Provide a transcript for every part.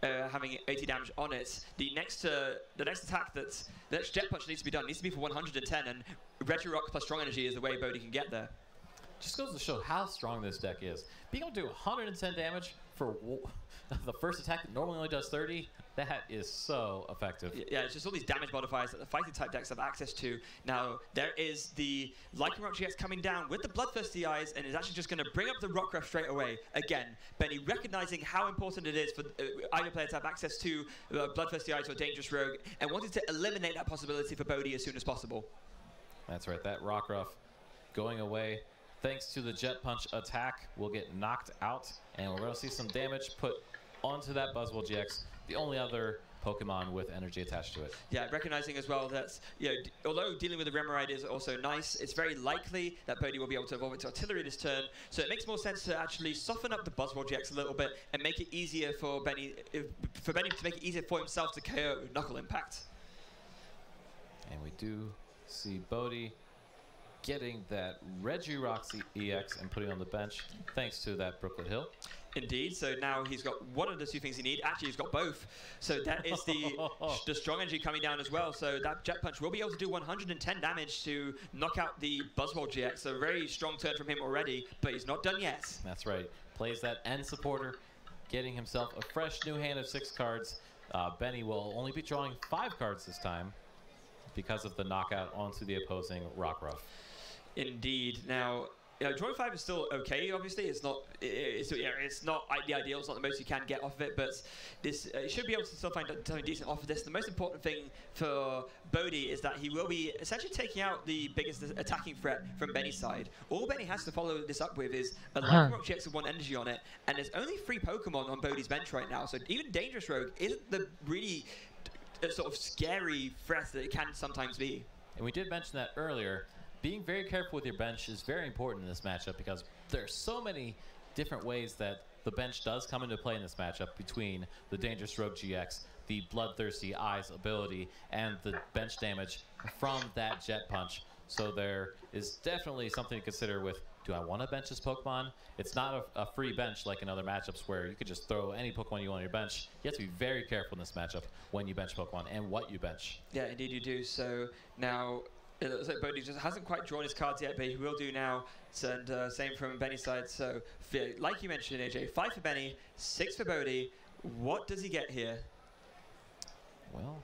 having 80 damage on it. The next attack the next Jet Punch needs to be done needs to be for 110, and Regirock plus Strong Energy is the way Bodhi can get there. Just goes to show how strong this deck is. Being able to do 110 damage for the first attack that normally only does 30, that is so effective. Yeah, it's just all these damage modifiers that the fighting type decks have access to. Now, there is the Lycanroc GX coming down with the Bloodthirsty Eyes, and is actually just going to bring up the Rockruff straight away. Again, Benny recognizing how important it is for either player to have access to Bloodthirsty Eyes or Dangerous Rogue, and wanted to eliminate that possibility for Bodhi as soon as possible. That's right, that Rockruff going away. Thanks to the Jet Punch attack, will get knocked out, and we're going to see some damage put onto that Buzzwole GX, the only other Pokemon with energy attached to it. Yeah, recognizing as well that, although dealing with the Remoraid is also nice, it's very likely that Bodhi will be able to evolve it to Artillery this turn, so it makes more sense to actually soften up the Buzzwole GX a little bit and make it easier for Benny to make it easier for himself to KO Knuckle Impact. And we do see Bodhi getting that Regirock EX and putting on the bench thanks to that Brooklet Hill. Indeed, so now he's got one of the two things he needs. Actually, he's got both. So that is the Strong Energy coming down as well. So that Jet Punch will be able to do 110 damage to knock out the Buzzwole GX. So a very strong turn from him already, but he's not done yet. That's right. Plays that end supporter, getting himself a fresh new hand of 6 cards. Benny will only be drawing 5 cards this time because of the knockout onto the opposing Rockruff. Indeed. Now, drawing 5 is still okay. Obviously, it's not the ideal. It's not the most you can get off of it, but this should be able to still find something decent off of this. The most important thing for Bodhi is that he will be essentially taking out the biggest attacking threat from Benny's side. All Benny has to follow this up with is a Lycanroc GX with 1 energy on it, and there's only 3 Pokemon on Bodhi's bench right now. So even Dangerous Rogue isn't the really sort of scary threat that it can sometimes be. And we did mention that earlier. Being very careful with your bench is very important in this matchup because there are so many different ways that the bench does come into play in this matchup between the Dangerous Rogue GX, the Bloodthirsty Eyes ability, and the bench damage from that Jet Punch. So there is definitely something to consider with, do I want to bench this Pokemon? It's not a free bench like in other matchups where you could just throw any Pokemon you want on your bench. You have to be very careful in this matchup when you bench Pokemon and what you bench. Yeah, indeed you do. So now it looks like Bodhi just hasn't quite drawn his cards yet, but he will do now. And same from Benny's side. So, like you mentioned, AJ, 5 for Benny, 6 for Bodhi. What does he get here? Well,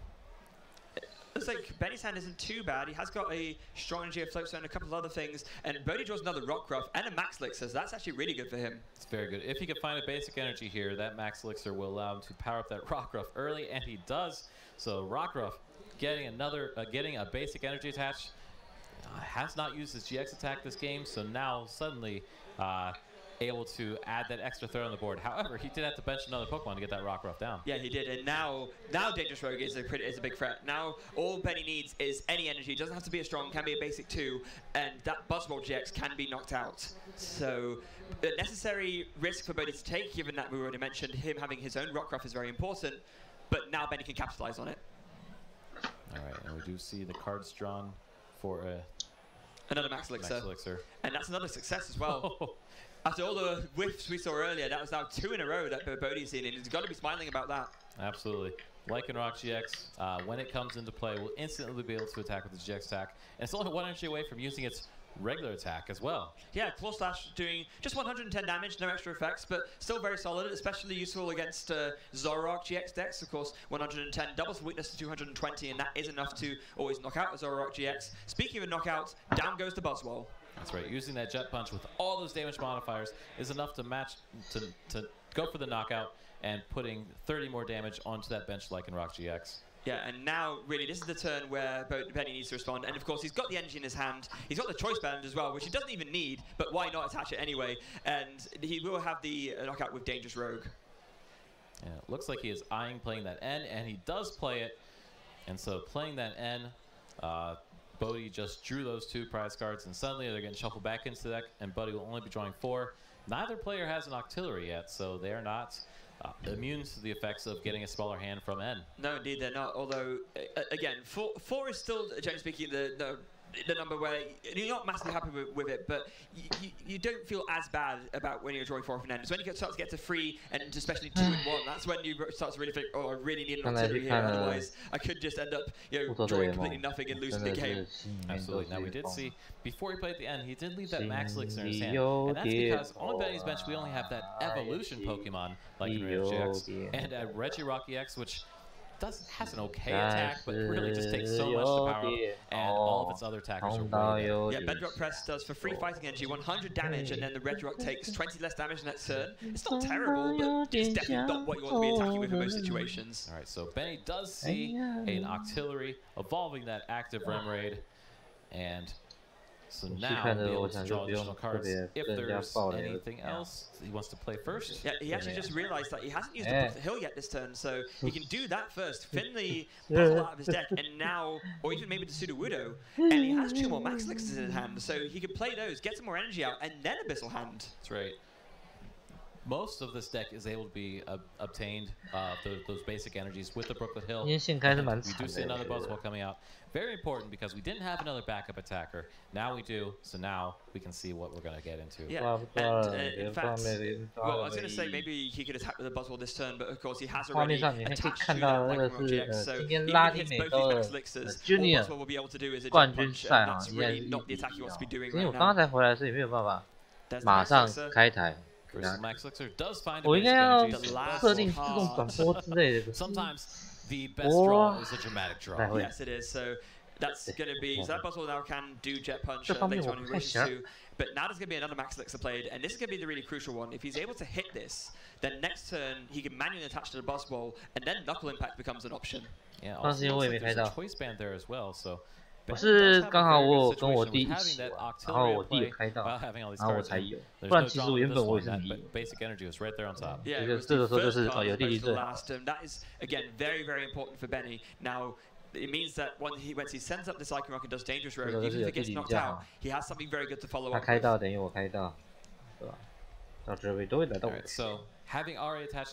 it looks like Benny's hand isn't too bad. He has got a Strong Energy, a Float Stone, and a couple of other things. And Bodhi draws another Rockruff and a Max Elixir, so that's actually really good for him. It's very good. If he can find a basic energy here, that Max Elixir will allow him to power up that Rockruff early, and he does. So Rockruff getting a basic energy attached. Has not used his GX attack this game, so now suddenly able to add that extra threat on the board. However, he did have to bench another Pokemon to get that Rockruff down. Yeah, he did, and now Dangerous Rogue is a big threat. Now all Benny needs is any energy. It doesn't have to be a strong, can be a basic too, and that Buzzwole GX can be knocked out. So a necessary risk for Bodhi to take, given that we already mentioned him having his own Rockruff is very important, but now Benny can capitalize on it. All right, and we do see the cards drawn for another Max Elixir. And that's another success as well. After all the whiffs we saw earlier, that was now 2 in a row that Bodhi's seen, and he's got to be smiling about that. Absolutely. Lycanroc GX, when it comes into play, will instantly be able to attack with the GX attack. And it's only 1 energy away from using its regular attack as well. Yeah, Claw Slash doing just 110 damage, no extra effects, but still very solid, especially useful against Zoroark GX decks. Of course, 110 doubles for weakness to 220, and that is enough to always knock out a Zoroark GX. Speaking of knockouts, down goes the Buzzwole. That's right, using that Jet Punch with all those damage modifiers is enough to match, to go for the knockout and putting 30 more damage onto that bench Lycanroc GX. Yeah, and now, really, this is the turn where Benny needs to respond. And, of course, he's got the energy in his hand. He's got the Choice Band as well, which he doesn't even need, but why not attach it anyway? And he will have the knockout with Dangerous Rogue. Yeah, it looks like he is eyeing playing that N, and he does play it. And so playing that N, Bodhi just drew those 2 prize cards, and suddenly they're getting shuffled back into the deck, and Bodhi will only be drawing 4. Neither player has an Octillery yet, so they're not immune to the effects of getting a smaller hand from N. No, indeed they're not. Although, again, 4 is still, generally speaking, the the number where you're not massively happy with it, but you don't feel as bad about when you're drawing 4 off an end. It's when you start to get to 3 and especially 2 and 1, that's when you start to really think, oh, I really need an auxiliary here, otherwise I could just end up drawing completely nothing and losing the game. Absolutely. Now we did see, before he played at the end, he did leave that Max Elixir in his hand, and that's because on Benny's bench we only have that evolution Pokemon like GX and a Regirock EX, which has an okay attack, but really just takes so much to power up, and all of its other attackers are way better. Yeah, Bedrock Press does for 3 fighting energy 100 damage, and then the Regirock takes 20 less damage in that turn. It's not terrible, but it's definitely not what you want to be attacking with in most situations. Alright, so Benny does see an Octillery evolving that active Remoraid, and so now he'll be able to draw additional cards. If there's anything else he wants to play first. Yeah, he actually just realized that he hasn't used the hill yet this turn, so he can do that first. Fin the puzzle out of his deck, and now, or even maybe the Sudowoodo, and he has 2 more Max Elixirs in his hand, so he can play those, get some more energy out, and then Abyssal Hand. That's right. Most of this deck is able to be obtained, those basic energies with the Brooklet Hill. We do see another Buzzwole coming out. Very important because we didn't have another backup attacker. Now we do, so now we can see what we're going to get into. Yeah, and in fact, well, I was going to say maybe he could attack with the Buzzwole this turn, but of course he has already attached to that Lightning Rock GX, so even if he hits both his Max Elixirs, all Buzzwole will be able to do is a Jet Punch, and that's really not the attack he wants to be doing right now. Max Elixir does find a我应该要 basic 设定自动转播之类的。 Sometimes the best draw is a dramatic draw. Yes, it is. So that's going to be, so that Buzzwole now can do Jet Punch later on if he wishes to. But now there's going to be another Max Elixir played, and this is going to be the really crucial one. If he's able to hit this, then next turn he can manually attach to the Buzzwole, and then Knuckle Impact becomes an option. Yeah, also looks like there's a choice band there as well, so 我是刚好我跟我弟一起玩，然后我弟有开到，然后我才有，不然其实我原本我也是迷。这个时候就是有弟弟最好。 That is again very important for Benny. Now it means that once he sends up this Icon Rock and does Dangerous Road, even if it gets knocked out, he has something very good to follow up. 他开到等于我开到，对吧？到这位都会来到我。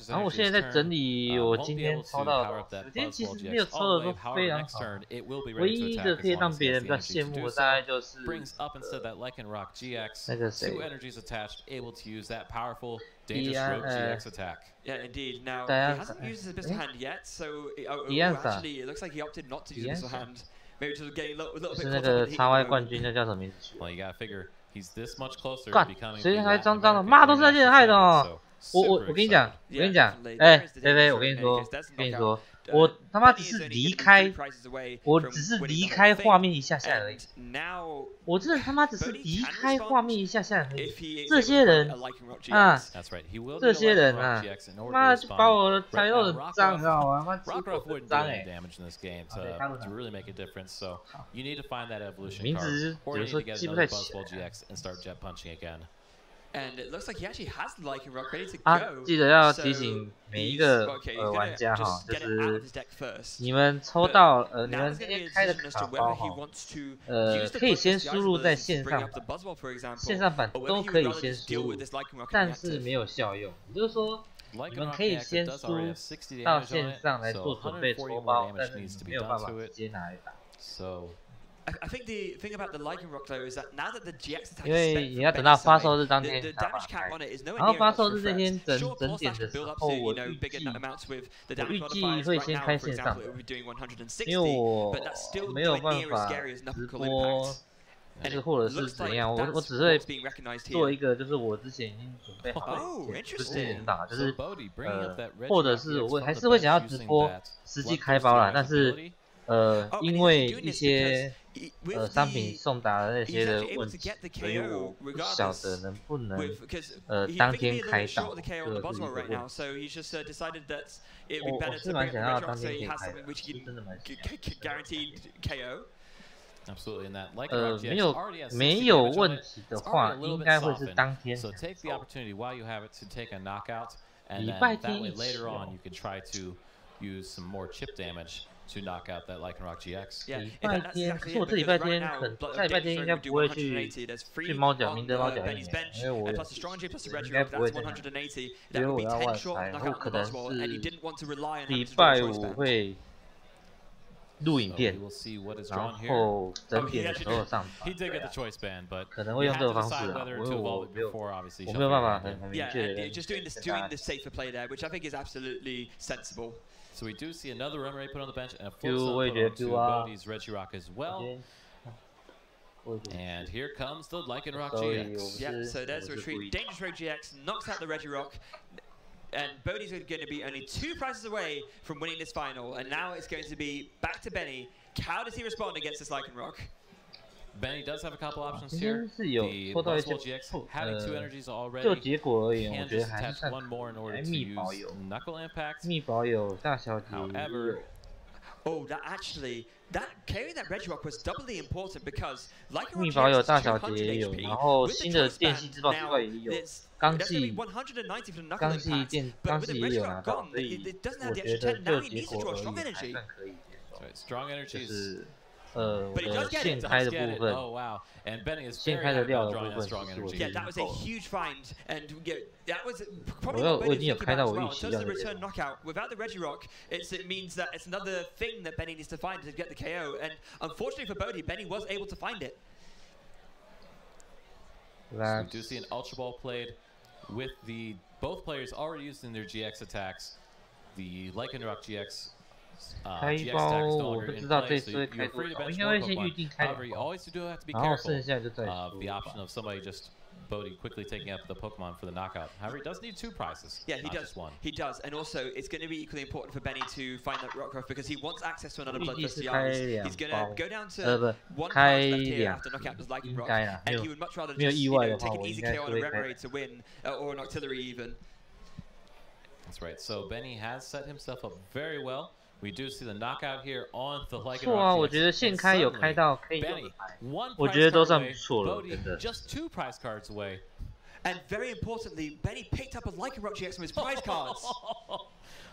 然后我现在在整理，我今天抽到，我今天其实没有抽的都非常好。唯一的可以让别人比较羡慕的，大概就是那个谁。 Yeah, indeed. Now he hasn't used his Abyssal Hand yet, so actually it looks like he opted not to use his Abyssal Hand. Maybe just getting a little bit. 是那个叉 Y 冠军，那叫什么名字？Well, you gotta figure he's this much closer to becoming. 谁还脏脏的？妈，都是那些人害的哦！我跟你讲，哎，菲菲，我跟你说，我他妈只是离开，我只是离开画面一下下而已。我真的他妈只是离开画面一下下而已。这些人啊，这些人啊，妈就把我的材料很脏，你知道吗？妈鸡狗很脏哎。名字有时候记不太起来。 And it looks like he actually has the Lichen Rock ready to go. 记得要提醒每一个玩家哈，就是你们抽到你们今天开的卡包哈，可以先输入在线上版，线上版都可以先输入，但是没有效用。也就是说，你们可以先输到线上来做准备抽包，但是没有办法直接拿来打。 I think the thing about the Lichen Rock though is that now that the GX attack 因为你要等到发售日当天才把它开， 然后发售日这天整点的时候，我预计会先开线上，因为我没有办法直播，就是或者是怎样，我只会做一个，就是我之前已经准备好的，不是连打，就是或者是我还是会想要直播实际开包啦，但是。 因为一些商品送达的那些的问题，所以我不晓得能不能当天开到，这是一个问题。我是蛮想要当天可以开的，真的蛮想要。没有问题的话，应该会是当天。礼拜天一起。 To knock out that Lichen Rock GX. 礼拜天，可是我这礼拜天在礼拜天应该不会去猫脚明德猫脚印，因为我应该不会在那，因为我要外拍，然后可能是礼拜五会录影片，然后整点的时候上传。可能会用这个方式啊，我没有办法很明确的。Just doing the safer play there, which I think is absolutely sensible. So we do see another run rate put on the bench and a full sub put onto Bodhi's Regirock as well. And here comes the Lycanroc GX. Yeah, so there's the retreat. Dangerous Rogue GX knocks out the Regirock. And Bodhi's going to be only 2 prizes away from winning this final. And now it's going to be back to Benny. How does he respond against this Lycanroc? Benny does have a couple options here. The Buzzwole GX having 2 energies already. 就结果而言，我 Can 觉得 just 还是 attach one more in order to use Knuckle Impact. 密保有大小姐。 However, oh, that carrying that Regirock was doubly important because Lycanroc 密保有大 GX 小 is 姐也有， 200 HP. 然后 With the 新的 choice 电 band 系自爆之 now, 外也有， it's 钢 that's going to 系 be 190 for the Knuckle 钢系 Impact. 电 But 钢 with 系 the 也有拿 Regirock 到， gone, 所以 it doesn't 我 have the 觉 extra 得 10. 就 Now he 结 needs to 果 draw 而 strong 言还 energy. 算可以接受。 strong 就 energies. 是我 But he does 的 get it, 现开的 Does get 部 it. 分， Oh wow! And Benny is 现 very 开的 happy 料 about 的 drawing 部 that 分 strong 其实我 energy. 觉 Yeah, 得 that 已 was a 经够了。 huge find, and that was probably what 我 Bodhi 已经有 was thinking 开 about 到 as 我 well. 预 In 期 terms 要 of 的 the 这 return 种。 knockout, without the Regirock, it means that it's another thing that Benny needs to find to get the KO. And unfortunately for Bodhi, Benny was able to find it. So we do see an Ultra Ball played with both players already using their GX attacks. The Lycanroc GX. 开包我不知道这次会开多少，我应该会先预定开2包，然后剩下就再说。 The option of somebody just Bodhi quickly taking up the Pokemon for the knockout. However, he does need 2 prizes. Yeah, he not does. Just 1. He does, and also it's going to be equally important for Benny to find that Rockruff because he wants access to another 预计 Bloodthirst 是开 DRs. He's 2 going 包 to go down to 1开 prize left here 2 after knockout does like 应 Rock, 该啦， and he would much rather 没有 just 意外的 take 话， an 我应 easy 该 KO 是 on a 会 Red 开 Raid to win, or an Artillery even. That's right. So Benny has set himself up very well. We do see the knockout here on the Lycanroc. 错啊，我觉得现开有开到可以用的牌，我觉得都算不错了，真的。 Just 2 prize cards away. And very importantly, Benny picked up a Lycanroc GX from his prize cards.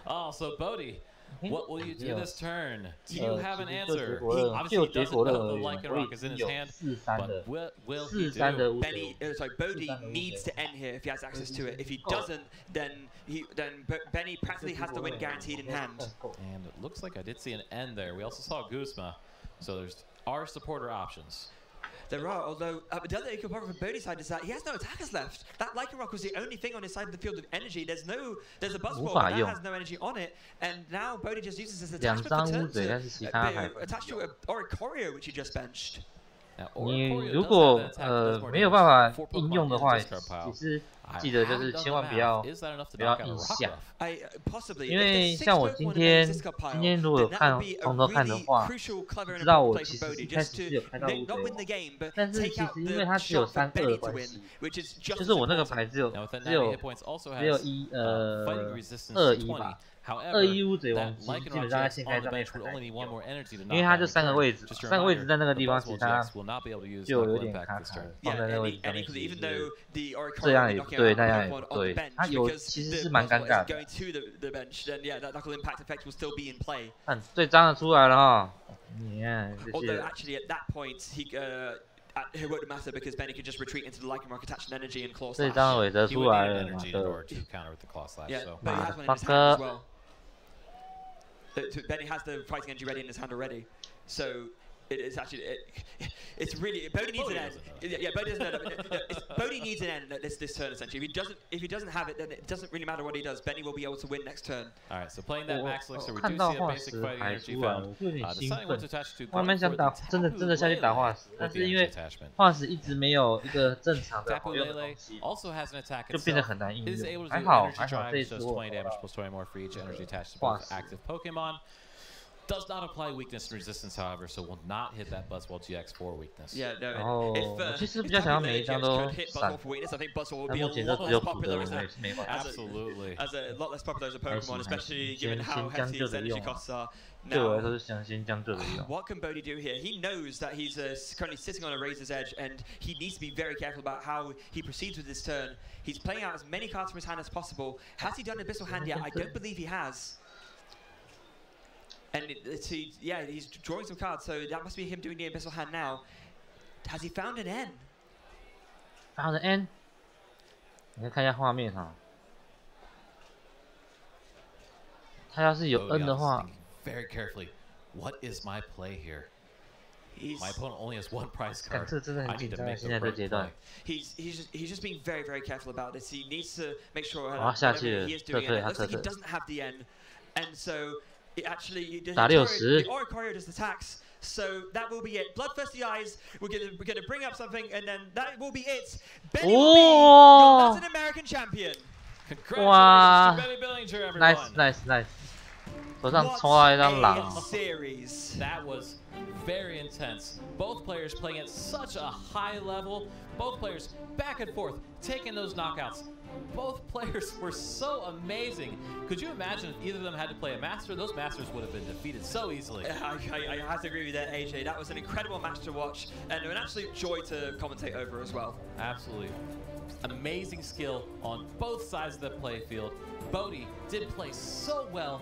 Oh, so Bodhi, what will you do this turn? Do you have an answer? 就 Obviously, 结 he 果 doesn't 论 know 而 the 言， Lycanroc is in his 我 hand, 已经有4-3 的 but will he 4-3的 do? 无 Benny, 解。 sorry, Bodhi needs to end here if he has access to it. If he doesn't, then Benny practically has the win guaranteed in hand. And it looks like I did see an end there. We also saw Guzma, so there's our supporter options. There are, although the other equal problem for Bodhi's side is that he has no attackers left. That Lycanroc was the only thing on his side of the field of energy. There's a Buzzwole, but that has no energy on it. And now Bodhi just uses his attachment for turn to attach to an Oricorio, which he just benched. 你如果没有办法应用的话，也是记得就是千万不要硬下，因为像我今天如果有从头看的话，知道我其实一开始是有开到乌贼，但是其实因为它只有3-2的关系，就是我那个牌只有1-2-1吧。2-1乌贼王基本上在现开上面很难用，因为它就3个位置，3个位置在那个地方，其他就有点卡卡的，放在那个位置上面，这样也不对，那样也不对，它其实是蛮尴尬的。看最脏的出来了哈，你看这些。It won't matter because Benny could just retreat into the Lycanroc attached energy and claw slash. 这张韦德出来了，妈的！ Yeah, but he has one in his hand as well. Benny has the fighting energy ready in his hand already, so it's actually it's really Bodhi needs an end. Yeah, Bodhi doesn't end. Bodhi needs an end this turn essentially. If he doesn't have it, then it doesn't really matter what he does. Benny will be able to win next turn. All right, so playing that max elixir, we do see a basic fighting energy found. 有点兴 Deciding what to 奋， attach to. 慢慢想打，真的下去打化石，但是因为化石一直没有一个正常的好用的东西，就变得很难应用。还好这一次我化石。 Does not apply weakness and resistance, however, so will not hit that Buzzwole GX for weakness. Yeah, no. 然后我其实比较想要每一张都闪，但目前都只有普的，我也是没办法。Absolutely. As a lot less popular as a Pokemon, especially given how hefty its energy costs are. 对我来说是想先将就着用。 What can Bodhi do here? He knows that he's currently sitting on a razor's edge, and he needs to be very careful about how he proceeds with this turn. He's playing out as many cards from his hand as possible. Has he done Abyssal Hand yet? I don't believe he has. And he's drawing some cards, so that must be him doing the Abyssal Hand now. Has he found an N? Found an N? 你看一下画面哈，他要是有 N 的话， very carefully. what is my play here? My opponent only has 1 prize card. 这真的很紧张，现在这阶段。He's just being very careful about this. He needs to make sure he is doing it. It looks like he doesn't have the N, and so it actually the Oricorio just attacks. So that will be it. Bloodthirsty Eyes. We're gonna bring up something, and then that will be it. Benny will be your Latin American champion. Congratulations to Benny Billinger, everyone. Nice. 手上抽到一张狼。That was very intense. Both players playing at such a high level. Both players back and forth, taking those knockouts. Both players were so amazing. Could you imagine if either of them had to play a master? Those masters would have been defeated so easily. I have to agree with that, AJ. That was an incredible match to watch and an absolute joy to commentate over as well. Absolutely. Amazing skill on both sides of the playfield. Bodhi did play so well,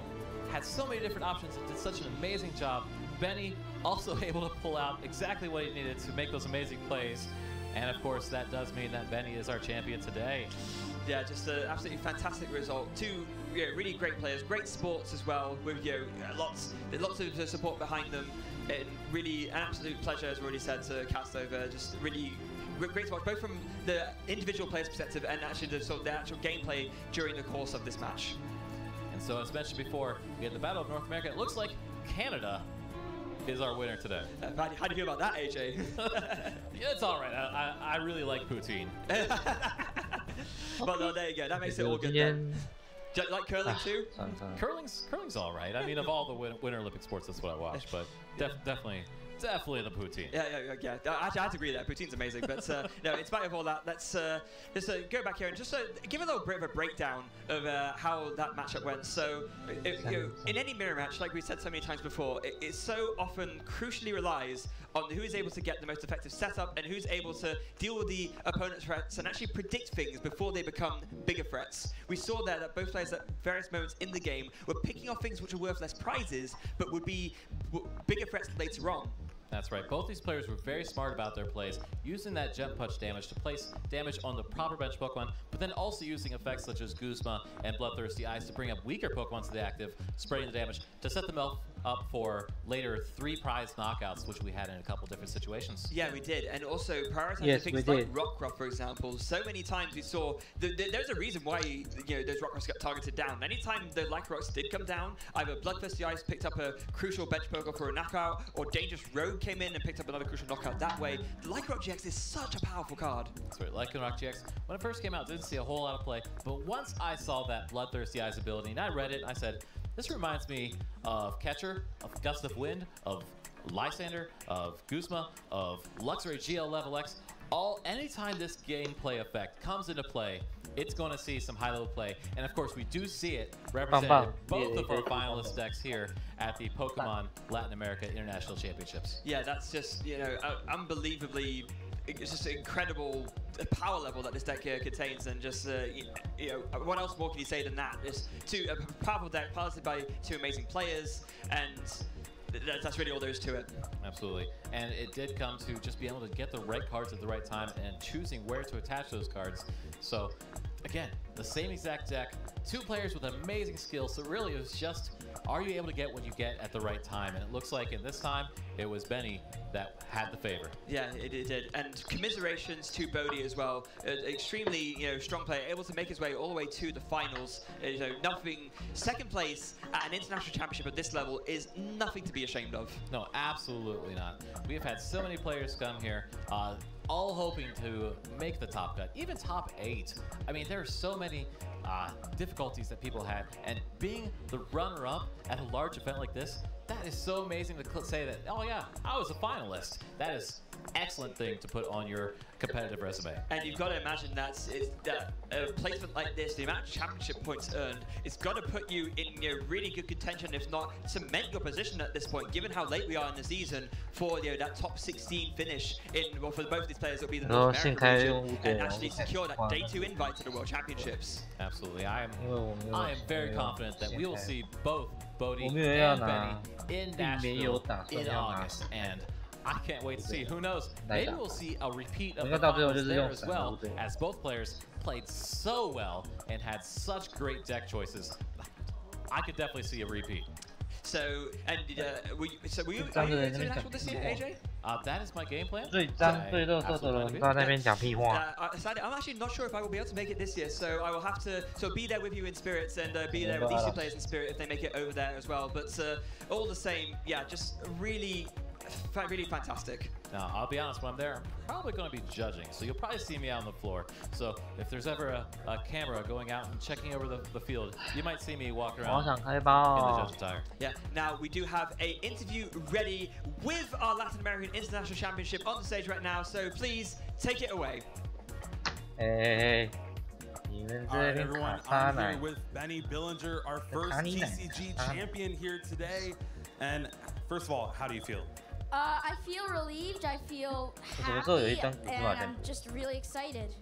had so many different options, and did such an amazing job. Benny also able to pull out exactly what he needed to make those amazing plays. And of course, that does mean that Benny is our champion today. Yeah, just an absolutely fantastic result. 2 really great players, great sports as well, with lots of support behind them, and really an absolute pleasure, as already said, to cast over. Just really great to watch, both from the individual player's perspective and actually the actual gameplay during the course of this match. And so, as mentioned before, we had the Battle of North America. It looks like Canada is our winner today. How do you feel about that, AJ? Yeah, it's all right. I really like poutine. Well, no, there you go. That makes it all good then. Do you like curling too? Curling's all right. I mean, of all the Winter Olympic sports, that's what I watch. But definitely the poutine. Yeah. I have to agree that poutine's amazing. But no, in spite of all that, let's just go back here and just give a little bit of a breakdown of how that matchup went. So, in any mirror match, like we said so many times before, it so often crucially relies on who is able to get the most effective setup and who's able to deal with the opponent's threats and actually predict things before they become bigger threats. We saw there that both players at various moments in the game were picking off things which are worth less prizes, but would be bigger threats later on. That's right. Both these players were very smart about their plays, using that Gem Punch damage to place damage on the proper bench Pokemon, but then also using effects such as Guzma and Bloodthirsty Eyes to bring up weaker Pokemon to the active, spreading the damage to set them up for later 3 prize knockouts, which we had in a couple different situations. Yeah, we did, and also prioritizing things like Rockruff, for example. So many times we saw there's a reason why those Rockruffs got targeted down. Anytime the Lycanrocs did come down, either Bloodthirsty Eyes picked up a crucial bench Pokemon for a knockout, or Dangerous Rogue came in and picked up another crucial knockout that way. The Lycanroc GX is such a powerful card. That's right, Lycanroc GX, when it first came out, didn't see a whole lot of play, but once I saw that Bloodthirsty Eyes ability and I read it, I said, this reminds me of Catcher, of Gust of Wind, of Lysander, of Guzma, of Luxray GL Level X. Anytime this gameplay effect comes into play, it's going to see some high-level play. And of course, we do see it represented in both of our finalist decks here at the Pokemon Latin America International Championships. Yeah, that's just, unbelievably, it's just an incredible power level that this deck here contains, and just, what else more can you say than that? Just a powerful deck piloted by 2 amazing players, and that's really all there is to it. Absolutely. And it did come to just being able to get the right cards at the right time and choosing where to attach those cards. So, again, the same exact deck, 2 players with amazing skills. So really, it was just, are you able to get what you get at the right time? And it looks like in this time, it was Benny that had the favor. Yeah, it did. And commiserations to Bodhi as well. Extremely, strong player, able to make his way all the way to the finals. Second place at an international championship at this level is nothing to be ashamed of. No, absolutely not. We have had so many players come here, all hoping to make the top cut, even top 8. I mean, there are so many difficulties that people had, and being the runner-up at a large event like this, that is so amazing to say that, oh yeah, I was a finalist. That is an excellent thing to put on your competitive resume. And you've got to imagine that a placement like this, the amount of championship points earned, it's got to put you in really good contention, if not cement your position at this point, given how late we are in the season for that top 16 finish for both of these players. It'll be the North American region, and actually secure that day 2 invite to the World Championships. Absolutely. I am very confident that we will see both Bodhi and Benny in Nashville in August, and I can't wait to see. Who knows? Maybe we'll see a repeat of the finals there as well, as both players played so well and had such great deck choices. I could definitely see a repeat. So were you international this year, AJ? That is my game plan. 最脏最垃圾的人到那边讲屁话。 Sadly, I'm actually not sure if I will be able to make it this year, so I will have to be there with you in spirits and be there with these two players in spirit if they make it over there as well. But all the same, yeah, just really fantastic. Now, I'll be honest, when I'm there, I'm probably going to be judging, so you'll probably see me out on the floor. So if there's ever a camera going out and checking over the field, you might see me walk around in the judge attire. Yeah, now we do have an interview ready with our Latin American International Championship on the stage right now, so please take it away. Hey. Alright, everyone, I'm here with Benny Billinger, our first TCG champion here today. And first of all, how do you feel? I feel relieved, I feel happy, and I'm just really excited.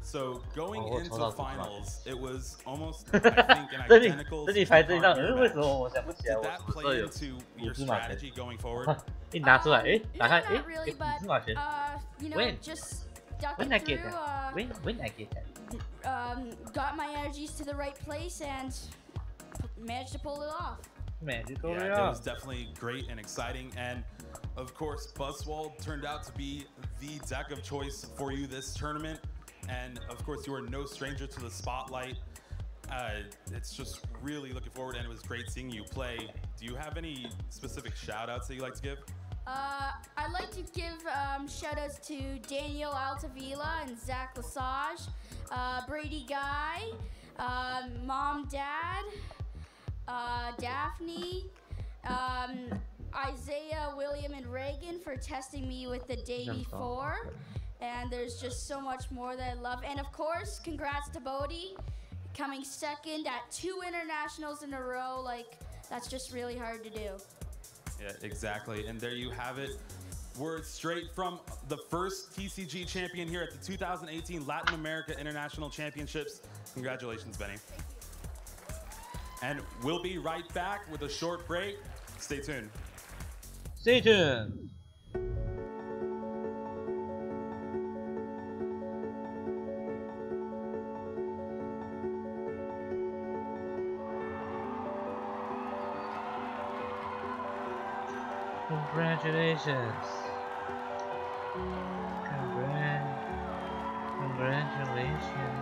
So going into finals, it was almost, I think, an identical did that play into your strategy going forward? Not really, but you know, just stuck it through, when I get that? got my energies to the right place and managed to pull it off. Yeah, it was definitely great and exciting, and of course Buzzwald turned out to be the deck of choice for you this tournament, and of course you are no stranger to the spotlight. It's just really looking forward, and it was great seeing you play. Do you have any specific shout outs that you like to give? I'd like to give shout outs to Daniel Altavilla and Zach Lesage, Brady Guy, Mom, Dad, Daphne, Isaiah, William, and Reagan for testing me with the day before. And there's just so much more that I love. And of course, congrats to Bodie, coming second at 2 internationals in a row. Like, that's just really hard to do. Yeah, exactly. And there you have it. Words straight from the first TCG champion here at the 2018 Latin America International Championships. Congratulations, Benny. And we'll be right back with a short break. Stay tuned. Stay tuned. Congratulations. Congratulations.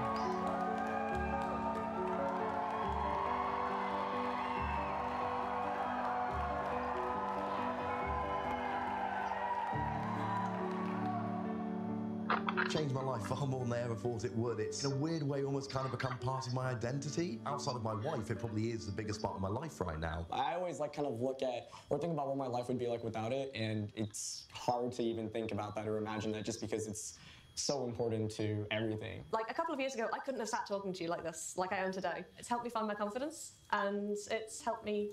Changed my life far more than I ever thought it would. It's in a weird way almost kind of become part of my identity. Outside of my wife, it probably is the biggest part of my life right now. I always kind of look at or think about what my life would be like without it, and it's hard to even think about that or imagine that just because it's so important to everything. Like a couple of years ago, I couldn't have sat talking to you like this, like I am today. It's helped me find my confidence, and it's helped me,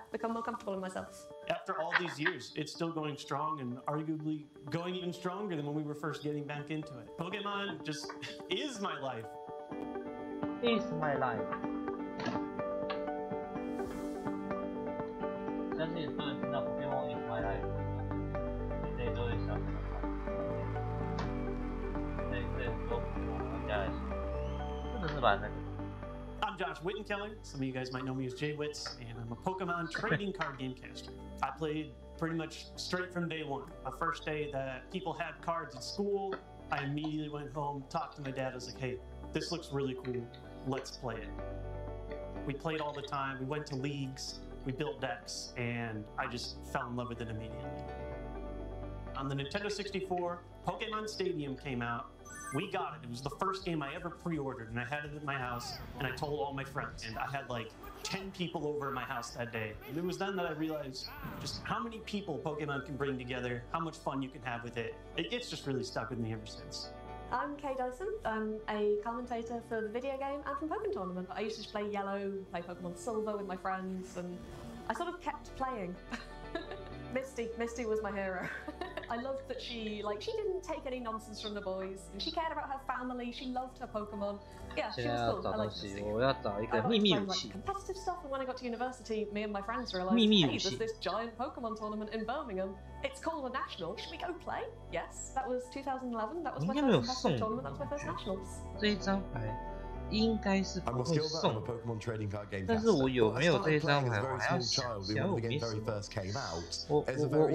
become more comfortable in myself. After all these years, it's still going strong and arguably going even stronger than when we were first getting back into it. Pokemon just is my life. Is my life. 相信很多人听到 Pokemon is my life， 这些都会想起来，对很多玩家来说，真的是蛮那个。 I'm Josh Wittenkeller. Some of you guys might know me as Jay Witts, and I'm a Pokemon trading card game caster. I played pretty much straight from day one. The first day that people had cards at school, I immediately went home, talked to my dad. I was like, hey, this looks really cool. Let's play it. We played all the time. We went to leagues. We built decks, and I just fell in love with it immediately. On the Nintendo 64, Pokemon Stadium came out. We got it. It was the first game I ever pre-ordered, and I had it at my house, and I told all my friends. And I had like 10 people over at my house that day. And it was then that I realized just how many people Pokemon can bring together, how much fun you can have with it. It's just really stuck with me ever since. I'm Kay Dyson. I'm a commentator for the video game and from Pokemon Tournament. I used to play Yellow, play Pokemon Silver with my friends, and I sort of kept playing. Misty was my hero. I loved that she didn't take any nonsense from the boys, and she cared about her family. She loved her Pokemon. Yeah, she was cool. I liked Misty. Competitive stuff, and when I got to university, me and my friends realized, hey, there's this giant Pokemon tournament in Birmingham. It's called a national. Should we go play? Yes, that was 2011. That was my first competitive tournament. That was my first nationals. 这一张牌应该是不会送，但是我有没有这一张牌，我还要想，我没什么。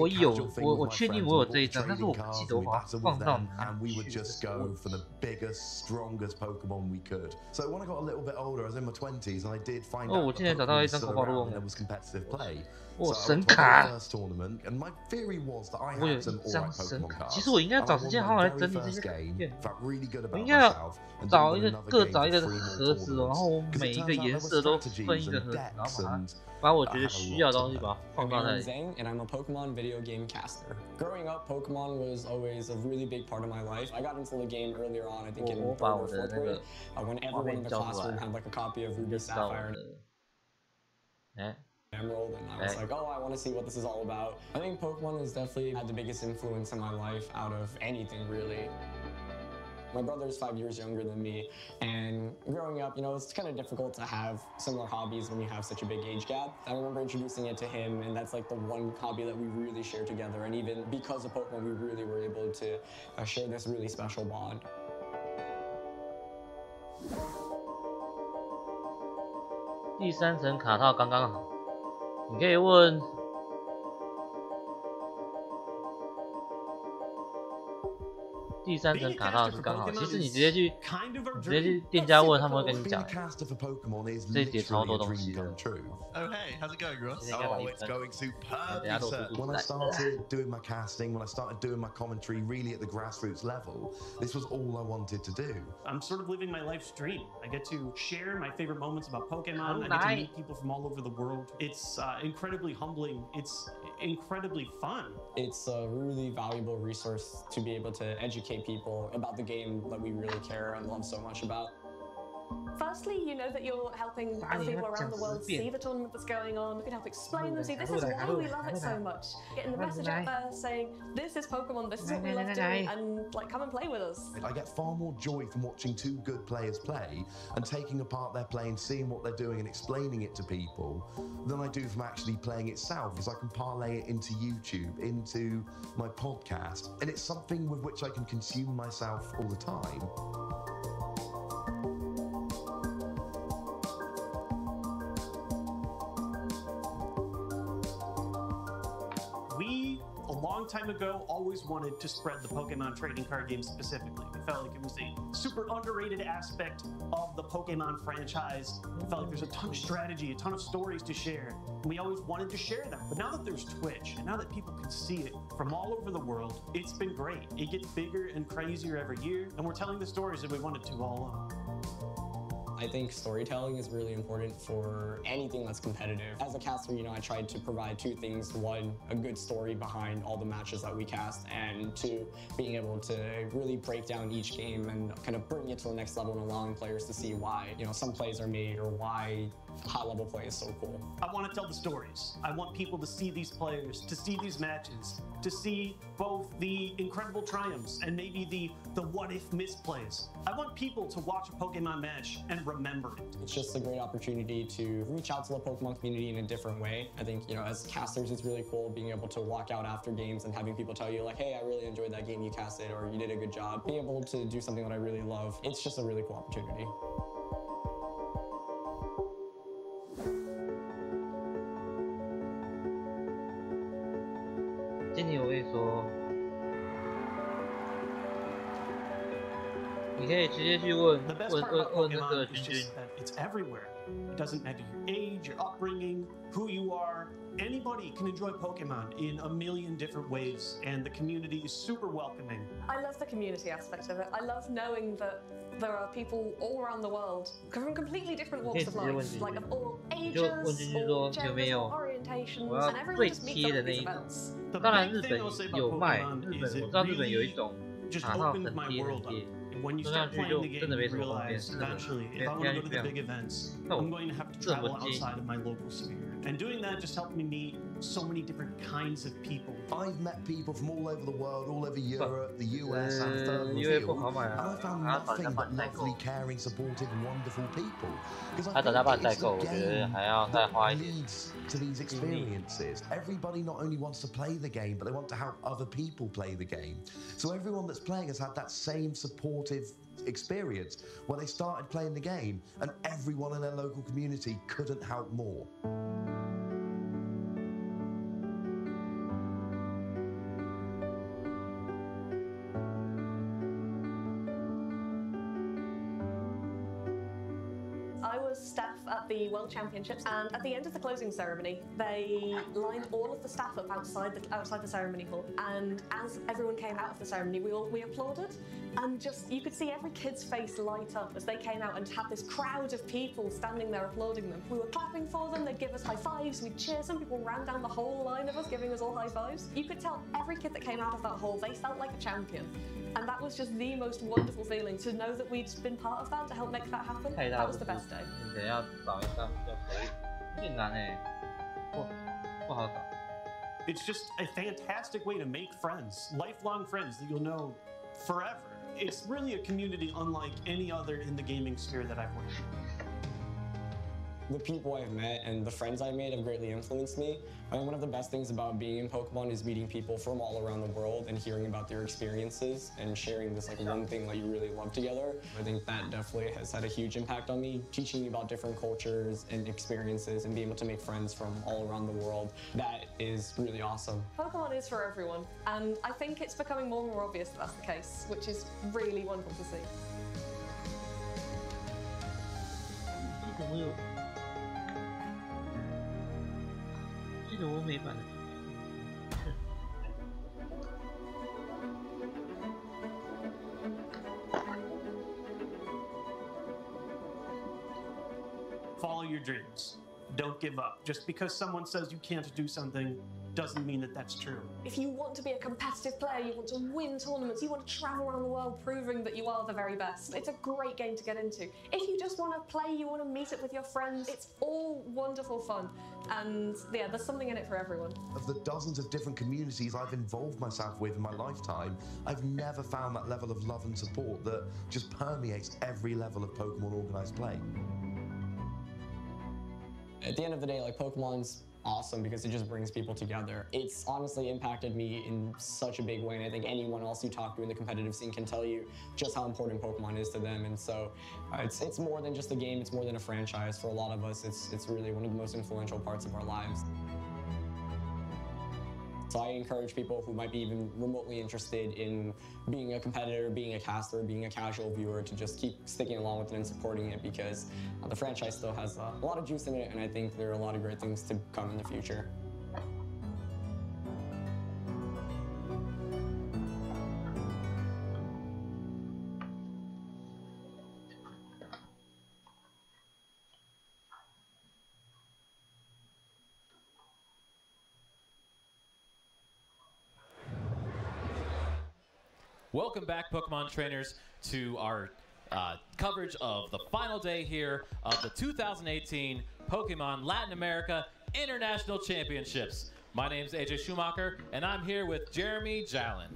我确定我有这一张，但是我不记得我把它放到哪里去。哦，我今天找到一张口宝路翁。哦，神卡！我有一张神卡，其实我应该找时间好好来整理这些卡片。我应该要找一个各找一个盒子哦，然后我每一个颜色都分一个盒子，然后把我觉得需要的东西把它放到那里。And I'm a Pokemon video game caster. Growing up, Pokemon was always a really big part of my life. I got into the game earlier on, I think in 3rd or 4th grade, when everyone in the classroom had like a copy of Ruby Sapphire and Emerald, and I was like, oh, I want to see what this is all about. I think Pokemon has definitely had the biggest influence in my life out of anything, really. My brother is 5 years younger than me, and growing up, you know, it's kind of difficult to have similar hobbies when you have such a big age gap. I remember introducing it to him, and that's like the one hobby that we really share together, and even because of Pokemon, we really were able to share this really special bond. 第3层卡套刚刚好，你可以问。第3层卡套是刚好，其实你直接去店家问，他们会跟你讲。这一叠超多东西的。Oh hey, how's it going, Ross? Oh, it's going superbly, sir. When I started doing my casting, when I started doing my commentary, really at the grassroots level, this was all I wanted to do. I'm sort of living my life's dream. I get to share my favorite moments about Pokemon. I get to meet people from all over the world. It's incredibly humbling. It's incredibly fun. It's a really valuable resource to be able to educate people about the game that we really care and love so much about. Firstly, you know that you're helping other people around the world see the tournament that's going on. You can help explain them. See, this is why we love it so much. Getting the message out there saying, this is Pokemon, this is what we love doing, and like, come and play with us. I get far more joy from watching 2 good players play and taking apart their play and seeing what they're doing and explaining it to people than I do from actually playing itself, because I can parlay it into YouTube, into my podcast, and it's something with which I can consume myself all the time. Time ago, always wanted to spread the Pokemon trading card game specifically. We felt like it was a super underrated aspect of the Pokemon franchise. We felt like there's a ton of strategy, a ton of stories to share. And we always wanted to share them. But now that there's Twitch, and now that people can see it from all over the world, it's been great. It gets bigger and crazier every year, and we're telling the stories that we wanted to all along. I think storytelling is really important for anything that's competitive. As a caster, you know, I tried to provide 2 things. 1, a good story behind all the matches that we cast, and 2, being able to really break down each game and kind of bring it to the next level and allowing players to see why, you know, some plays are made or why high-level play is so cool. I want to tell the stories. I want people to see these players, to see these matches, to see both the incredible triumphs and maybe the what-if misplays. I want people to watch a Pokemon match and remember it. It's just a great opportunity to reach out to the Pokemon community in a different way. I think, you know, as casters, it's really cool being able to walk out after games and having people tell you like, hey, I really enjoyed that game you casted, or you did a good job. Being able to do something that I really love, it's just a really cool opportunity. 今天我会说，你可以直接去问那个君君。It's everywhere. It doesn't matter your age, your upbringing, who you are. Anybody can enjoy Pokemon in a million different ways, and the community is super welcoming. I love the community aspect of it. I love knowing that there are people all around the world from completely different walks of life, like of all ages, all genders, all orientations, and everyone just meets up at these events. 当然，日本有卖，我知道日本有一种卡套很贴很贴。 When you start playing the game, you realize eventually, if I want to go to the big events, I'm going to have to travel outside of my local sphere. And doing that just helped me meet so many different kinds of people. I've met people from all over the world, all over Europe, the US, and further afield, and I found nothing but lovely, caring, supportive, wonderful people. Because I think it's the game that leads to these experiences. Everybody not only wants to play the game, but they want to help other people play the game. So everyone that's playing has had that same supportive experience where they started playing the game, and everyone in their local community couldn't help more. I was staff at the World Championships, and at the end of the closing ceremony, they lined all of the staff up outside the ceremony hall. And as everyone came out of the ceremony, we applauded, and just you could see every kid's face light up as they came out and had this crowd of people standing there applauding them. We were clapping for them. They'd give us high fives. We'd cheer. Some people ran down the whole line of us, giving us all high fives. You could tell every kid that came out of that hall, they felt like a champion. And that was just the most wonderful feeling, to know that we'd been part of that, to help make that happen. That was the best day. It's just a fantastic way to make friends, lifelong friends that you'll know forever. It's really a community unlike any other in the gaming sphere that I've worked with. The people I've met and the friends I've made have greatly influenced me. I think one of the best things about being in Pokemon is meeting people from all around the world and hearing about their experiences and sharing this one thing that you really love together. I think that definitely has had a huge impact on me, teaching me about different cultures and experiences and being able to make friends from all around the world. That is really awesome. Pokemon is for everyone, and I think it's becoming more and more obvious that that's the case, which is really wonderful to see. Follow your dreams. Don't give up. Just because someone says you can't do something doesn't mean that that's true. If you want to be a competitive player, you want to win tournaments, you want to travel around the world proving that you are the very best, it's a great game to get into. If you just want to play, you want to meet up with your friends, it's all wonderful fun. And yeah, there's something in it for everyone. Of the dozens of different communities I've involved myself with in my lifetime, I've never found that level of love and support that just permeates every level of Pokemon organized play. At the end of the day, Pokemon's awesome because it just brings people together. It's honestly impacted me in such a big way, and I think anyone else you talk to in the competitive scene can tell you just how important Pokemon is to them. And so it's more than just a game, it's more than a franchise. For a lot of us, it's really one of the most influential parts of our lives. So I encourage people who might be even remotely interested in being a competitor, being a caster, being a casual viewer to just keep sticking along with it and supporting it, because the franchise still has a lot of juice in it, and I think there are a lot of great things to come in the future. Welcome back, Pokemon trainers, to our coverage of the final day here of the 2018 Pokemon Latin America International Championships. My name's AJ Schumacher, and I'm here with Jeremy Jalen.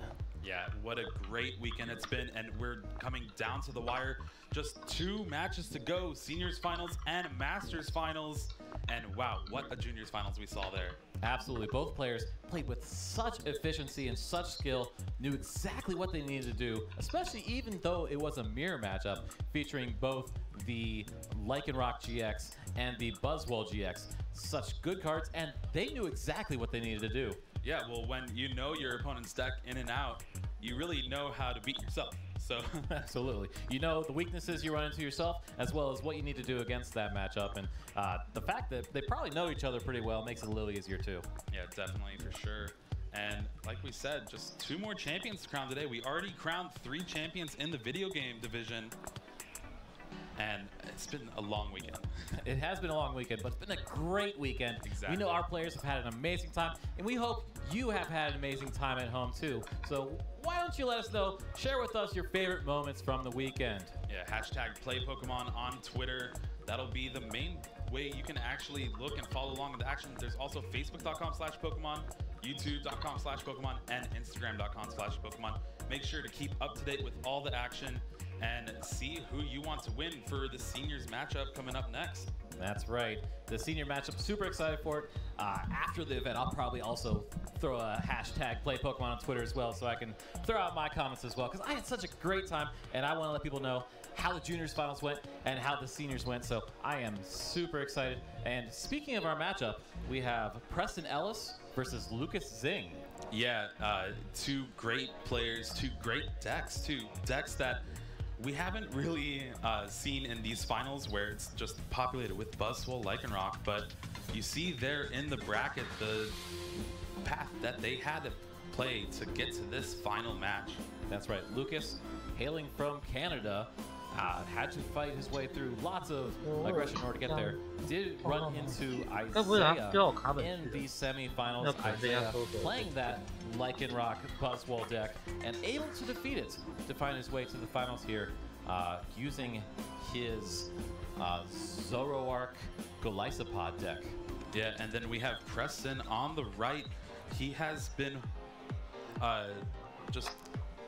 Yeah, what a great weekend it's been, and we're coming down to the wire. Just 2 matches to go, Seniors Finals and Masters Finals. And wow, what a Juniors Finals we saw there. Absolutely. Both players played with such efficiency and such skill, knew exactly what they needed to do, especially even though it was a mirror matchup featuring both the Lycanroc GX and the Buzzwole GX. Such good cards, and they knew exactly what they needed to do. Yeah, well, when you know your opponent's deck in and out, you really know how to beat yourself. So absolutely. You know the weaknesses you run into yourself, as well as what you need to do against that matchup. And the fact that they probably know each other pretty well makes it a little easier too. Yeah, definitely, for sure. And like we said, just 2 more champions to crown today. We already crowned 3 champions in the video game division. And it's been a long weekend. It has been a long weekend, but it's been a great weekend. Exactly. We know our players have had an amazing time, and we hope you have had an amazing time at home too. So why don't you let us know, share with us your favorite moments from the weekend. Yeah, hashtag PlayPokemon on Twitter. That'll be the main way you can actually look and follow along with the action. There's also facebook.com/Pokemon, youtube.com/Pokemon, and instagram.com/Pokemon. Make sure to keep up to date with all the action and see who you want to win for the seniors matchup coming up next. That's right. The senior matchup, super excited for it. After the event, I'll probably also throw a hashtag Play Pokemon on Twitter as well, so I can throw out my comments as well, because I had such a great time, and I want to let people know how the juniors finals went and how the seniors went, so I am super excited. And speaking of our matchup, we have Preston Ellis versus Lucas Zing. Yeah, two great players, two great decks, two decks that we haven't really seen in these finals where it's just populated with Buzzwole, Lycanroc, but you see there in the bracket the path that they had to play to get to this final match. That's right. Lucas, hailing from Canada, had to fight his way through lots of aggression in order to get there. Did run into Isaiah in the semifinals. Isaiah playing that Lycanroc Buzzwole deck and able to defeat it to find his way to the finals here, using his Zoroark Golisopod deck. Yeah, and then we have Preston on the right. He has been just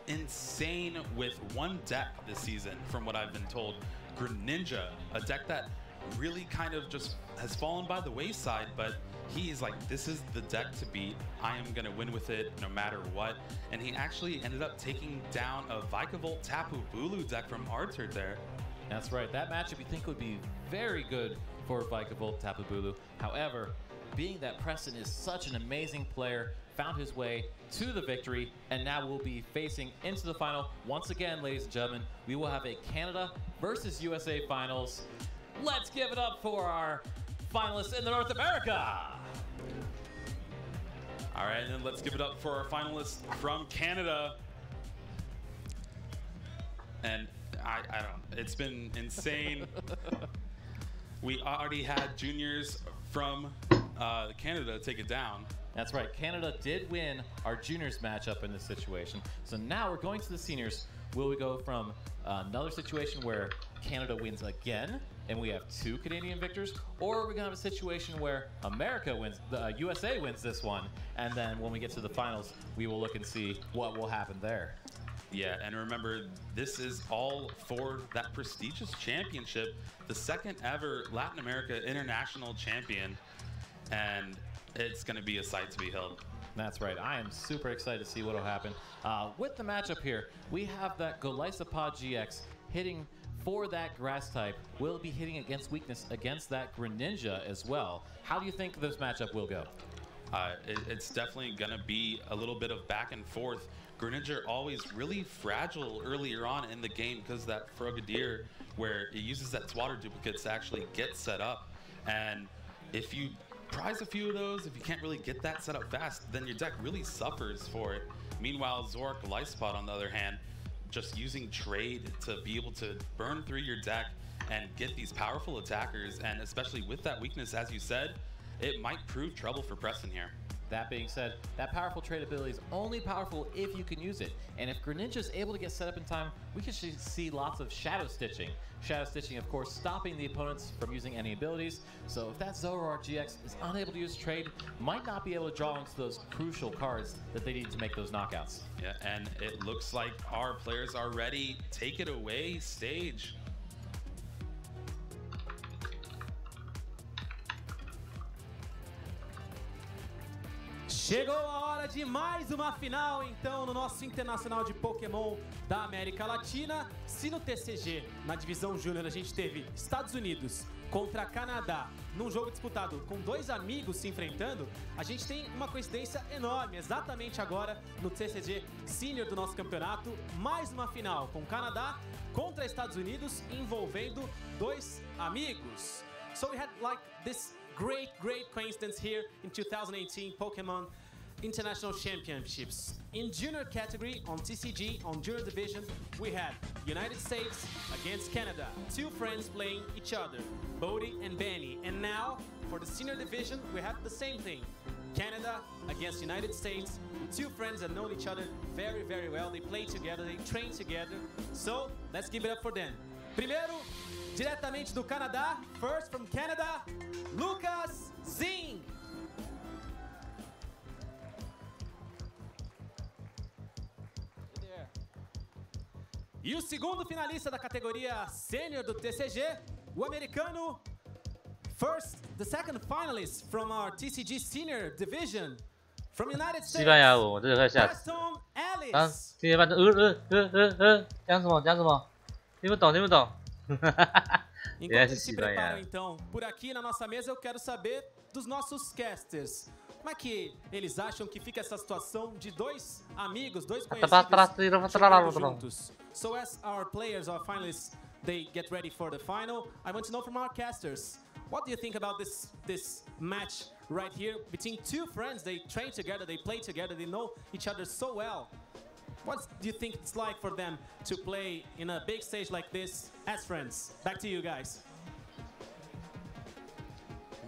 insane with one deck this season, from what I've been told. Greninja, a deck that really kind of just has fallen by the wayside, but he's like, this is the deck to beat. I am going to win with it no matter what. And he actually ended up taking down a Vikavolt Tapu Bulu deck from Arthur there. That's right. That matchup you think would be very good for Vikavolt Tapu Bulu. However, being that Preston is such an amazing player, found his way to the victory, and now we'll be facing into the final. Once again, ladies and gentlemen, we will have a Canada versus USA finals. Let's give it up for our finalists in the North America. All right, and then let's give it up for our finalists from Canada. And I don't, it's been insane. We already had juniors from Canada take it down. That's right. Canada did win our juniors matchup in this situation. So now we're going to the seniors. Will we go from another situation where Canada wins again and we have 2 Canadian victors, or are we going to have a situation where America wins, the USA wins this one, and then when we get to the finals, we will look and see what will happen there. Yeah, and remember, this is all for that prestigious championship, the second ever Latin America International Champion, and it's going to be a sight to behold. That's right. I am super excited to see what will happen. With the matchup here, we have that Golisopod GX hitting for that grass type. Will be hitting against weakness against that Greninja as well. How do you think this matchup will go? It's definitely going to be a little bit of back and forth. Greninja always really fragile earlier on in the game because of that Frogadier, where it uses that Twatter duplicates to actually get set up. And if you prize a few of those, if you can't really get that set up fast, then your deck really suffers for it. Meanwhile, Zoroark Golisopod, on the other hand, just using trade to be able to burn through your deck and get these powerful attackers, and especially with that weakness, as you said, it might prove trouble for Preston here. That being said, that powerful trade ability is only powerful if you can use it. And if Greninja is able to get set up in time, we can see lots of Shadow Stitching. Shadow Stitching, of course, stopping the opponents from using any abilities. So if that Zoroark GX is unable to use trade, might not be able to draw into those crucial cards that they need to make those knockouts. Yeah, and it looks like our players are ready. Take it away, stage. Chegou a hora de mais uma final, então, no nosso Internacional de Pokémon da América Latina. Se no TCG, na divisão júnior, a gente teve Estados Unidos contra Canadá, num jogo disputado com 2 amigos se enfrentando, a gente tem uma coincidência enorme, exatamente agora no TCG Senior do nosso campeonato, mais uma final com Canadá contra Estados Unidos, envolvendo 2 amigos. So we had like this great coincidence here in 2018 Pokemon International Championships. In junior category, on TCG, on junior division, we had United States against Canada. 2 friends playing each other, Bodhi and Benny. And now, for the senior division, we have the same thing. Canada against United States. 2 friends that know each other very well. They play together, they train together. So, let's give it up for them. Primeiro, Diretamente do Canadá, first from Canada, Lucas Zing. E o segundo finalista da categoria Sênior do TCG, o americano, the second finalist from our TCG Senior Division, from United States, 西班牙舞，我这个快下。 Preston 啊， Ellis。听见半讲什么？讲什么？听不懂，听不懂。原来是 Enquanto eles 西 se 班牙 preparam, então, por aqui na nossa mesa, eu quero saber dos nossos casters. Como é que eles acham que fica essa situação de dois amigos, dois conhecidos jogando juntos? So as our players, our finalists, they get ready for the final, I want to know from our casters, what do you think about this match right here between two friends? They train together, they play together, they know each other so well. What do you think it's like for them to play in a big stage like this as friends? Back to you guys.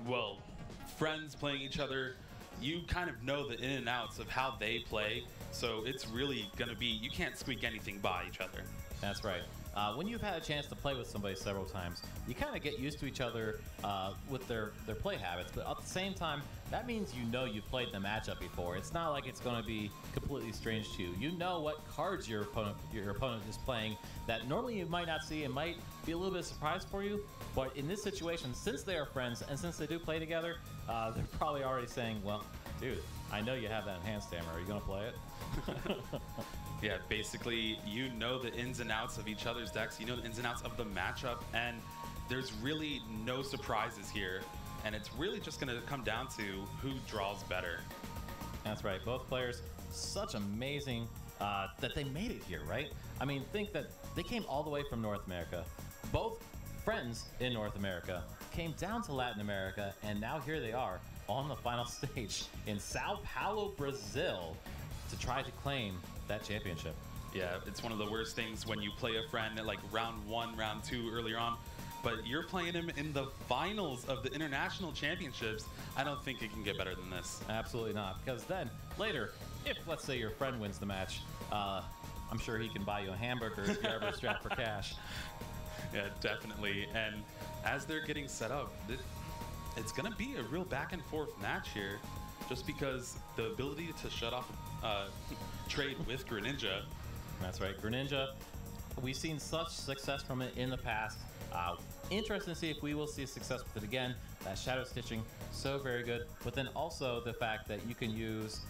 Well, friends playing each other, you kind of know the in and outs of how they play, so it's really going to be, you can't squeak anything by each other. That's right. When you've had a chance to play with somebody several times, you kind of get used to each other with their play habits, but at the same time, that means you know you've played the matchup before. It's not like it's going to be completely strange to you. You know what cards your opponent is playing that normally you might not see and might be a little bit surprised for you, but in this situation, since they are friends and since they do play together, they're probably already saying, well, dude, I know you have that enhanced hammer. Are you going to play it? Yeah, basically, you know the ins and outs of each other's decks, you know the ins and outs of the matchup, and there's really no surprises here, and it's really just going to come down to who draws better. That's right. Both players, such amazing that they made it here, right? I mean, think that they came all the way from North America. Both friends in North America came down to Latin America, and now here they are on the final stage in Sao Paulo, Brazil, to try to claim that championship. Yeah, it's one of the worst things when you play a friend at like round 1, round 2 earlier on, but you're playing him in the finals of the international championships. I don't think it can get better than this. Absolutely not, because then later, if let's say your friend wins the match, I'm sure he can buy you a hamburger if you're ever strapped for cash. Yeah, definitely. And as they're getting set up, it's going to be a real back and forth match here, just because the ability to shut off trade with Greninja. That's right, Greninja. We've seen such success from it in the past. Interesting to see if we will see success with it again. That shadow stitching, so very good. But then also the fact that you can use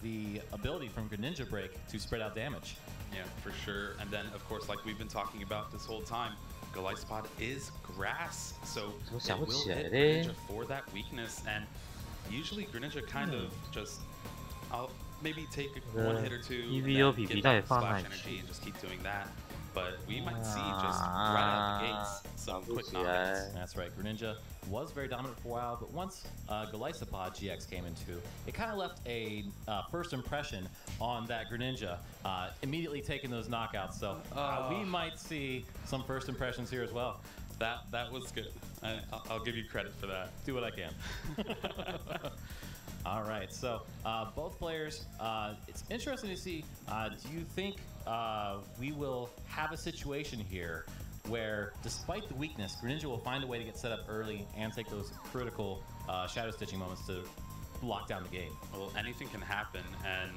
the ability from Greninja Break to spread out damage. Yeah, for sure. And then, of course, like we've been talking about this whole time, Goliathpod is grass, so it will hit Greninja for that weakness. And usually Greninja kind of just, I'll maybe take one hit or two, get that splash energy and just keep doing that. But we might see just right out the gates some quick knockouts. That's right, Greninja was very dominant for a while, but once Goliathpod GX came into, it kind of left a first impression on that Greninja, immediately taking those knockouts. So we might see some first impressions here as well. That was good. I'll give you credit for that. Do what I can. All right, so both players, it's interesting to see, do you think we will have a situation here where, despite the weakness, Greninja will find a way to get set up early and take those critical shadow stitching moments to lock down the game? Well, anything can happen, and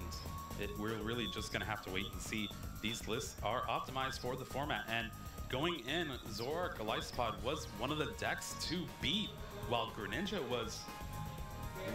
we're really just going to have to wait and see. These lists are optimized for the format, and going in, Zoroark Goliathpod was one of the decks to beat, while Greninja was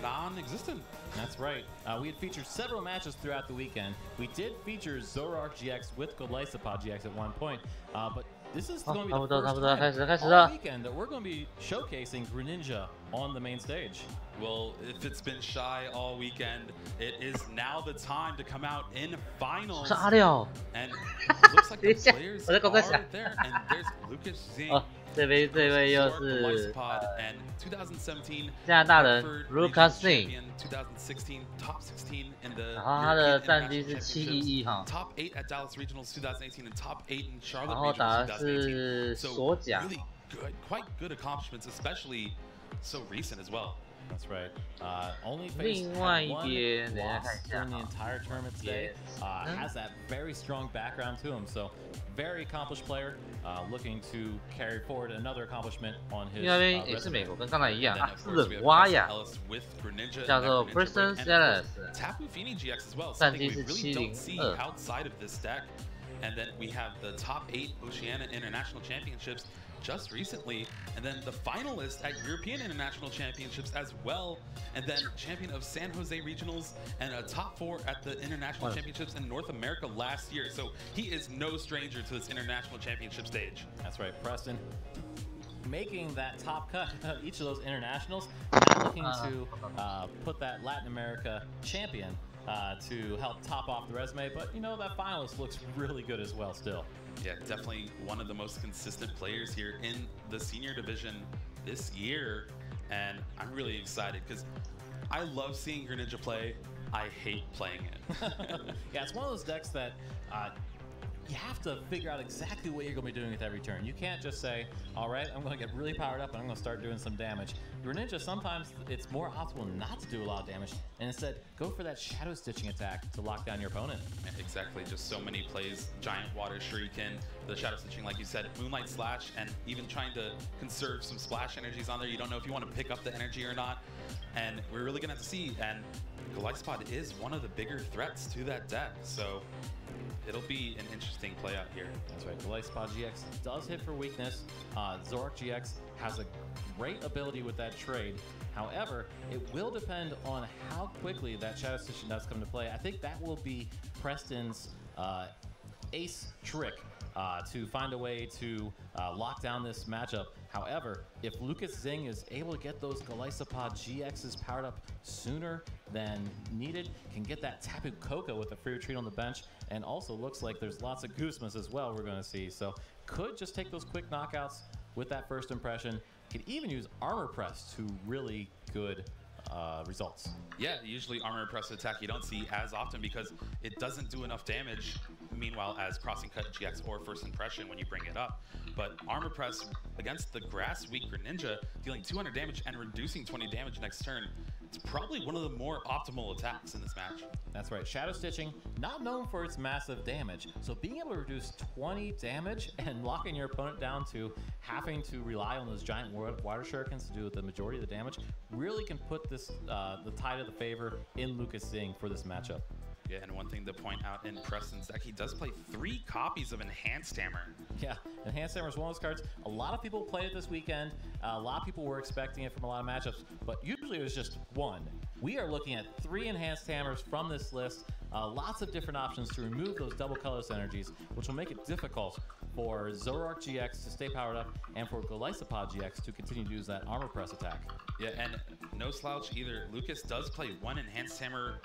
non-existent. That's right. We had featured several matches throughout the weekend. We did feature Zoroark GX with Goliathpod GX at one point, but this is going to be the first time all weekend that we're going to be showcasing Greninja on the main stage. Well, if it's been shy all weekend, it is now the time to come out in finals. And it looks like the players are there, and there's Lucas Zing. 这位又是2017加拿大人 Lucas Zing， 然后他的战绩是711哈，然后打的是锁甲。Quite good accomplishments, especially so recent as well. That's right. Only faced one loss during the entire tournament today. Has that very strong background to him. So very accomplished player, looking to carry forward another accomplishment on his 那边也是美国，跟刚才一样啊，是冷蛙呀，叫做 Preston Ellis， 战绩是702。 And then we have the top 8 Oceania International Championships just recently, and then the finalist at European International Championships as well, and then champion of San Jose Regionals and a top 4 at the International Championships in North America last year. So he is no stranger to this International Championship stage. That's right, Preston. Making that top cut of each of those internationals, now looking to put that Latin America champion to help top off the resume, but you know, that finalist looks really good as well still. Yeah, definitely one of the most consistent players here in the senior division this year, and I'm really excited because I love seeing Greninja play. I hate playing it. Yeah, it's one of those decks that you have to figure out exactly what you're going to be doing with every turn. You can't just say, all right, I'm going to get really powered up and I'm going to start doing some damage. Greninja, sometimes it's more optimal not to do a lot of damage and instead go for that Shadow Stitching attack to lock down your opponent. Exactly, just so many plays. Giant Water Shuriken, the Shadow Stitching, like you said, Moonlight Slash, and even trying to conserve some splash energies on there. You don't know if you want to pick up the energy or not. And we're really going to have to see. And Goliathpod is one of the bigger threats to that deck. So it'll be an interesting play out here. That's right. Goliathpod GX does hit for weakness. Zoroark GX has a great ability with that trade. However, it will depend on how quickly that Shadow Stitching does come to play. I think that will be Preston's ace trick to find a way to lock down this matchup. However, if Lucas Zing is able to get those Goliathpod GXs powered up sooner than needed, can get that Tapu Koko with a free retreat on the bench, and also looks like there's lots of Guzmas as well we're going to see. So could just take those quick knockouts with that first impression. Could even use Armor Press to really good results. Yeah, usually Armor Press attack you don't see as often because it doesn't do enough damage, meanwhile as Crossing Cut GX or First Impression when you bring it up. But Armor Press against the Grass Weak Greninja, dealing 200 damage and reducing 20 damage next turn, it's probably one of the more optimal attacks in this match. That's right. Shadow Stitching, not known for its massive damage, so being able to reduce 20 damage and locking your opponent down to having to rely on those giant water shurikens to do the majority of the damage really can put this the tide of the favor in Lucas Zing for this matchup. Yeah, and one thing to point out in Preston's deck, he does play 3 copies of Enhanced Hammer. Yeah, Enhanced Hammer is one of those cards. A lot of people played it this weekend. A lot of people were expecting it from a lot of matchups, but usually it was just one. We are looking at 3 Enhanced Hammers from this list. Lots of different options to remove those double colorless energies, which will make it difficult for Zoroark GX to stay powered up and for Goliathpod GX to continue to use that Armor Press attack. Yeah, and no slouch either. Lucas does play 1 Enhanced Hammer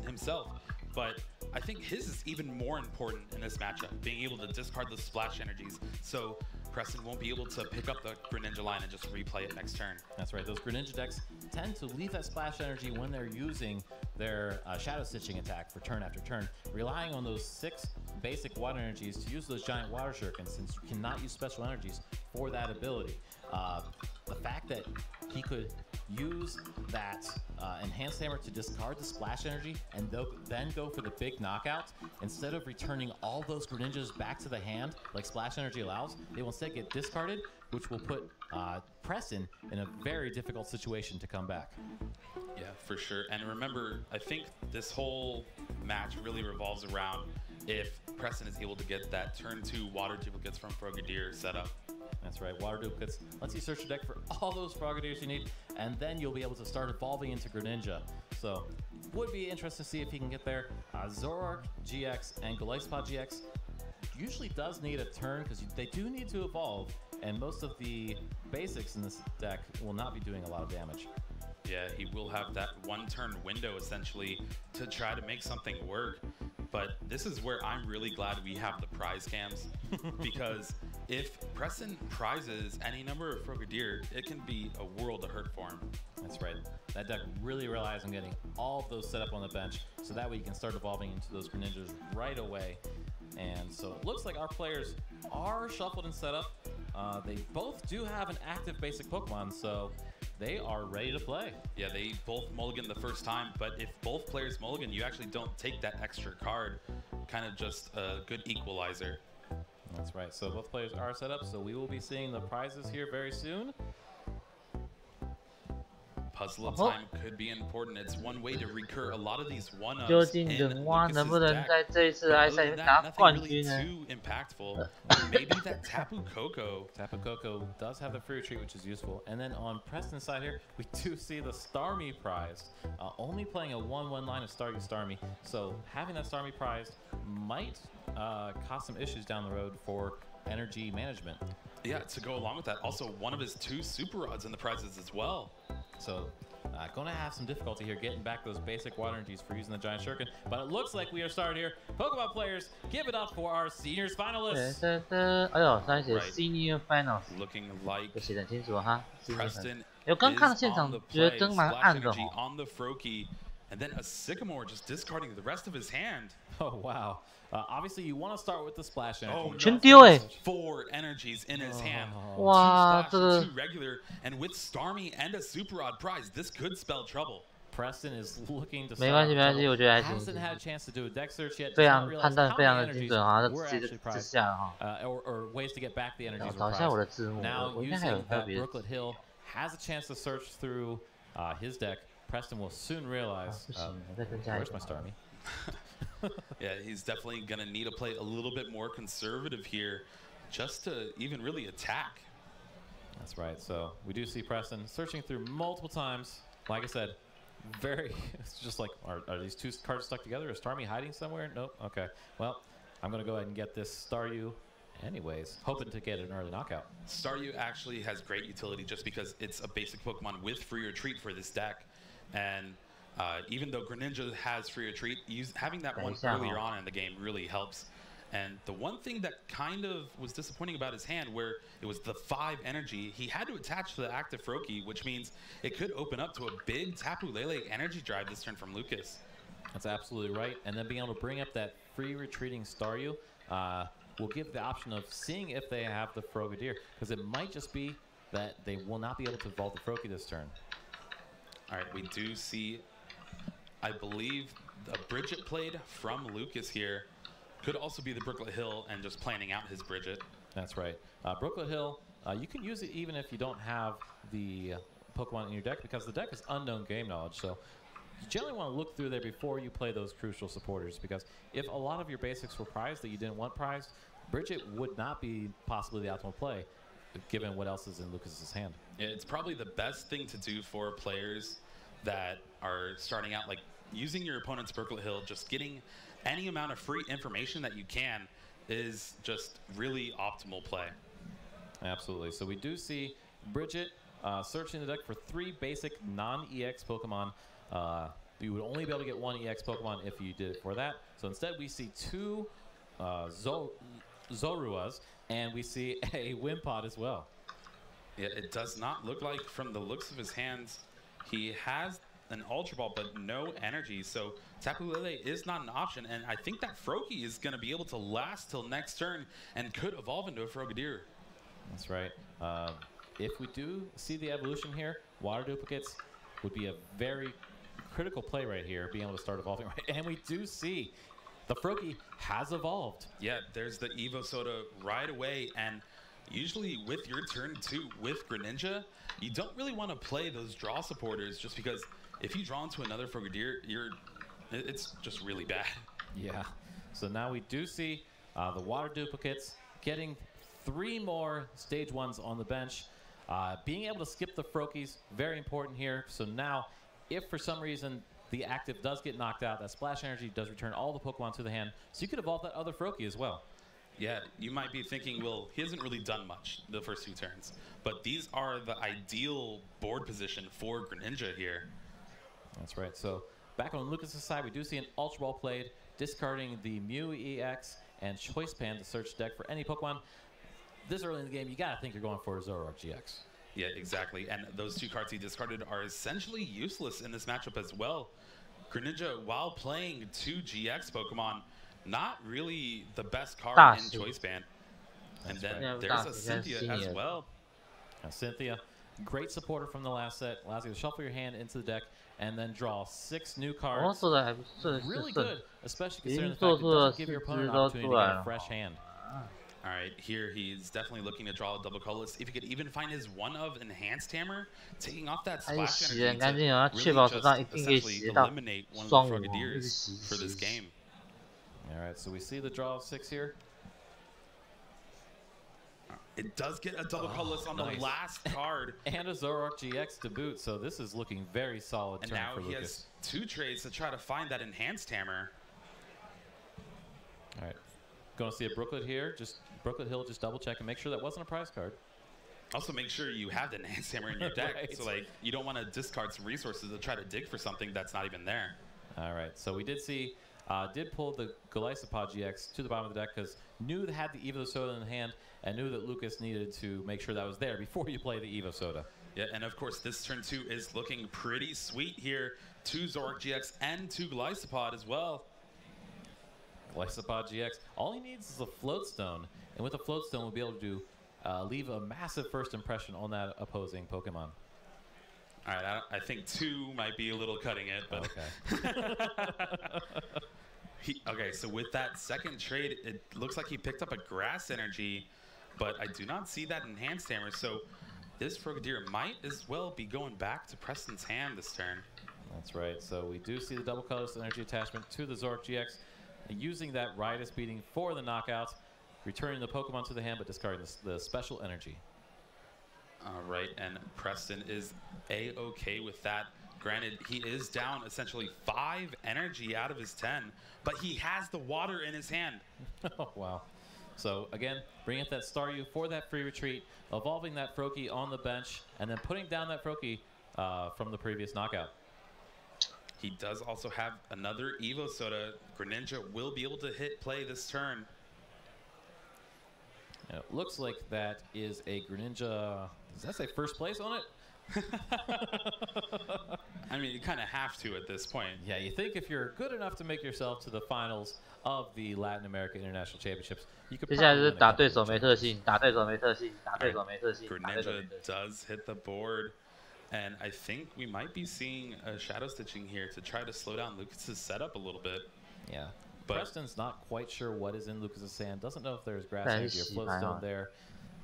himself, but I think his is even more important in this matchup, being able to discard the splash energies, so Preston won't be able to pick up the Greninja line and just replay it next turn. That's right, those Greninja decks tend to leave that splash energy when they're using their Shadow Stitching attack for turn after turn, relying on those 6 basic water energies to use those giant water shurikens, since you cannot use special energies for that ability. The fact that he could use that Enhanced Hammer to discard the splash energy and then go for the big knockout, instead of returning all those Greninjas back to the hand like splash energy allows, they will instead get discarded, which will put Preston in a very difficult situation to come back. Yeah, for sure. And remember, I think this whole match really revolves around if Preston is able to get that turn 2 water duplicates from Frogadier set up. That's right, water duplicates lets you search your deck for all those Frogadiers you need, and then you'll be able to start evolving into Greninja. So, would be interesting to see if he can get there. Zoroark GX and Goliathpod GX usually does need a turn because they do need to evolve, and most of the basics in this deck will not be doing a lot of damage. Yeah, he will have that 1-turn window essentially to try to make something work. But this is where I'm really glad we have the prize cams, because if Preston prizes any number of Frogadier, it can be a world of hurt for him. That's right. That deck really relies on getting all of those set up on the bench, so that way you can start evolving into those Greninjas right away. And so it looks like our players are shuffled and set up. They both do have an active basic Pokemon, so they are ready to play. Yeah, they both mulligan the first time, but if both players mulligan, you actually don't take that extra card. Kind of just a good equalizer. That's right. So both players are set up, so we will be seeing the prizes here very soon. Puzzle time could be important. It's one way to recur a lot of these one-ups. 究竟人蛙能不能在这一次来赛里面拿冠军呢？ Too impactful. Maybe that Tapu Koko. Tapu Koko does have the free retreat, which is useful. And then on Preston's side here, we do see the Starmie prize. Only playing a 1-1 line of Starmie. So having that Starmie prize might cause some issues down the road for energy management. Yeah, to go along with that, also one of his 2 super rods in the prizes as well. So, going to have some difficulty here getting back those basic water energies for using the Giant Shuriken. But it looks like we are started here. Pokemon players, give it up for our seniors finalists. 哎呦，他写 Senior Finals， Looking like 就写得很清楚哈。 Preston 我刚看到现场，觉得灯蛮暗的哦。 on the Froakie, and then a Sycamore just discarding the rest of his hand. Oh wow. Obviously, you want to start with the splash energy. Oh, 全丢哎！ 4 energies in his hand. 哇， 2 这个 2 regular, and with Starmie and a Super Rod prize, this could spell trouble. Preston is looking to. 没关系，没关系，我觉得还行。 Hasn't had a chance to do a deck search yet. 非常判断非常的精准哈，这直接之下哈。 Or ways to get back the energies. 找一下我的字幕， Now 我应该还有 using 别的。 Brooklet Hill has a chance to search through his deck. Preston will soon realize. 不行，我再增加一 Where's my Starmie? Yeah, he's definitely going to need to play a little bit more conservative here just to even really attack. That's right. So we do see Preston searching through multiple times. Like I said, it's just like, are these 2 cards stuck together? Is Starmie hiding somewhere? Nope. Okay. Well, I'm going to go ahead and get this Staryu anyways, hoping to get an early knockout. Staryu actually has great utility just because it's a basic Pokemon with free retreat for this deck. And even though Greninja has free retreat, having that one earlier on in the game really helps. And the one thing that kind of was disappointing about his hand, where it was the 5 energy, he had to attach to the active Froakie, which means it could open up to a big Tapu Lele energy drive this turn from Lucas. That's absolutely right. And then being able to bring up that free retreating Staryu will give the option of seeing if they have the Frogadier, because it might just be that they will not be able to vault the Froakie this turn. All right, we do see, I believe, a Bridget played from Lucas here. Could also be the Brooklet Hill and just planning out his Bridget. That's right. Brooklet Hill, you can use it even if you don't have the Pokemon in your deck, because the deck is unknown game knowledge. So you generally want to look through there before you play those crucial supporters, because if a lot of your basics were prized that you didn't want prized, Bridget would not be possibly the optimal play, given what else is in Lucas's hand. Yeah, it's probably the best thing to do for players that are starting out, like using your opponent's Brooklet Hill, just getting any amount of free information that you can is just really optimal play. Absolutely. So we do see Bridget searching the deck for 3 basic non-EX Pokemon. You would only be able to get 1 EX Pokemon if you did it for that. So instead we see 2 Zoruas, and we see a Wimpod as well. Yeah, it does not look like, from the looks of his hands, he has an Ultra Ball, but no energy. So Tapu Lele is not an option, and I think that Froakie is going to be able to last till next turn and could evolve into a Frogadier. That's right. If we do see the evolution here, Water Duplicates would be a very critical play right here, being able to start evolving right. And we do see the Froakie has evolved. Yeah, there's the Evo Soda right away, and usually with your turn 2 with Greninja, you don't really want to play those draw supporters, just because if you draw into another Frogadier, it's just really bad. Yeah. So now we do see the Water Duplicates getting 3 more stage 1s on the bench. Being able to skip the Froakies, very important here. So now, if for some reason the active does get knocked out, that Splash Energy does return all the Pokemon to the hand, so you could evolve that other Froakie as well. Yeah, you might be thinking, well, he hasn't really done much the first 2 turns, but these are the ideal board position for Greninja here. That's right. So back on Lucas's side, we do see an Ultra Ball played, discarding the Mew EX and Choice Band to search deck for any Pokemon. This early in the game, you gotta think you're going for a Zoroark GX. Yeah, exactly. And those 2 cards he discarded are essentially useless in this matchup as well. Greninja, while playing 2 GX Pokemon, not really the best card in Choice Band. And then there's a Cynthia as well. Cynthia great supporter from the last set. Allows you to shuffle your hand into the deck and then draw 6 new cards. 我做的还不顺， Really 是顺 good, especially considering the 做 fact it 出了 doesn't 4 give your 只 opponent an 都 opportunity 出 to 来 get a 了。 fresh hand. All right, here he's definitely looking to draw a double colorless. If he could even find his one of enhanced hammer, taking off that 还是 splash 洗得很 energy 干 to 净，要确 really 保手 just 上一定可以 essentially 洗得到 eliminate one of 双 the 五，一直 Frogadiers 洗 for this 洗。 game. All right, so we see the draw of 6 here. It does get a double colorless on nice. the last card. And a Zoroark GX to boot, so this is looking very solid And turn now for he Lucas. has 2 trades to try to find that enhanced hammer. All right, going to see a Brooklet here. Just Brooklet Hill, just double check and make sure that wasn't a prize card. Also, make sure you have the enhanced hammer in your deck. Right. So, like, you don't want to discard some resources to try to dig for something that's not even there. All right, so we did see, did pull the Glycopod GX to the bottom of the deck because knew it had the Evo Soda in hand and knew that Lucas needed to make sure that was there before you play the Evo Soda. Yeah, and of course, this turn 2 is looking pretty sweet here. 2 Zoroark GX and 2 Glycopod as well. Glycopod GX, all he needs is a Float Stone, and with a Float Stone, we'll be able to leave a massive first impression on that opposing Pokemon. All right, I think 2 might be a little cutting it, but okay. Okay, so with that second trade, it looks like he picked up a Grass Energy, but I do not see that enhanced hammer. So this Frogadier might as well be going back to Preston's hand this turn. That's right. So we do see the double colorless energy attachment to the Zoroark GX, using that Riotous Beating for the knockout, returning the Pokemon to the hand, but discarding the special energy. All right, and Preston is A-okay with that. Granted, he is down essentially 5 energy out of his 10, but he has the water in his hand. Oh, wow. So, again, bringing up that Staryu for that free retreat, evolving that Froakie on the bench, and then putting down that Froakie from the previous knockout. He does also have another Evo Soda. Greninja will be able to hit play this turn. And it looks like that is a Greninja. Does that say first place on it? I mean, you kind of have to at this point. Yeah, you think if you're good enough to make yourself to the finals of the Latin America International Championships, you could. 接下来是打对手没特性，打对手没特性，打对手没特性。 Greninja does hit the board, and I think we might be seeing a Shadow Stitching here to try to slow down Lucas's setup a little bit. Yeah. But Preston's not quite sure what is in Lucas's hand. Doesn't know if there's Grass Energy or Float Stone there.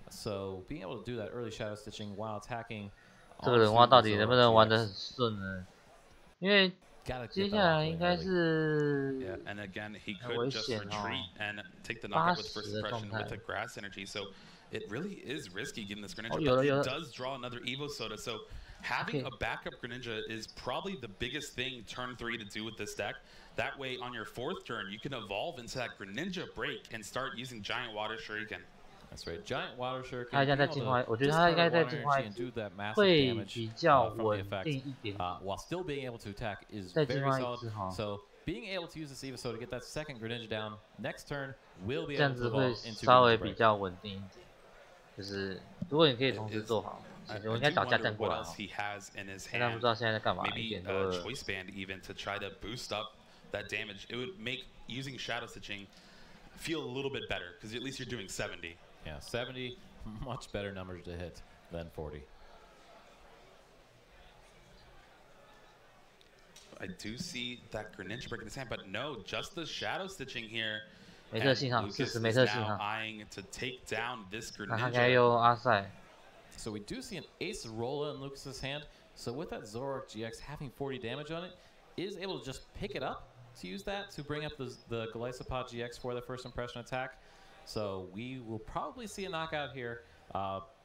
So being able to do that early Shadow Stitching while attacking. 这个人蛙到底能不能玩得很顺呢？因为接下来应该是 Yeah, and again, he could just retreat and take the knockout with first impression with the Grass Energy. So it really is risky getting this Greninja, but he does draw another Evo Soda. So having a backup Greninja is probably the biggest thing turn 3 to do with this deck. That way, on your 4th turn, you can evolve into that Greninja break and start using Giant Water Shuriken. That's right, Giant Water Shuriken. 他现在在进化，我觉得他应该在进化会比较稳定一点。While still being able to attack is 再 very 进化一 solid. 只哈， So being able to use this Evo Soda to get that second Greninja down next turn will be 这 able 样 to 子会 evolve into 稍 Greninja 微比 break. 较稳定一点。就是如果你可以同时做好，我应该找家政过来哦。但他不知道现在在干嘛，一 Maybe 点都 a Choice Band even to try to boost up that damage. It would make using Shadow Stitching feel a little bit better because at least you're doing 70. Yeah, 70, much better numbers to hit than 40. I do see that Greninja breaking his hand, but no, just the Shadow Stitching here. 没特性哈，40没特性哈。 eyeing to take down this 那他应该用阿塞。 So we do see an Acerola in Lucas's hand. So with that Zoroark GX having 40 damage on it, is able to just pick it up to use that to bring up the Glycopod GX for the first impression attack. So we will probably see a knockout here,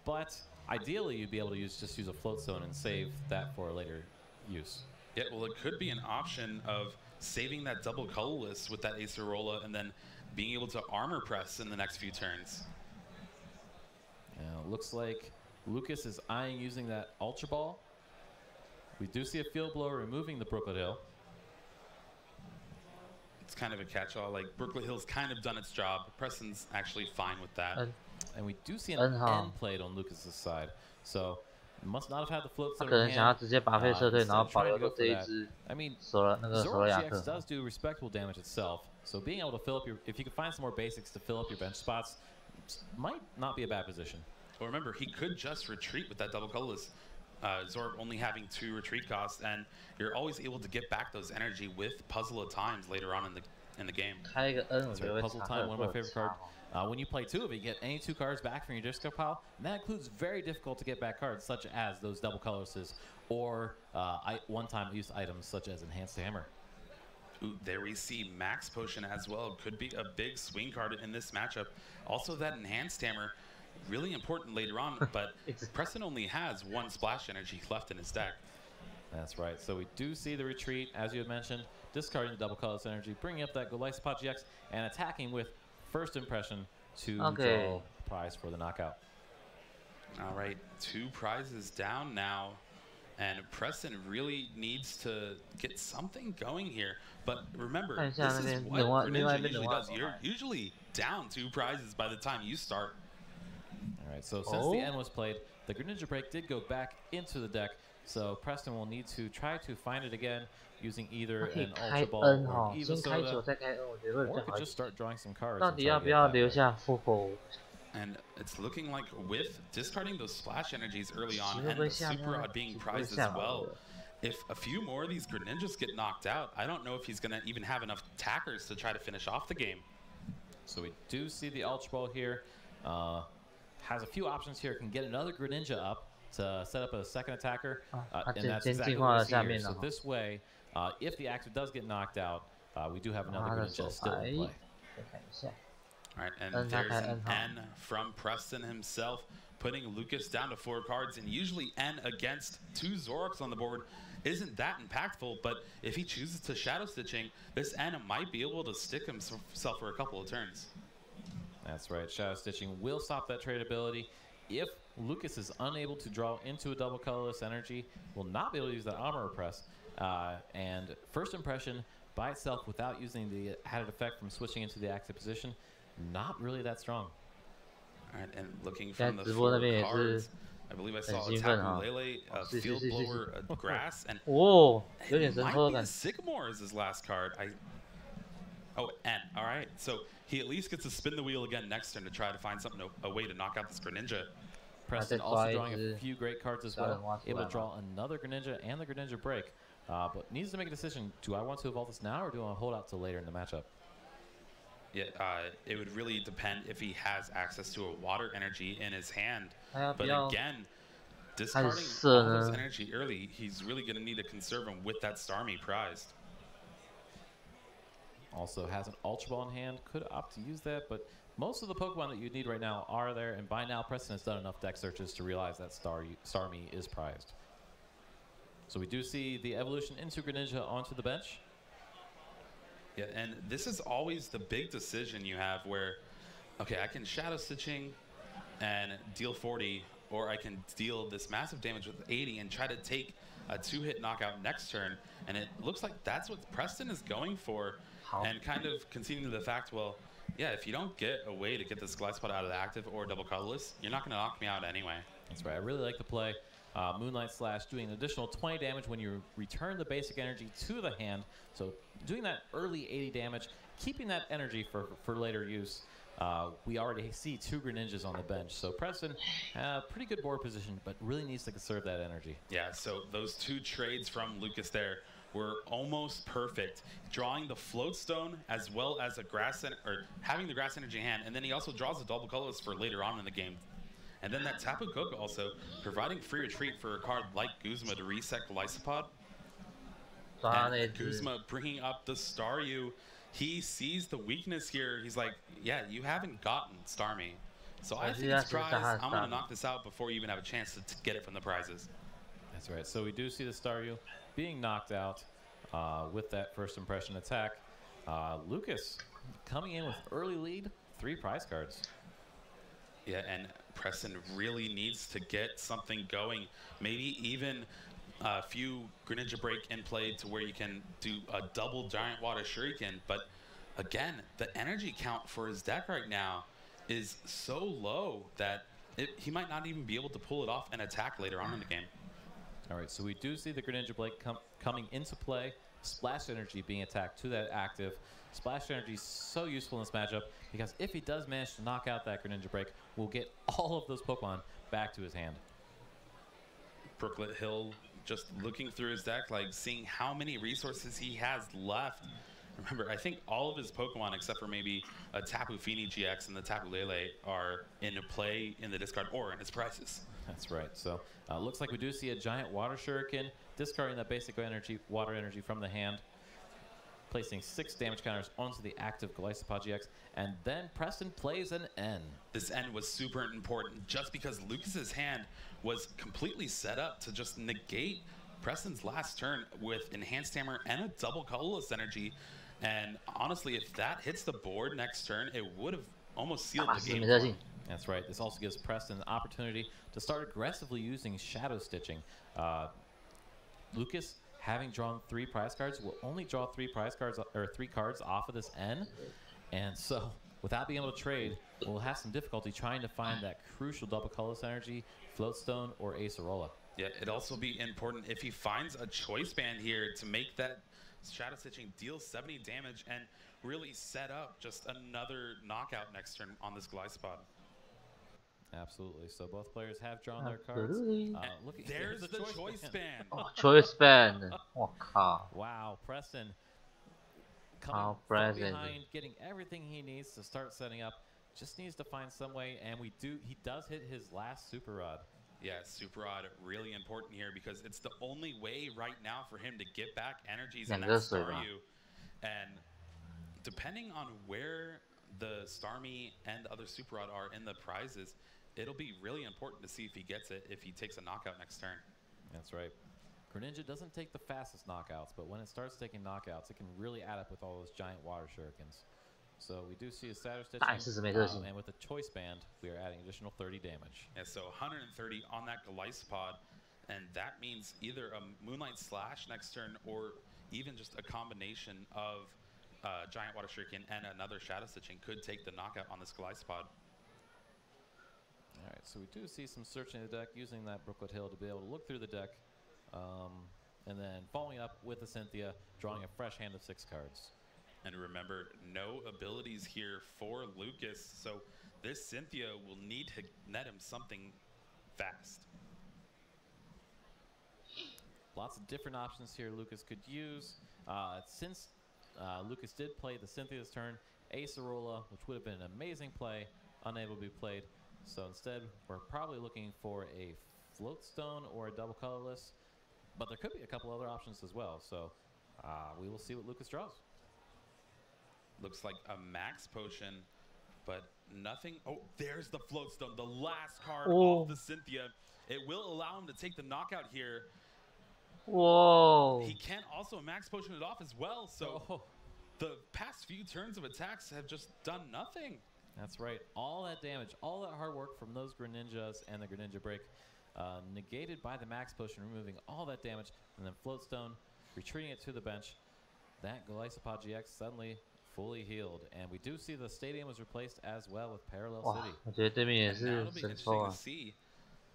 but ideally you'd be able to just use a Float Stone and save that for later use. Yeah, well, it could be an option of saving that double colorless with that Acerola and then being able to armor press in the next few turns. Looks like Lucas is eyeing using that Ultra Ball. We do see a Field Blower removing the Brooklet Hill. It's kind of a catch-all. Like, Brooklet Hill's kind of done its job. Preston's actually fine with that. And we do see an end played on Lucas's side. So must not have had the Float Stone. 他可能想要直接拔费撤退，然后保留这一只。 I mean, 那个索罗亚克 GX does do respectable damage itself. So being able to fill up your, if you can find some more basics to fill up your bench spots, might not be a bad position. Well, remember, he could just retreat with that double colorless. Zorb only having 2 retreat costs, and you're always able to get back those energy with Puzzle of Times later on in the game. Puzzle Time, one of my favorite cards. When you play 2 of it, you get any 2 cards back from your discard pile, and that includes very difficult to get back cards, such as those double colorlesses, or one-time use items such as Enhanced Hammer. Ooh, there we see Max Potion as well. Could be a big swing card in this matchup. Also, that Enhanced Hammer, really important later on, but Preston only has 1 splash energy left in his deck. That's right. So we do see the retreat, as you had mentioned, discarding the double colorless energy, bringing up that Golisopod GX, and attacking with First Impression to draw the prize for the knockout. All right, 2 prizes down now, and Preston really needs to get something going here. But remember, this is what Greninja usually does. You're usually down 2 prizes by the time you start. All right, so since the end was played, the Greninja Break did go back into the deck, so Preston will need to try to find it again using either an Ultra Ball or Eva Soda, or could just start drawing some cards. And it's looking like with discarding those splash energies early on and the Super Rod being prized as well, if a few more of these Greninjas get knocked out, I don't know if he's going to even have enough attackers to try to finish off the game. So we do see the Ultra Ball here. Has a few options here. Can get another Greninja up to set up a second attacker, and that's exactly what we see here. So this way, if the active does get knocked out, we do have another Greninja still in play. All right, and there's an N from Preston himself, putting Lucas down to 4 cards, and usually N against 2 Zoroarks on the board isn't that impactful, but if he chooses to Shadow Stitching, this N might be able to stick himself for a couple of turns. That's right, Shadow Stitching will stop that trade ability. If Lucas is unable to draw into a double colorless energy, will not be able to use that Armor Press, and First Impression by itself without using the added effect from switching into the active position, not really that strong. All right, and looking from the 4 cards, I believe I saw Tapu Lele, Field Blower, Grass, and it might be Sycamore is his last card. Oh, N. All right, so he at least gets to spin the wheel again next turn to try to find something, a way to knock out this Greninja. Preston also drawing a few great cards as well, able to draw another Greninja and the Greninja Break, but needs to make a decision. Do I want to evolve this now, or do I want to hold out till later in the matchup? Yeah, it would really depend if he has access to a water energy in his hand. But again, discarding all those energy early, he's really going to need to conserve him with that Starmie prized. Also has an Ultra Ball in hand, could opt to use that, but most of the Pokemon that you need right now are there, and by now Preston has done enough deck searches to realize that Starmie is prized. So we do see the evolution into Greninja onto the bench. Yeah, and this is always the big decision you have where, okay, I can Shadow Stitching and deal 40, or I can deal this massive damage with 80 and try to take a 2-hit knockout next turn. And it looks like that's what Preston is going for, and kind of conceding to the fact, well, yeah, if you don't get a way to get this Golisopod out of the active or double colorless, you're not going to knock me out anyway. That's right. I really like the play. Moonlight Slash doing an additional 20 damage when you return the basic energy to the hand. So doing that early 80 damage, keeping that energy for later use. We already see 2 Greninjas on the bench. So Preston, pretty good board position, but really needs to conserve that energy. Yeah, so those 2 trades from Lucas there were almost perfect. Drawing the Float Stone as well as a grass, or having the grass energy in hand, and then he also draws the double colorless for later on in the game. And then that Tapu Koko also providing free retreat for a card like Guzma to reset Golisopod. And Guzma bringing up the Staryu. He sees the weakness here. He's like, yeah, you haven't gotten Starmie. So I think it's prize. I'm going to knock this out before you even have a chance to get it from the prizes. That's right. So we do see the Staryu being knocked out with that First Impression attack. Lucas coming in with early lead, 3 prize cards. Yeah, and Preston really needs to get something going. Maybe even a few Greninja Break in play to where you can do a double Giant Water Shuriken. But again, the energy count for his deck right now is so low that he might not even be able to pull it off and attack later on in the game. All right, so we do see the Greninja Break coming into play. Splash Energy being attacked to that active. Splash Energy is so useful in this matchup because if he does manage to knock out that Greninja break, we'll get all of those Pokemon back to his hand. Brooklet Hill just looking through his deck, like seeing how many resources he has left. Remember, I think all of his Pokemon, except for maybe a Tapu Fini GX and the Tapu Lele, are in play in the discard or in his prizes. That's right. So looks like we do see a giant Water Shuriken, discarding that basic energy, water energy from the hand, placing 6 damage counters onto the active Golisopod GX, and then Preston plays an N. This N was super important just because Lucas's hand was completely set up to just negate Preston's last turn with Enhanced Hammer and a double colorless energy. And honestly, if that hits the board next turn, it would have almost sealed the game. That's right. This also gives Preston the opportunity to start aggressively using Shadow Stitching. Lucas, having drawn 3 prize cards, will only draw 3 prize cards or 3 cards off of this N. And so, without being able to trade, we'll have some difficulty trying to find that crucial double colorless energy, Floatstone, or Acerola. Yeah, it'd also be important if he finds a choice band here to make that Shadow Stitching deal 70 damage and really set up just another knockout next turn on this Golisopod. Absolutely. So both players have drawn their cards. There's the choice band. Oh, choice band. Oh, God. Wow, Preston coming from behind, getting everything he needs to start setting up. Just needs to find some way, and he does hit his last Super Rod. Yeah, Super Rod really important here because it's the only way right now for him to get back energies in that Staryu. And depending on where the Starmie and the other Super Rod are in the prizes, it'll be really important to see if he gets it, if he takes a knockout next turn. That's right. Greninja doesn't take the fastest knockouts, but when it starts taking knockouts, it can really add up with all those giant Water Shurikens. So we do see a Shadow Stitching, and with a choice band, we are adding additional 30 damage. Yeah, so 130 on that Golisopod, and that means either a Moonlight Slash next turn or even just a combination of Giant Water Shuriken and another Shadow Stitching could take the knockout on this Golisopod. All right, so we do see some searching the deck, using that Brooklet Hill to be able to look through the deck, and then following up with the Cynthia, drawing a fresh hand of 6 cards. And remember, no abilities here for Lucas, so this Cynthia will need to net him something fast. Lots of different options here Lucas could use. Since Lucas did play the Cynthia's turn, Acerola, which would have been an amazing play, unable to be played. So instead, we're probably looking for a Floatstone or a double colorless, but there could be a couple other options as well. So we will see what Lucas draws. Looks like a Max Potion, but nothing. Oh, there's the Floatstone, the last card off the Cynthia. It will allow him to take the knockout here. Whoa. He can also Max Potion it off as well, so the past few turns of attacks have just done nothing. That's right. All that damage, all that hard work from those Greninjas and the Greninja break, negated by the Max Potion, removing all that damage, and then Floatstone, retreating it to the bench. That Golisopod GX suddenly fully healed, and we do see the stadium was replaced as well with Parallel City. 我觉得对面也是神抽啊。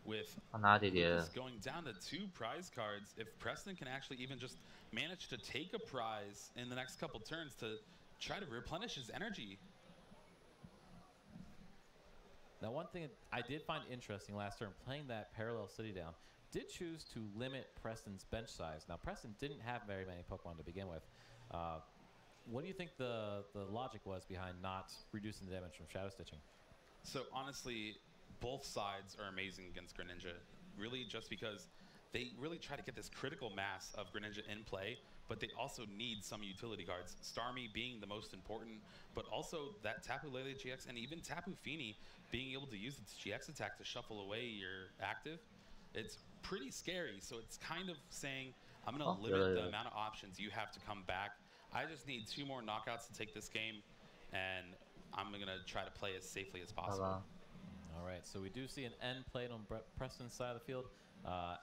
With 他拿爹爹了。 going down to 2 prize cards, if Preston can actually even just manage to take a prize in the next couple turns to try to replenish his energy. Now, one thing I did find interesting last turn, playing that Parallel City down, did choose to limit Preston's bench size. Now, Preston didn't have very many Pokemon to begin with. What do you think the logic was behind not reducing the damage from Shadow Stitching? So honestly, both sides are amazing against Greninja, really just because they really try to get this critical mass of Greninja in play, but they also need some utility cards. Starmie being the most important, but also that Tapu Lele GX and even Tapu Fini being able to use its GX attack to shuffle away your active. It's pretty scary, so it's kind of saying, I'm going to limit the amount of options you have to come back. I just need 2 more knockouts to take this game, and I'm going to try to play as safely as possible. All right, so we do see an N played on Preston's side of the field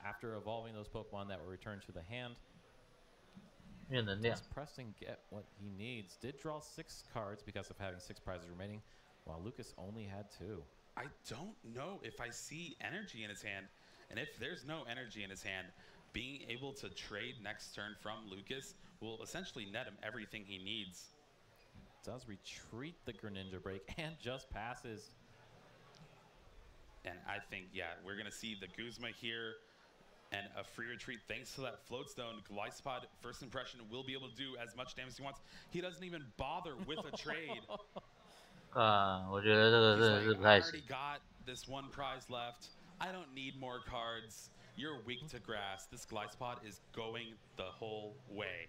after evolving those Pokemon that were returned to the hand. Does Preston get what he needs? Did draw 6 cards because of having 6 prizes remaining, while Lucas only had 2. I don't know if I see energy in his hand, and if there's no energy in his hand, being able to trade next turn from Lucas will essentially net him everything he needs. Does retreat the Greninja break and just passes. And I think, yeah, we're going to see the Guzma here and a free retreat thanks to that float stone. Glycepod, first impression, will be able to do as much damage as he wants. He doesn't even bother with a trade. 我觉得这个真的是不太行。 I already got this one prize left. I don't need more cards. You're weak to grass. This Glycepod is going the whole way.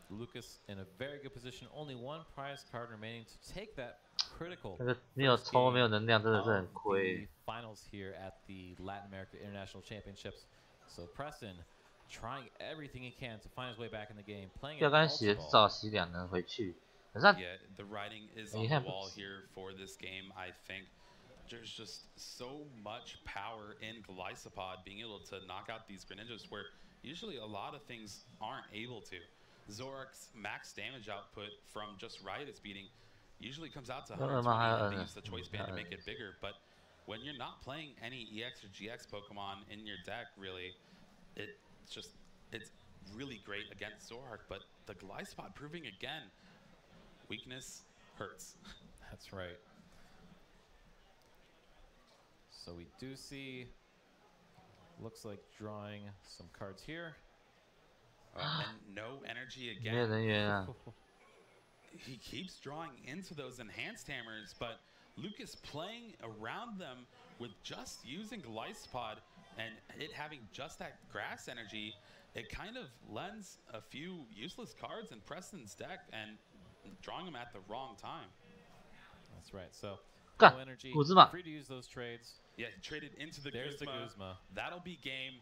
Lucas in a very good position. Only one prize card remaining to take that critical. 那个没有抽没有能量真的是很亏。 Finals here at the Latin America International Championships. So Preston trying everything he can to find his way back in the game. Playing 要干洗至少洗2能回去。可是 Yeah, the writing is on the wall here for this game. I think there's just so much power in Glycepod being able to knock out these Greninjas where usually a lot of things aren't able to. Zorark's max damage output from just Riotous beating usually comes out to 120 and they use the choice band to make it bigger. But when you're not playing any EX or GX Pokemon in your deck, really, it's really great against Zorark. But the Glycepod proving again, weakness hurts. That's right. So we do see, looks like drawing some cards here. And no energy again. He keeps drawing into those enhanced hammers, but Lucas playing around them with just using Glycepod and it having just that grass energy, it kind of lends a few useless cards in Preston's deck and drawing them at the wrong time. That's right. So no energy, free to use those trades. Yeah, he traded into the Guzma. That'll be game.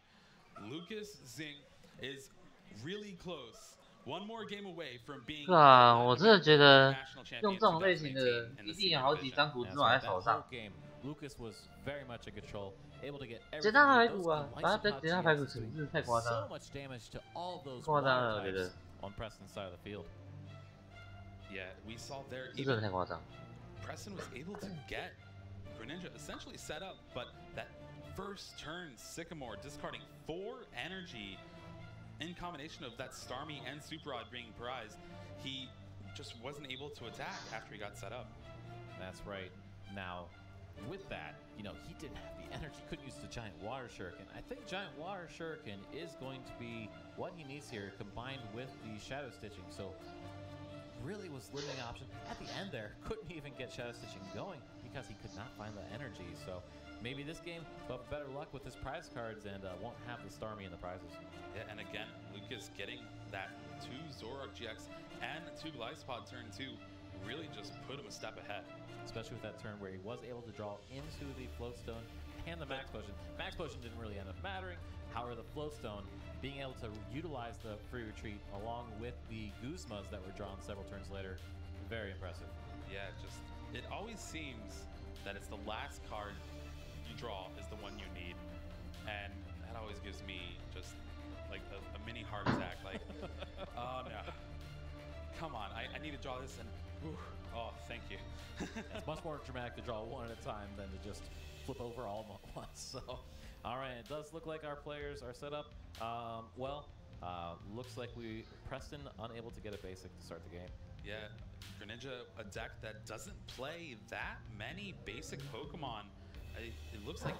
Lucas Zing is really close. One more game away from being 是啊，我真的觉得用这种类型的一定有好几张古之马在手上。 Lucas was very much in control, able to get 简单排骨啊，把它简单排骨真是太夸张了。 So much damage to all those 夸张了，我觉得。 On Preston's side of the field. Yeah, we saw there. 这真的太夸张。 Preston was able to get Greninja essentially set up, but that first turn Sycamore discarding 4 energy. In combination of that Starmie and Super Rod being prized, he just wasn't able to attack after he got set up. That's right. Now, with that, you know, he didn't have the energy, couldn't use the Giant Water Shuriken. I think Giant Water Shuriken is going to be what he needs here, combined with the Shadow Stitching. So, really was limiting option. At the end there, couldn't even get Shadow Stitching going because he could not find the energy. So, maybe this game will have better luck with his prize cards and won't have the Starmie in the prizes. Yeah, and again, Lucas getting that 2 Zorark GX and 2 Glycepod turn 2 really just put him a step ahead. Especially with that turn where he was able to draw into the Float Stone and the Max Potion. Max Potion didn't really end up mattering. However, the Float Stone, being able to utilize the free retreat along with the Guzmas that were drawn several turns later, very impressive. Yeah, just, it always seems that it's the last card you draw is the one you need. And that always gives me just like a mini heart attack. Like, oh no, come on, I need to draw this and, whew, oh, thank you. It's much more dramatic to draw one at a time than to just flip over all at once. So, all right, it does look like our players are set up. Looks like Preston unable to get a basic to start the game. Yeah, Greninja, a deck that doesn't play that many basic Pokemon. It looks like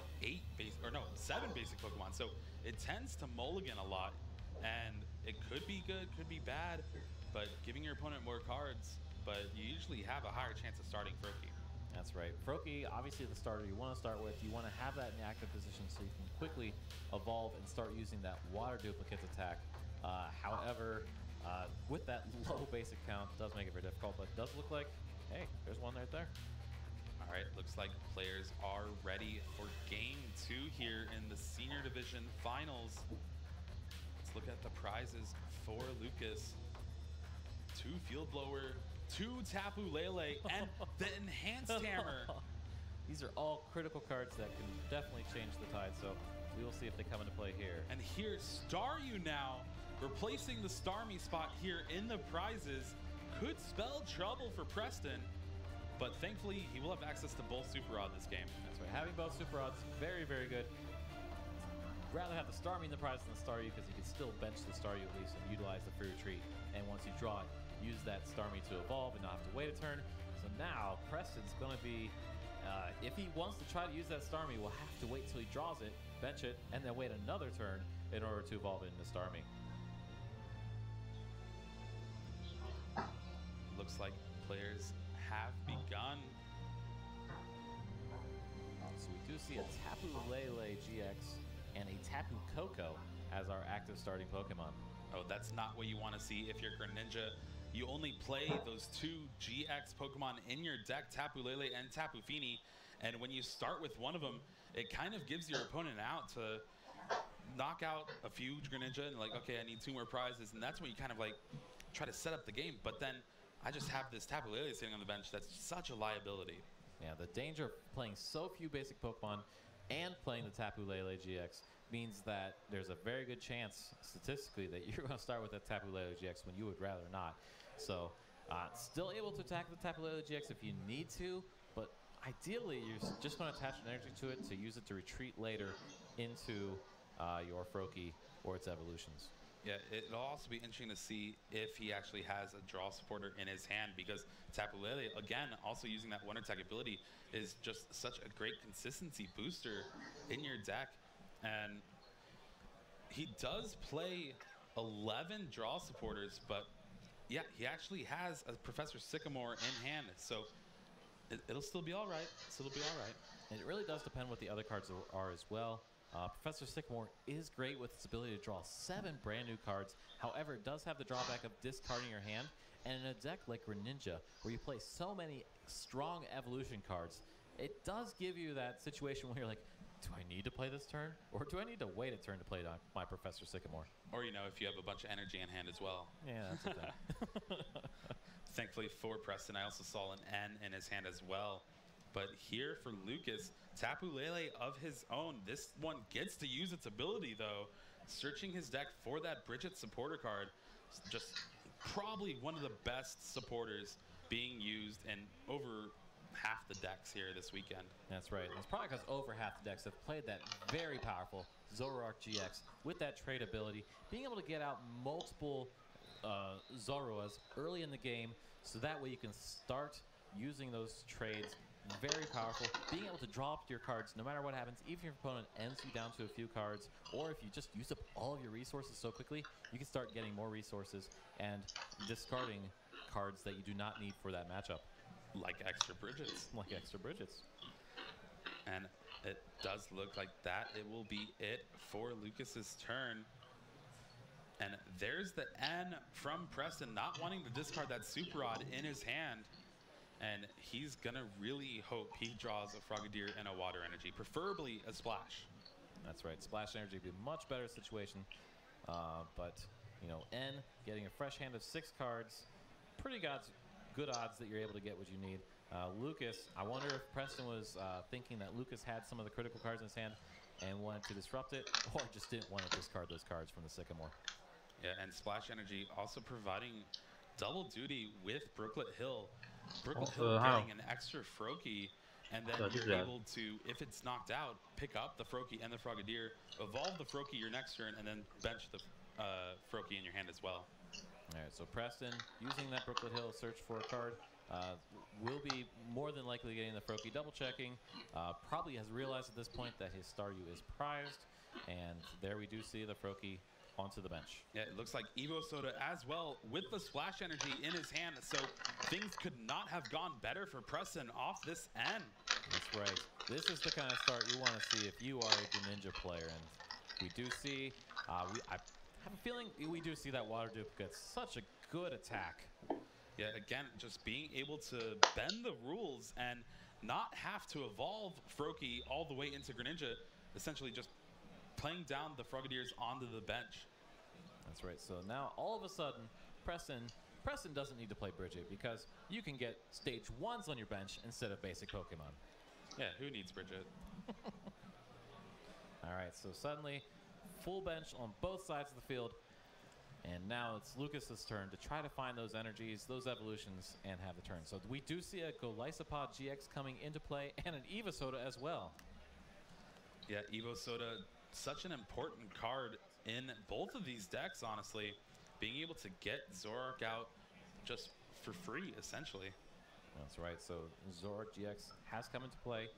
7 basic Pokemon. So it tends to mulligan a lot, and it could be good, could be bad, but giving your opponent more cards, but you usually have a higher chance of starting Froakie. That's right. Froakie, obviously the starter you want to start with. You want to have that in the active position so you can quickly evolve and start using that water duplicates attack. However, with that low basic count, it does make it very difficult, but it does look like, hey, there's one right there. All right, looks like players are ready for game 2 here in the Senior Division Finals. Let's look at the prizes for Lucas. 2 Field Blower, 2 Tapu Lele, and the Enhanced Hammer. These are all critical cards that can definitely change the tide, so we will see if they come into play here. And here's Staryu now, replacing the Starmie spot here in the prizes. Could spell trouble for Preston. But thankfully, he will have access to both Super Rod this game. That's right. Having both Super Rods, very, very good. rather have the Starmie in the prize than the Staryu because you can still bench the Staryu at least and utilize the free retreat. And once you draw it, use that Starmie to evolve and not have to wait a turn. So now Preston's going to be, if he wants to try to use that Starmie, will have to wait till he draws it, bench it, and then wait another turn in order to evolve it into Starmie. Looks like players have begun. So we do see a Tapu Lele GX and a Tapu Koko as our active starting Pokemon. Oh, that's not what you want to see if you're Greninja. You only play those 2 GX Pokemon in your deck, Tapu Lele and Tapu Fini, and when you start with one of them, it kind of gives your opponent out to knock out a few Greninja and like, okay, I need 2 more prizes, and that's when you kind of like try to set up the game. But then I just have this Tapu Lele sitting on the bench. That's such a liability. Yeah, the danger of playing so few basic Pokemon and playing the Tapu Lele GX means that there's a very good chance, statistically, that you're going to start with that Tapu Lele GX when you would rather not. So, still able to attack the Tapu Lele GX if you need to, but ideally, you're just going to attach an energy to it to use it to retreat later into your Froakie or its evolutions. Yeah, it'll also be interesting to see if he actually has a draw supporter in his hand, because Tapu Lele, again, also using that one attack ability, is just such a great consistency booster in your deck. And he does play 11 draw supporters, but yeah, he actually has a Professor Sycamore in hand, so it'll still be all right. It'll be all right. And it really does depend what the other cards are as well. Professor Sycamore is great with its ability to draw 7 brand new cards. However, it does have the drawback of discarding your hand. And in a deck like Greninja, where you play so many strong evolution cards, it does give you that situation where you're like, do I need to play this turn? Or do I need to wait a turn to play my Professor Sycamore? Or, you know, if you have a bunch of energy in hand as well. Yeah, that's the thing. Thankfully for Preston, I also saw an N in his hand as well. But here for Lucas, Tapu Lele of his own. This one gets to use its ability, though. Searching his deck for that Bridget supporter card. Just probably one of the best supporters being used in over half the decks here this weekend. That's right. It's probably because over half the decks have played that very powerful Zoroark GX with that trade ability. Being able to get out multiple Zoroas early in the game, so that way you can start using those trades. Very powerful. Being able to draw up your cards no matter what happens, even if your opponent ends you down to a few cards, or if you just use up all of your resources so quickly, you can start getting more resources and discarding cards that you do not need for that matchup. Like extra Bridgets. Like extra Bridgets. And it does look like that it will be it for Lucas's turn. And there's the N from Preston, not wanting to discard that Super Rod in his hand. And he's gonna really hope he draws a Frogadier and a Water Energy, preferably a Splash. That's right, Splash Energy would be a much better situation. But, you know, N getting a fresh hand of 6 cards, pretty good odds that you're able to get what you need. Lucas, I wonder if Preston was thinking that Lucas had some of the critical cards in his hand and wanted to disrupt it, or just didn't want to discard those cards from the Sycamore. Yeah, and Splash Energy also providing double duty with Brooklet Hill. Brooklet Hill getting an extra Froakie, and then you're able to, if it's knocked out, pick up the Froakie and the Frogadier, evolve the Froakie your next turn, and then bench the Froakie in your hand as well. All right, so Preston, using that Brooklet Hill search for a card, will be more than likely getting the Froakie, double checking. Probably has realized at this point that his Staryu is prized, and there we do see the Froakie onto the bench. Yeah, it looks like Evo Soda as well with the Splash Energy in his hand, so things could not have gone better for Preston off this N. That's right. This is the kind of start you want to see if you are a Greninja player, and we do see, I have a feeling we do see that Water Duplicate, such a good attack. Yeah, again, just being able to bend the rules and not have to evolve Froakie all the way into Greninja, essentially just playing down the Frogadiers onto the bench. That's right. So now all of a sudden, Preston doesn't need to play Bridget, because you can get stage 1s on your bench instead of basic Pokemon. Yeah, who needs Bridget? All right, so suddenly full bench on both sides of the field, and now it's Lucas's turn to try to find those energies, those evolutions, and have the turn. So we do see a Golisopod GX coming into play, and an Evo Soda as well. Yeah, Evo Soda such an important card in both of these decks, honestly. Being able to get Zoroark out just for free, essentially. That's right. So Zoroark GX has come into play.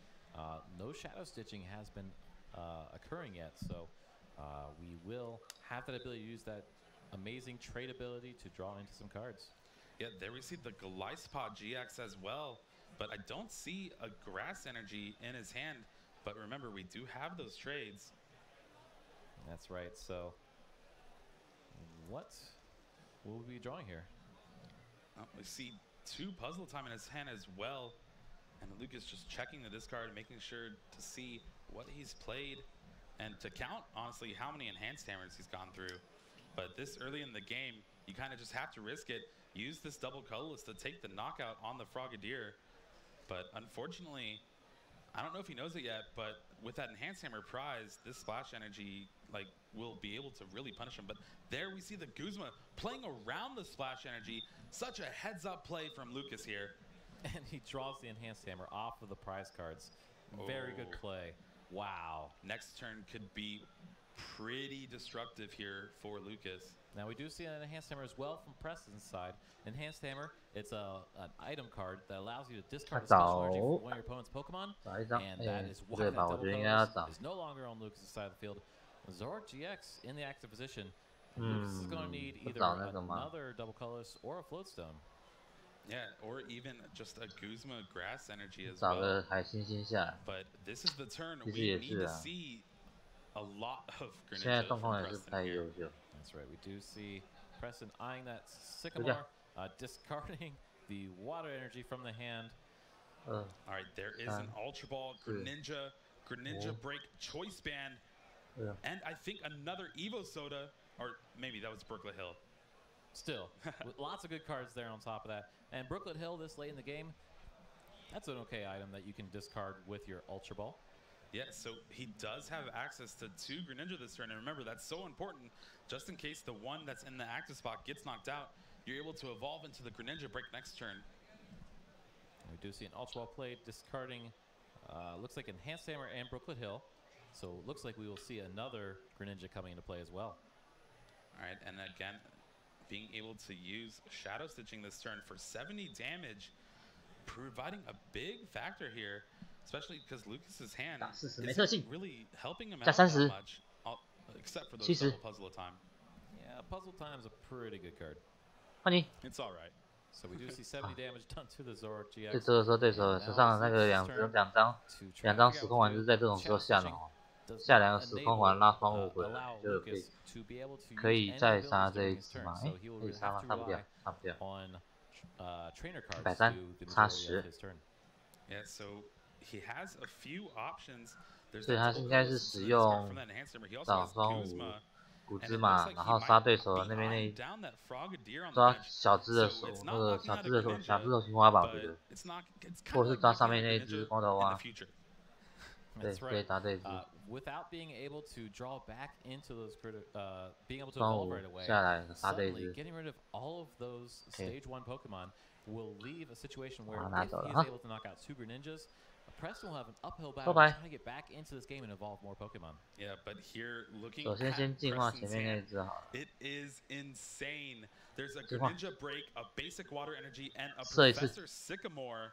No shadow stitching has been occurring yet, so we will have that ability to use that amazing trade ability to draw into some cards. Yeah, there we see the Glyspot GX as well, but I don't see a Grass Energy in his hand. But remember, we do have those trades. That's right. So what will we be drawing here? We see 2 Puzzle Time in his hand as well. And Lucas just checking the discard, making sure to see what he's played and to count, honestly, how many Enhanced Hammers he's gone through. But this early in the game, you kind of just have to risk it. Use this double colorless to take the knockout on the Frogadier. But unfortunately, I don't know if he knows it yet, but with that Enhanced Hammer prize, this Splash Energy will be able to really punish him. But there we see the Guzma playing around the Splash Energy. Such a heads-up play from Lucas here. And he draws the Enhanced Hammer off of the prize cards. Very good play. Wow. Next turn could be pretty destructive here for Lucas. Now we do see an Enhanced Hammer as well from Preston's side. Enhanced Hammer, it's an item card that allows you to discard a special energy from one of your opponent's Pokemon. And that is why that double colorless is no longer on Lucas' side of the field. Zoroark GX in the active position. Lucas is going to need either another double colorless or a Floatstone. Yeah, or even just a Guzma Grass Energy as well. But this is the turn we need to see a lot of Greninja from Preston here. That's right, we do see Preston eyeing that Sycamore, discarding the water energy from the hand. All right, there is an Ultra Ball, Greninja Break, Choice Band, and I think another Evo Soda, or maybe that was Brooklet Hill. Still, lots of good cards there on top of that. And Brooklet Hill this late in the game, that's an okay item that you can discard with your Ultra Ball. Yeah, so he does have access to 2 Greninja this turn. And remember, that's so important. Just in case the one that's in the active spot gets knocked out, you're able to evolve into the Greninja Break next turn. We do see an Ultra Ball played, discarding, looks like Enhanced Hammer and Brooklet Hill. So it looks like we will see another Greninja coming into play as well. All right, and again, being able to use Shadow Stitching this turn for 70 damage, providing a big factor here, especially because Lucas's hand isn't really helping him out that much, except for those double Puzzle Time. Yeah, Puzzle Time is a pretty good card. It's all right. So we do see 70 damage done to the Zoroark GX. 这时候对手手上的那个两张时空环就是在这种时候下的哦，下2个时空环拉双误回来，就可以再杀这一只嘛？哎，可以杀吗？杀不掉，杀不掉。130差10。Yeah, so he has a few options. 所以他应该是使用找双五古芝麻，然后杀对手的那边那抓小只的手，那个小只的青蛙吧，我觉得，或者是抓上面那一只光头蛙。对，可以打这一只。Without being able to draw back into those being able to evolve right away, 下来杀这一 suddenly 只。 getting rid of all of those stage 1 Pokemon will leave a situation where if he is able to knock out 2 Greninjas, Preston will have an uphill battle trying to get back into this game and evolve more Pokemon. Yeah, but here looking 首先先净化前面那一 Preston's 只好了。 hand, it is insane. There's a Greninja Break, a basic Water Energy, and a 射一次。 Professor Sycamore.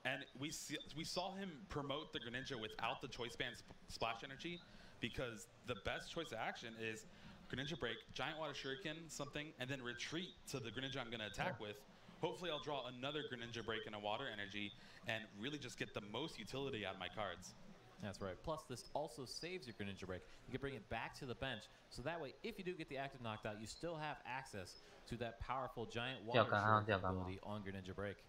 And we saw him promote the Greninja without the Choice Band Splash Energy because the best choice of action is Greninja Break, Giant Water Shuriken, something, and then retreat to the Greninja I'm going to attack with. Hopefully I'll draw another Greninja Break and a Water Energy and really just get the most utility out of my cards. That's right. Plus, this also saves your Greninja Break. You can bring it back to the bench. So that way, if you do get the active knocked out, you still have access to that powerful Giant Water Shuriken ability on Greninja Break.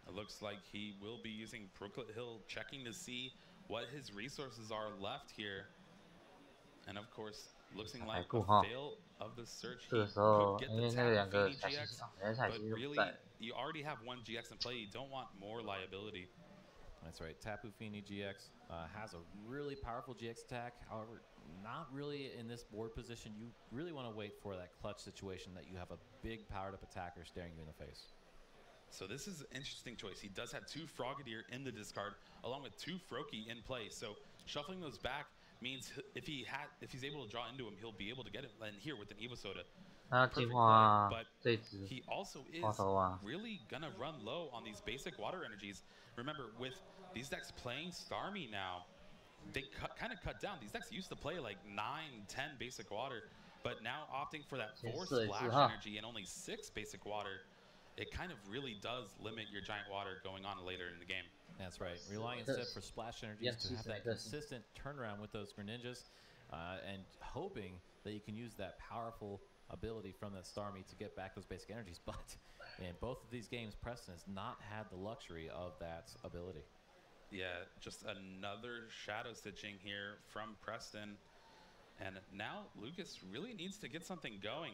It looks like he will be using Brooklet Hill, checking to see what his resources are left here. And of course, looking like a fail of the search, he could get the Tapu Fini GX, but really, you already have 1 GX in play. You don't want more liability. That's right. Tapu Fini GX has a really powerful GX attack. However, not really in this board position. You really want to wait for that clutch situation that you have a big powered-up attacker staring you in the face. So this is an interesting choice. He does have 2 Frogadier in the discard, along with 2 Froakie in play. So shuffling those back means if he's able to draw into him, he'll be able to get it in here with an Evo Soda. 他进化 But 这只 he also 花 is 头啊， really gonna run low on these basic water energies. Remember, with these decks playing Starmie now, they kind of cut down. These decks used to play like 9, 10 basic water, but now opting for that 4 splash energy and only 6 basic water, it kind of really does limit your giant water going on later in the game. That's right. Relying instead for splash energies to have that consistent turnaround with those Greninjas, and hoping that you can use that powerful ability from that Starmie to get back those basic energies. But in both of these games, Preston has not had the luxury of that ability. Yeah, just another shadow stitching here from Preston. And now Lucas really needs to get something going.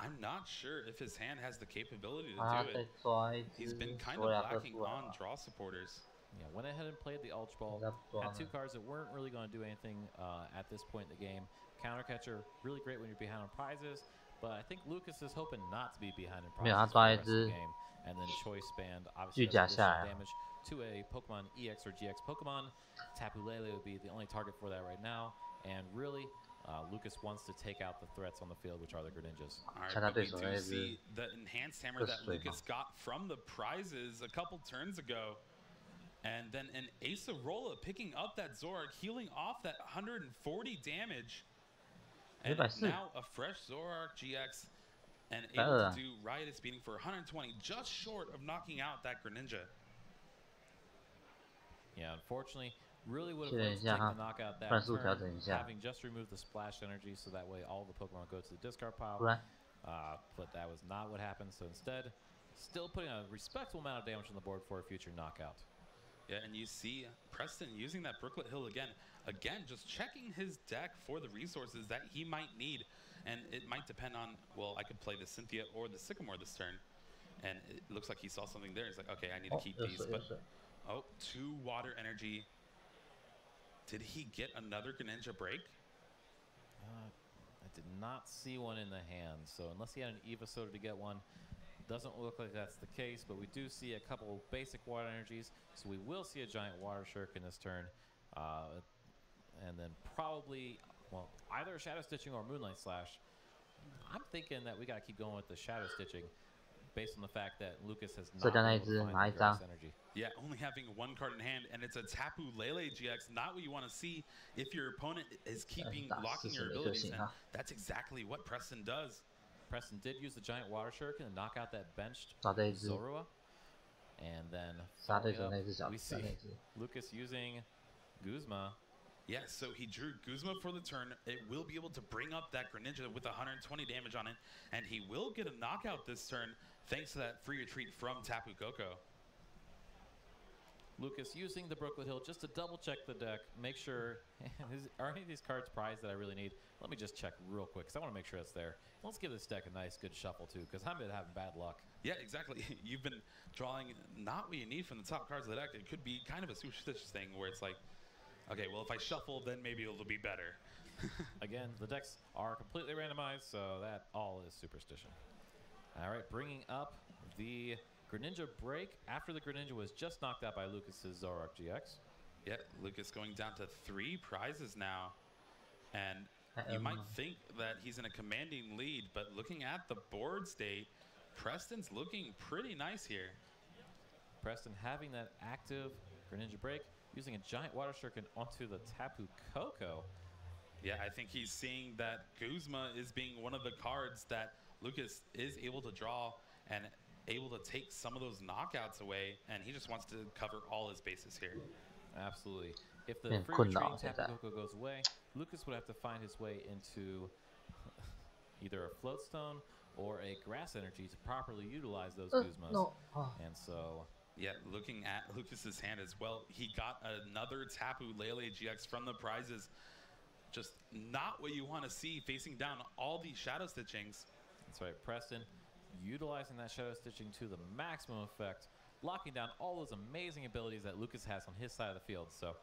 I'm not sure if his hand has the capability to do it. He's been kind of lacking on draw supporters. Yeah, went ahead and played the Ultra Ball. Had 2 cards that weren't really going to do anything at this point in the game. Counter Catcher, really great when you're behind on prizes, but I think Lucas is hoping not to be behind in prizes for the rest of the game. And then Choice Band obviously does additional damage to a Pokemon EX or GX Pokemon. Tapu Lele would be the only target for that right now. And really, Lucas wants to take out the threats on the field, which are the Greninjas. All right, but we do see the enhanced hammer that Lucas got from the prizes a couple turns ago. And then an Acerola picking up that Zoroark, healing off that 140 damage. And now a fresh Zoroark GX and able to do Riotous Beating for 120, just short of knocking out that Greninja. Yeah, unfortunately, really would have loved to take the knockout that turn, having just removed the splash energy so that way all the Pokemon go to the discard pile. But that was not what happened, so instead, still putting a respectable amount of damage on the board for a future knockout. Yeah, and you see Preston using that Brooklet Hill again. Again, just checking his deck for the resources that he might need. And it might depend on, well, I could play the Cynthia or the Sycamore this turn. And it looks like he saw something there. He's like, okay, I need to keep these. But, 2 water energy. Did he get another Greninja break? I did not see one in the hand. So unless he had an Eva Soda to get one, doesn't look like that's the case, but we do see a couple basic water energies, so we will see a giant water shuriken this turn, and then probably, well, either Shadow Stitching or Moonlight Slash. I'm thinking that we got to keep going with the Shadow Stitching based on the fact that Lucas has not been able to find the grass energy. Yeah, only having 1 card in hand, and it's a Tapu Lele GX, not what you want to see if your opponent is locking your abilities, and that's exactly what Preston does. Preston did use the giant water shuriken to knock out that benched Zorua. And then we see Lucas using Guzma. Yeah, so he drew Guzma for the turn. It will be able to bring up that Greninja with 120 damage on it. And he will get a knockout this turn thanks to that free retreat from Tapu Koko. Lucas using the Brooklet Hill just to double check the deck, make sure, are any of these cards prized that I really need? Let me just check real quick because I want to make sure it's there. Let's give this deck a nice good shuffle too because I'm been having bad luck. Yeah, exactly. You've been drawing not what you need from the top cards of the deck. It could be kind of a superstitious thing where it's like, okay, well if I shuffle then maybe it'll be better. Again, the decks are completely randomized, so that all is superstition. All right, bringing up the Greninja break after the Greninja was just knocked out by Lucas's Zoroark GX. Yeah, Lucas going down to 3 prizes now. And you might think that he's in a commanding lead, but looking at the board state, Preston's looking pretty nice here. Preston having that active Greninja break, using a giant water shuriken onto the Tapu Koko. Yeah, I think he's seeing that Guzma is being one of the cards that Lucas is able to draw and able to take some of those knockouts away, and he just wants to cover all his bases here. Absolutely. If the free retreating Tapu Koko goes away, Lucas would have to find his way into either a Floatstone or a Grass Energy to properly utilize those Guzmas. And so, yeah, looking at Lucas's hand as well, he got another Tapu Lele GX from the prizes. Just not what you want to see facing down all these Shadow Stitchings. That's right, Preston utilizing that Shadow Stitching to the maximum effect, locking down all those amazing abilities that Lucas has on his side of the field. So,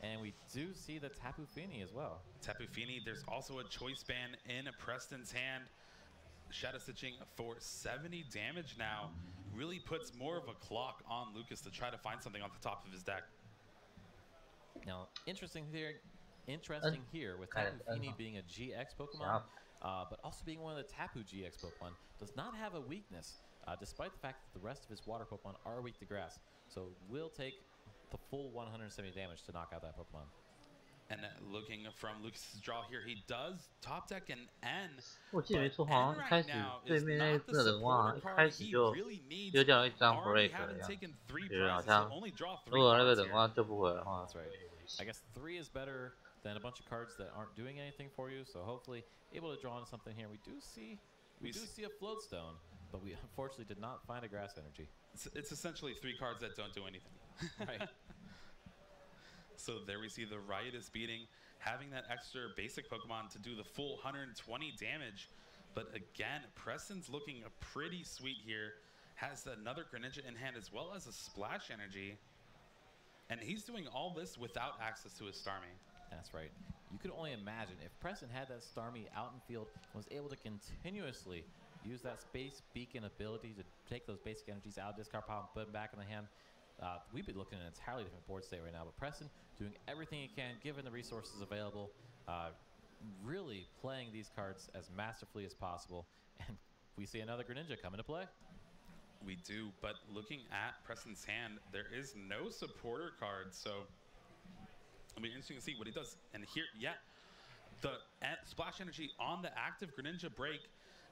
and we do see the Tapu Fini as well. Tapu Fini, there's also a Choice Band in Preston's hand. Shadow Stitching for 70 damage now really puts more of a clock on Lucas to try to find something off the top of his deck. Now, interesting here with Tapu Fini being a GX Pokemon, but also being one of the Tapu GX Pokemon, does not have a weakness, despite the fact that the rest of his water Pokemon are weak to grass. So will take the full 170 damage to knock out that Pokemon. And looking from Lucas's draw here, he does top deck an N. 我记得没错，好像一开始对面那个人哇，一开始就丢掉了一张 break 的样子，就是好像如果那个人哇救不回来的话， I guess 3 is better than a bunch of cards that aren't doing anything for you. So hopefully able to draw on something here. We do see a float stone, but we unfortunately did not find a grass energy. It's essentially 3 cards that don't do anything. Right. So there we see the Riotous Beating, having that extra basic Pokemon to do the full 120 damage. But again, Preston's looking pretty sweet here. Has another Greninja in hand as well as a Splash Energy. And he's doing all this without access to his Starmie. That's right. You could only imagine if Preston had that Starmie out in field and was able to continuously use that Space Beacon ability to take those basic energies out of discard pile and put them back in the hand, we'd be looking at an entirely different board state right now. But Preston doing everything he can, given the resources available, really playing these cards as masterfully as possible. And we see another Greninja come into play. We do, but looking at Preston's hand, there is no supporter card, so it'll be interesting to see what he does. And here, yeah, the Splash Energy on the active Greninja break,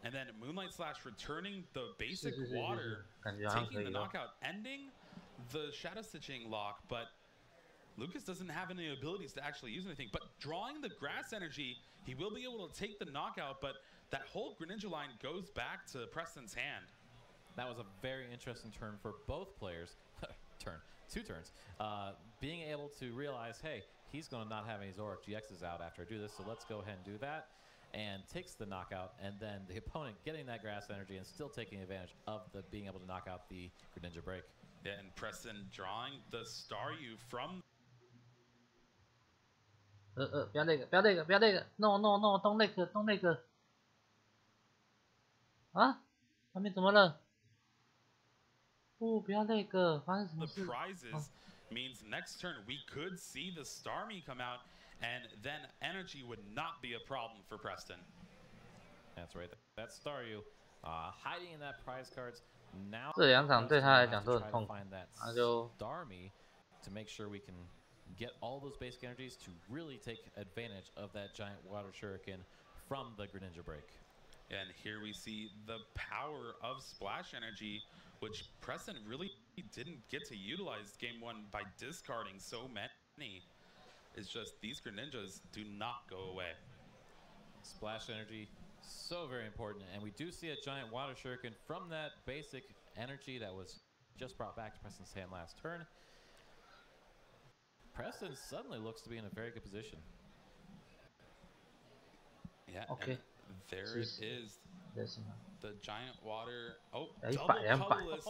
and then Moonlight Slash returning the basic water, taking the knockout, ending the Shadow Stitching lock, but Lucas doesn't have any abilities to actually use anything. But drawing the Grass Energy, he will be able to take the knockout, but that whole Greninja line goes back to Preston's hand. That was a very interesting turn for both players. Two turns. Being able to realize, hey, he's going to not have any Zoroark GXs out after I do this, so let's go ahead and do that. And takes the knockout, and then the opponent getting that grass energy and still taking advantage of the being able to knock out the Greninja break. Yeah, and Preston drawing the Staryu from... 不要那个，不要那个，不要那个 ，no no no， 动那个，动那个。啊，外面怎么了？不要那个，发生什么事？ The prizes means next turn we could see the Starmie come out, and then energy would not be a problem for Preston. That's right. That Staryu hiding in that prize cards. Now 这两场对他来讲都很痛苦，他就 Starmie to make sure we can get all those basic energies to really take advantage of that giant water shuriken from the Greninja break. And here we see the power of Splash Energy, which Preston really didn't get to utilize game 1 by discarding so many. It's just these Greninjas do not go away. Splash Energy, so very important. And we do see a giant water shuriken from that basic energy that was just brought back to Preston's hand last turn. Preston suddenly looks to be in a very good position. Yeah, okay. There it is. The giant water. Oh, double colorless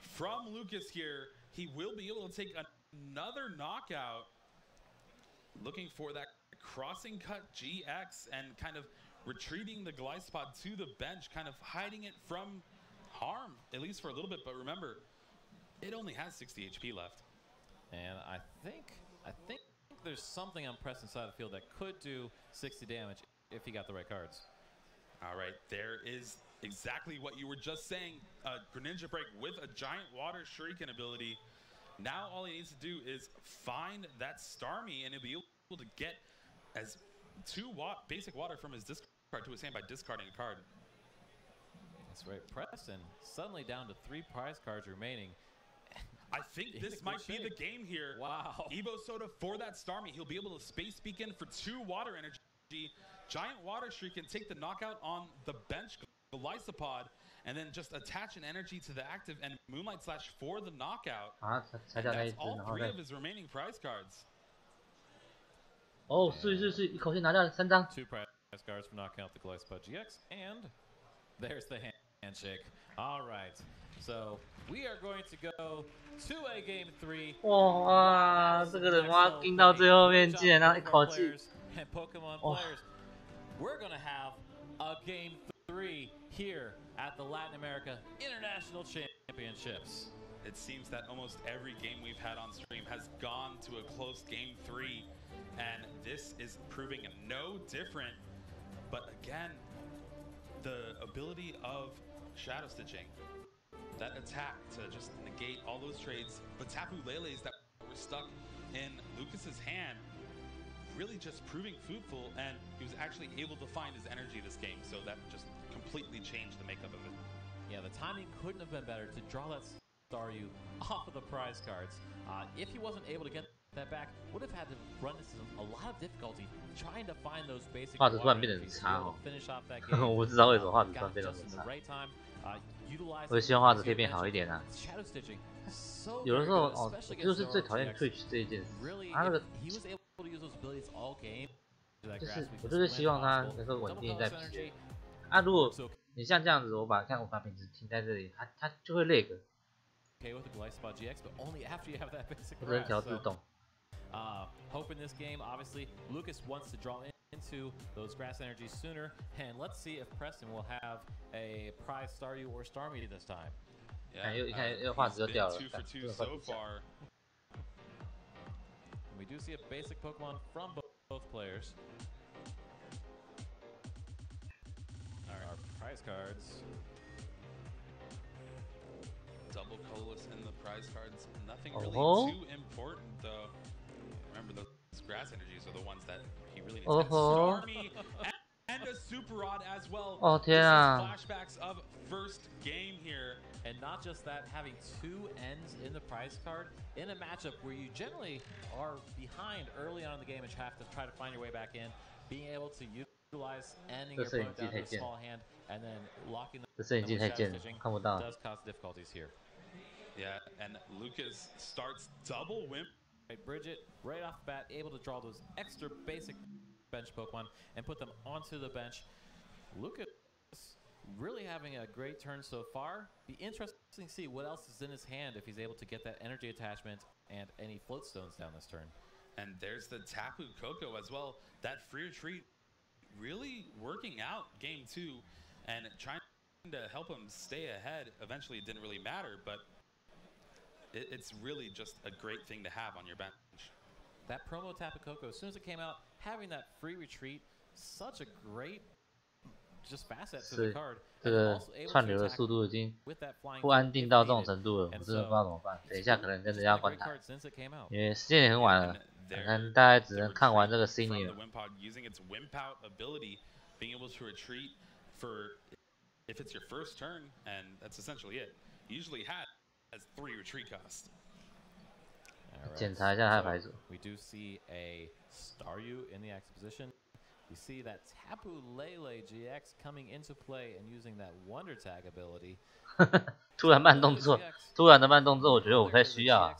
from Lucas here. He will be able to take another knockout. Looking for that crossing cut GX and kind of retreating the Glyspod to the bench, kind of hiding it from harm, at least for a little bit. But remember, it only has 60 HP left. And I think there's something on Preston's side of the field that could do 60 damage if he got the right cards. All right, there is exactly what you were just saying. Greninja break with a giant water shuriken ability. Now all he needs to do is find that Starmie, and he'll be able to get as 2 basic water from his discard to his hand by discarding a card. That's right. Preston suddenly down to 3 prize cards remaining. I think this might be the game here. Wow. Evo Soda for that Starmie. He'll be able to Space Beacon for 2 water energy. Giant Water Shuriken take the knockout on the bench, the Lysopod, and then just attach an energy to the active and Moonlight Slash for the knockout. And that's all 3 of his remaining prize cards. Oh, 是，一口气拿掉3张。 2 prize cards for knocking out the Glyspod GX, and there's the handshake. All right, so we are going to go to a game 3. 哇，这个人哇，盯到最后面竟然让一口气。 And Pokemon players, we're going to have a game 3 here at the Latin America International Championships. it seems that almost every game we've had on stream has gone to a close game 3, and this is proving no different. But again, the ability of shadow stitching, that attack to just negate all those trades, the Tapu Leles that were stuck in Lucas's hand, really just proving fruitful, and he was actually able to find his energy this game, so that just completely changed the makeup of it. Yeah, the timing couldn't have been better to draw that Staryu off of the prize cards. If he wasn't able to get that back, would have had to run into a lot of difficulty trying to find those basic 画质突然变得很差哦， finish off that game. 我不知道为什么画质突然变得 just 很 in 差 the。right time, utilize 我希望画质可以变好一点啊。 shadow stitching. So 有的时候 very good, 哦， especially 就是 against 最讨厌 Zero Twitch 这一件事， Really, 他那个 he was able to use those abilities all game. 就是我就是希望他能够稳定在比赛。啊，如果你像这样子，我把品质停在这里，它就会 lag。 Okay with the Glyce Spot GX, but only after you have that basic 我只能调 grasp. 自动。 Hope in this game, obviously, Lucas wants to draw into those grass energies sooner, and let's see if Preston will have a prize Staryu or Starmie this time. Yeah, 你看又画质就掉了。 2 for 2 so far. We do see a basic Pokemon from both players. Our prize cards. Double colorless in the prize cards. Nothing really too important though. Remember, those grass energies are the ones that he really needs. Starmie and a Super Rod as well. Oh, this is flashbacks of first game here. And not just that, having 2 ends in the prize card in a matchup where you generally are behind early on in the game and have to try to find your way back in, being able to utilize ending your opponent down to a small hand and then locking them with shadow stitching does cause difficulties here. Yeah, and Lucas starts double wimp. Right, Bridget, right off the bat, able to draw those extra basic bench Pokemon and put them onto the bench. Lucas really having a great turn so far. Be interesting to see what else is in his hand if he's able to get that energy attachment and any float stones down this turn. And there's the Tapu Koko as well. That free retreat really working out game 2 and trying to help him stay ahead. Eventually it didn't really matter, but it's really just a great thing to have on your bench. That promo Tapu Koko, as soon as it came out, having that free retreat, such a great just facet to the card. 这个串流的速度已经不安定到这种程度了，我真的不知道怎么办。等一下可能真的要关台，因为时间也很晚了，可能大概只能看完这个 senior。 Using its wimp out ability, being able to retreat for if it's your first turn, and that's essentially it. Usually has 3 retreat costs. 检查一下他的牌组。 We do see a Staryu in the active position. You see that Tapu Lele GX coming into play and using that Wonder Tag ability. 突然慢动作，突然的慢动作，我觉得我不太需要啊。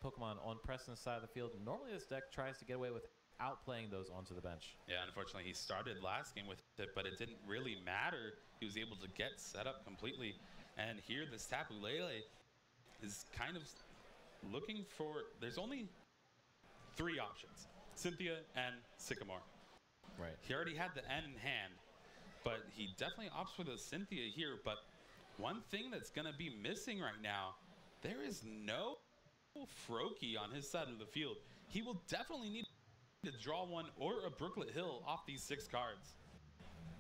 Pokemon on Preston's side of the field. Normally this deck tries to get away with outplaying those onto the bench. Yeah, unfortunately he started last game with it, but it didn't really matter. He was able to get set up completely. And here this Tapu Lele is kind of looking for, there's only 3 options. Cynthia and Sycamore. Right. He already had the N in hand, but he definitely opts for the Cynthia here. But one thing that's going to be missing right now, there is no Froakie on his side of the field. He will definitely need to draw one or a Brooklet Hill off these 6 cards.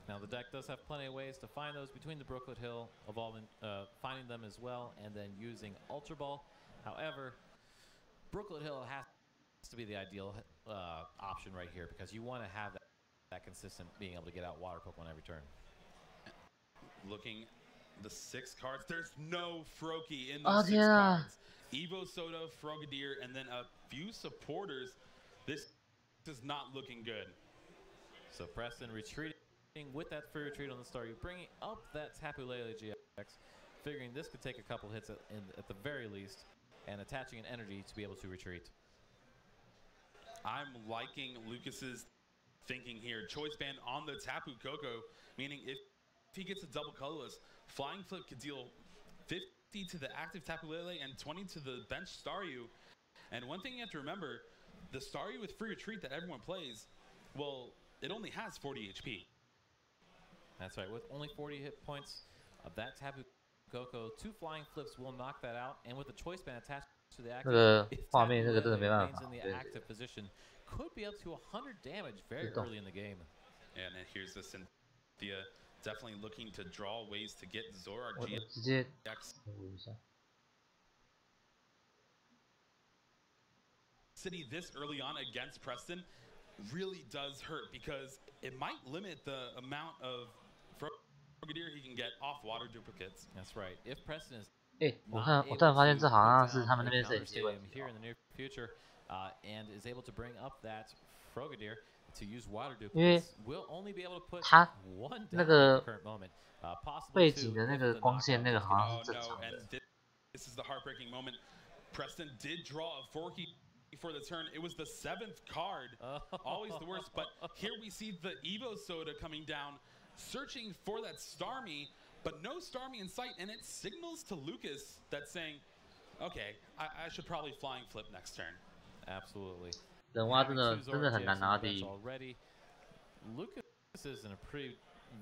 Now the deck does have plenty of ways to find those between the Brooklet Hill, finding them as well, and then using Ultra Ball. However, Brooklet Hill has to be the ideal option right here because you want to have that consistent being able to get out water Pokemon every turn. Looking the 6 cards, there's no Froakie in the 6 cards. Evo Soda, Frogadier, and then a few supporters. This is not looking good. So Preston retreating with that free retreat on the Staryu, bringing up that Tapu Lele GX, figuring this could take a couple hits at the very least, and attaching an energy to be able to retreat. I'm liking Lucas's thinking here. Choice band on the Tapu Koko, meaning if he gets a double colorless, Flying Flip could deal 50 to the active Tapu Lele and 20 to the bench Staryu. And one thing you have to remember, the Staryu with free retreat that everyone plays, well, it only has 40 HP. That's right, with only 40 hit points, that Tapu Goko, 2 flying flips will knock that out, and with the choice band attached to the active, 那个画面那个真的没办法。 in the active position, could be up to 100 damage very early in the game. And here's the Cynthia definitely looking to draw ways to get Zora 直接 City this early on against Preston really does hurt because it might limit the amount of Frogadier he can get off water duplicates. That's right. If Preston is 我突然发现这好像是他们那边是 here in the near future, and is able to bring up that Frogadier to use water duplicates, will only be able to put one down at the current moment. 背景的那个光线那个好像是正常的。 This is the heartbreaking moment. Preston did draw a forky for the turn. It was the 7th card. Always the worst. But here we see the Evo Soda coming down, searching for that Starmie, but no Starmie in sight. And it signals to Lucas that's saying, okay, I should probably flying flip next turn. Absolutely. 人蛙真的很难拿第一。 Lucas is in a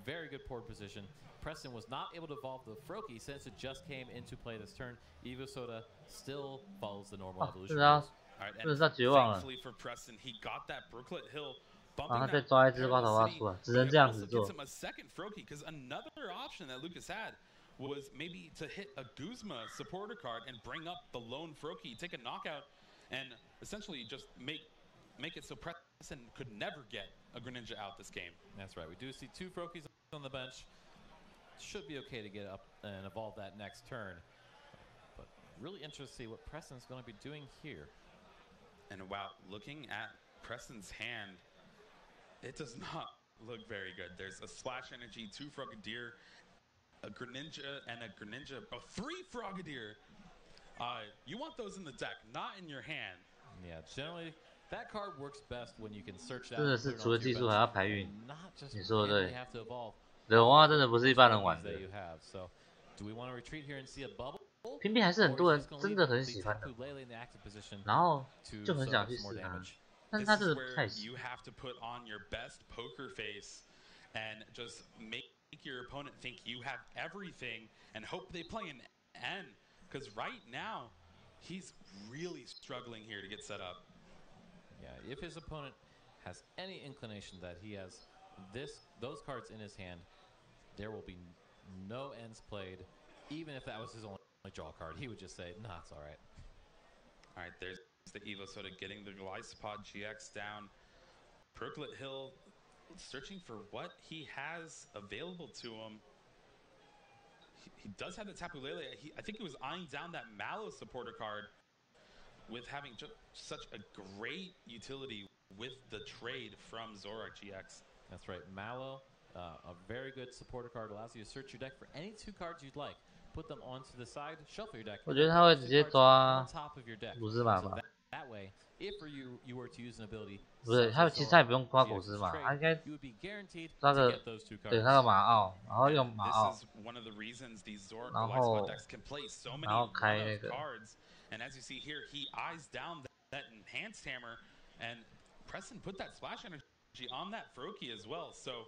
very good port position. Preston was not able to evolve the Froakie since it just came into play this turn. Evo Soda still follows the normal evolution rules. Alright, and thankfully for Preston, he got that Brooklet Hill. 他再抓一只八头蛙出来，只能这样子做。 a second Froakie, because another option that Lucas had was maybe to hit a Guzma supporter card and bring up the lone Froakie, take a knockout, and essentially just make it so Preston could never get a Greninja out this game. That's right. We do see 2 Froakies on the bench. Should be okay to get up and evolve that next turn. But really interested to see what Preston's going to be doing here. And wow, looking at Preston's hand, it does not look very good. There's a Splash Energy, 2 Frogadier, a Greninja, and a Greninja. Oh, 3 Frogadier! You want those in the deck, not in your hand. Yeah, generally, that card works best when you can search out. 真的是除了技术还要排运。 Not just 你说的对。 have to evolve. 人蛙真的不是一般人玩的。 So, do we want to retreat here and see a bubble? 偏偏还是很多人真的很喜欢的，然后就很想去试它，但是它真的太细。 You have to put on your best poker face and just make your opponent think you have everything and hope they play an N. Because right now, he's really struggling here to get set up. Yeah, if his opponent has any inclination that he has those cards in his hand, there will be no ends played. Even if that was his only draw card, he would just say, nah, it's all right. All right, there's the Evo Soda getting the Glycopod GX down. Brooklet Hill searching for what he has available to him. He does have the Tapu Lele. I think he was eyeing down that Mallow supporter card with having just such a great utility with the trade from Zoroark GX. That's right. Mallow, a very good supporter card, allows you to search your deck for any 2 cards you'd like. Put them onto the side, shuffle your deck. 我觉得他会直接抓 top of your deck. 古兹马吧。 That way, if you were to use an ability, 不是，他其实他也不用抓古兹马，他应该抓个对他的马奥，然后用马奥，然后开那个。 And as you see here, he eyes down that enhanced hammer, and Preston put that splash energy on that Froakie as well. So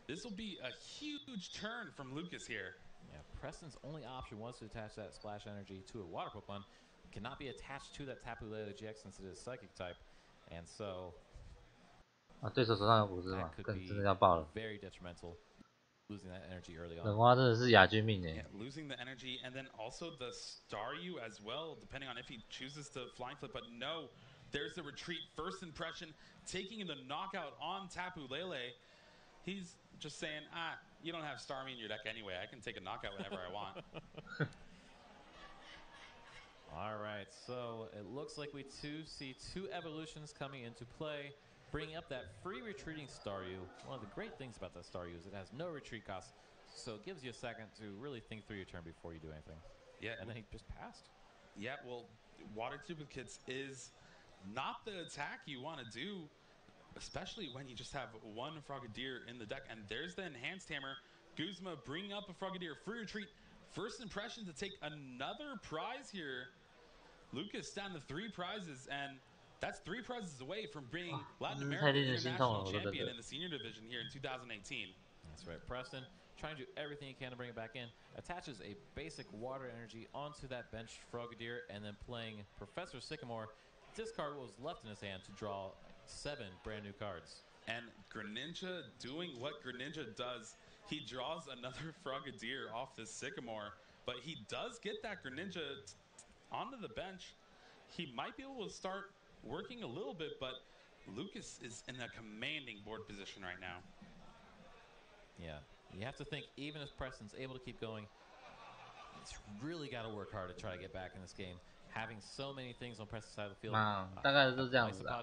this will be a huge turn from Lucas here. Yeah, Preston's only option was to attach that splash energy to a water Pokemon. It cannot be attached to that Tapu Lele GX since it is psychic type, and so 对手手上有古兹马，更真的要爆了。 Very detrimental. Losing that energy early on. 人蛙真的是亚军命哎。 Losing the energy and then also the Staryu as well, depending on if he chooses to flying flip. But no, there's the retreat. First impression, taking the knockout on Tapu Lele. He's just saying, you don't have Starmie in your deck anyway. I can take a knockout whenever I want. All right, so it looks like we see 2 evolutions coming into play. Bringing up that free retreating Staryu. One of the great things about that Staryu is it has no retreat cost, so it gives you a second to really think through your turn before you do anything. Yeah, and then he just passed. Yeah, well, water duplicates is not the attack you want to do, especially when you just have 1 Frogadier in the deck. And there's the enhanced hammer. Guzma bringing up a Frogadier, free retreat. First impression to take another prize here. Lucas down to 3 prizes, and that's 3 prizes away from being Latin American International Champion in the senior division here in 2018. That's right. Preston trying to do everything he can to bring it back in. Attaches a basic water energy onto that bench Frogadier, and then playing Professor Sycamore, discard what was left in his hand to draw 7 brand new cards. And Greninja doing what Greninja does. He draws another Frogadier off this Sycamore, but he does get that Greninja onto the bench. He might be able to start working a little bit, but Lucas is in a commanding board position right now. Yeah, you have to think, even if Preston's able to keep going, it's really got to work hard to try to get back in this game. Having so many things on Preston's side of the field. 大概就是这样子啊。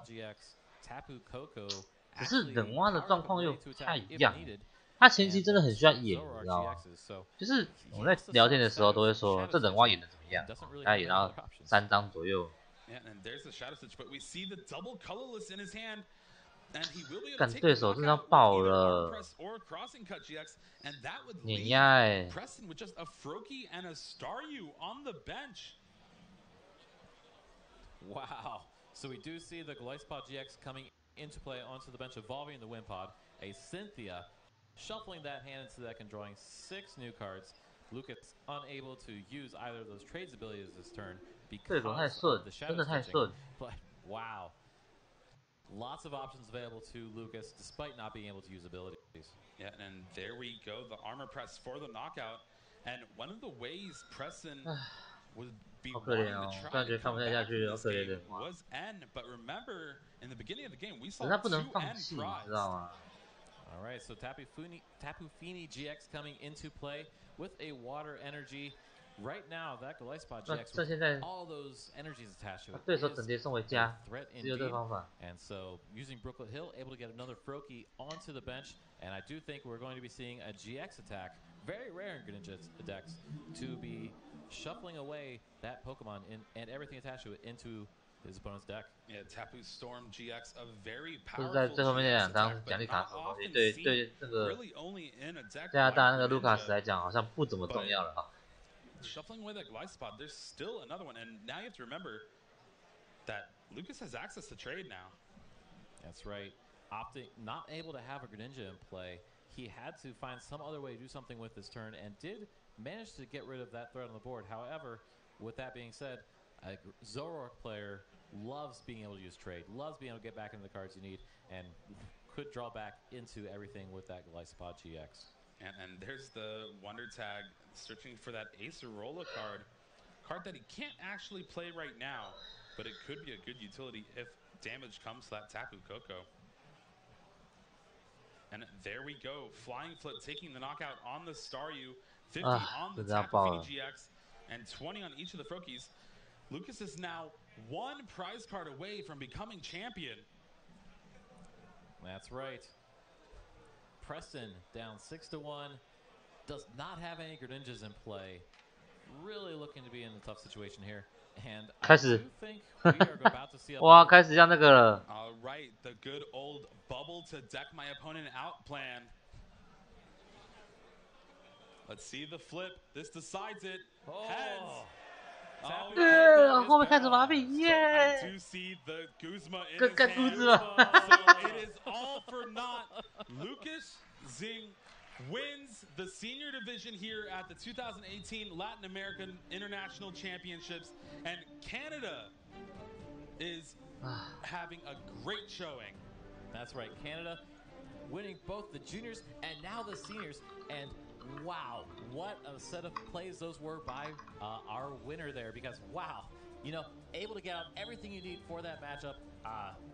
只是冷蛙的状况又不太一样。他前期真的很需要演，你知道吗？就是我们在聊天的时候都会说，这冷蛙演的怎么样？大概演到3张左右。干对手这张爆了，碾压哎。Wow. So we do see the Glyspod GX coming into play onto the bench, evolving the Wimpod. A Cynthia, shuffling that hand into the deck and drawing 6 new cards. Lucas unable to use either of those trades abilities this turn because of the shadow stitching. But wow. Lots of options available to Lucas despite not being able to use abilities. Yeah, and there we go, the armor press for the knockout. And one of the ways Preston would be wanting to try to come back in this game was N, but remember, in the beginning of the game, we saw 2 N prize. All right, so Tapu Fini GX coming into play with a water energy. Right now, that Glyspod GX with all those energies attached to it is a threat indeed. And so, using Brooklet Hill, able to get another Froakie onto the bench, and I do think we're going to be seeing a GX attack, very rare in Greninja decks, to be shuffling away that Pokemon and everything attached to it into his opponent's deck. Yeah, Tapu Storm GX, a very powerful GX attack, but not often seen, really only in a deck like Greninja. Shuffling away that Glyspod, there's still another one, and now you have to remember that Lucas has access to trade now. That's right. Opting, not able to have a Greninja in play, he had to find some other way to do something with this turn, and did manage to get rid of that threat on the board. However, with that being said, a Zoroark player loves being able to use trade, loves being able to get back into the cards you need, and could draw back into everything with that Glyspod GX. And there's the Wonder Tag, searching for that Acerola card that he can't actually play right now, but it could be a good utility if damage comes to that Tapu Koko. And there we go, Flying Flip taking the knockout on the Staryu, 50 on the Tapu Fini GX, and 20 on each of the Froakies. Lucas is now 1 prize card away from becoming champion. That's right. Preston down 6-1, does not have any Greninjas in play. Really looking to be in a tough situation here. And I do think we are about to see a All right, the good old bubble to deck my opponent out plan. Let's see the flip. This decides it. Heads.后面开始麻痹耶！ I do see the Guzma in his hand, so it is all for naught. Lucas Zing wins the senior division here at the 2018 Latin American International Championships, and Canada is having a great showing. That's right, Canada winning both the juniors and now the seniors, and wow, what a set of plays those were by our winner there, because wow, you know, able to get out everything you need for that matchup.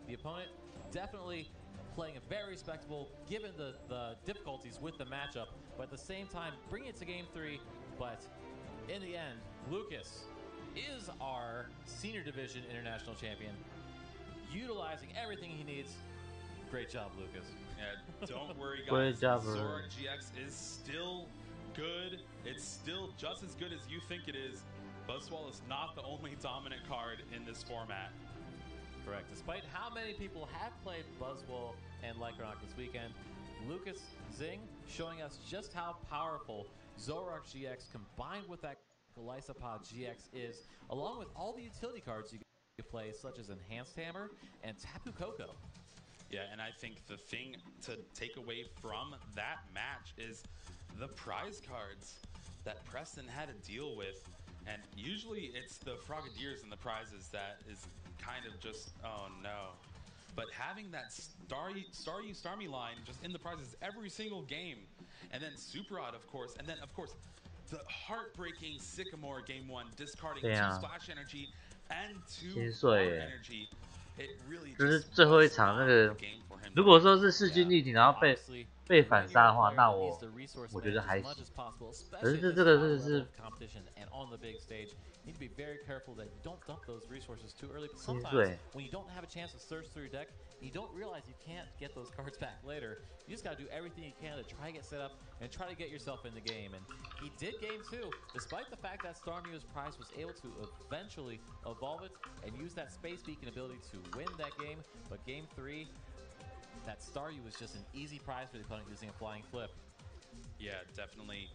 The opponent definitely playing a very respectable, given the difficulties with the matchup, but at the same time, bring it to game 3. But in the end, Lucas is our senior division international champion, utilizing everything he needs. Great job, Lucas. Yeah, don't worry, guys. Zoroark GX is still good. It's still just as good as you think it is. Buzzwole is not the only dominant card in this format. Correct. Despite how many people have played Buzzwole and Lycanroc this weekend, Lucas Zing showing us just how powerful Zoroark GX combined with that Glyspod GX is, along with all the utility cards you can play, such as Enhanced Hammer and Tapu Koko. Yeah, and I think the thing to take away from that match is the prize cards that Preston had to deal with. And usually it's the Frogadiers and the prizes that is kind of just, oh no. But having that Star Me line just in the prizes every single game. And then Super Odd, of course. And then, of course, the heartbreaking Sycamore Game 1 discarding 2 Splash Energy and 2 Water Energy. It really 就是最后一场那个，如果说是势均力敌，然后被反杀的话，那我觉得还行。可是这个是。 You need to be very careful that you don't dump those resources too early. Sometimes when you don't have a chance to search through your deck, you don't realize you can't get those cards back later. You just got to do everything you can to try to get set up and try to get yourself in the game. And he did game 2, despite the fact that Starmu's prize was able to eventually evolve it and use that Space Beacon ability to win that game. But game 3, that Staryu was just an easy prize for the opponent using a flying flip. Yeah, definitely.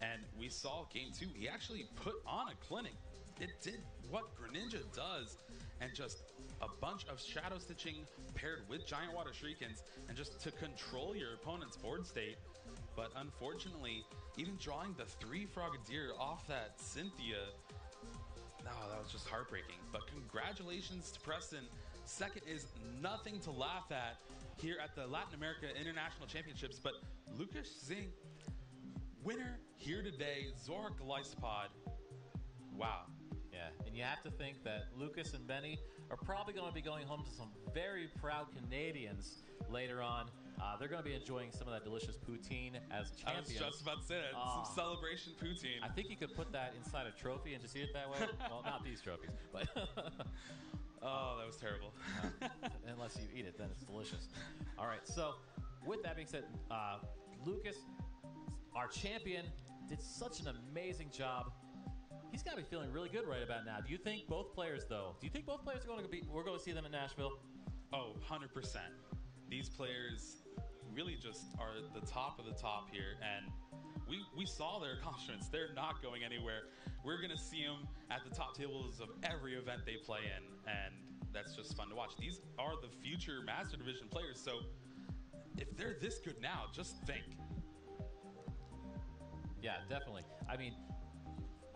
And we saw game 2, he actually put on a clinic. It did what Greninja does, and just a bunch of Shadow Stitching paired with Giant Water Shurikens, and just to control your opponent's board state. But unfortunately, even drawing the 3 Frogadier off that Cynthia, no, that was just heartbreaking. But congratulations to Preston. Second is nothing to laugh at here at the Latin America International Championships, but Lucas Zing, winner here today, Zorak Lysopod. Wow. Yeah, and you have to think that Lucas and Benny are probably going to be going home to some very proud Canadians later on. They're going to be enjoying some of that delicious poutine as champions. I was just about to say that. Some celebration poutine. I think you could put that inside a trophy and just eat it that way. Well, not these trophies, but... Oh, that was terrible. Unless you eat it, then it's delicious. All right, so with that being said, Lucas, our champion, did such an amazing job. He's got to be feeling really good right about now. Do you think both players, though? Do you think both players are going to be? We're going to see them in Nashville. Oh, 100%. These players really just are the top of the top here, and we saw their accomplishments. They're not going anywhere. We're going to see them at the top tables of every event they play in, and that's just fun to watch. These are the future Master Division players, so if they're this good now, just think. Yeah, definitely. I mean,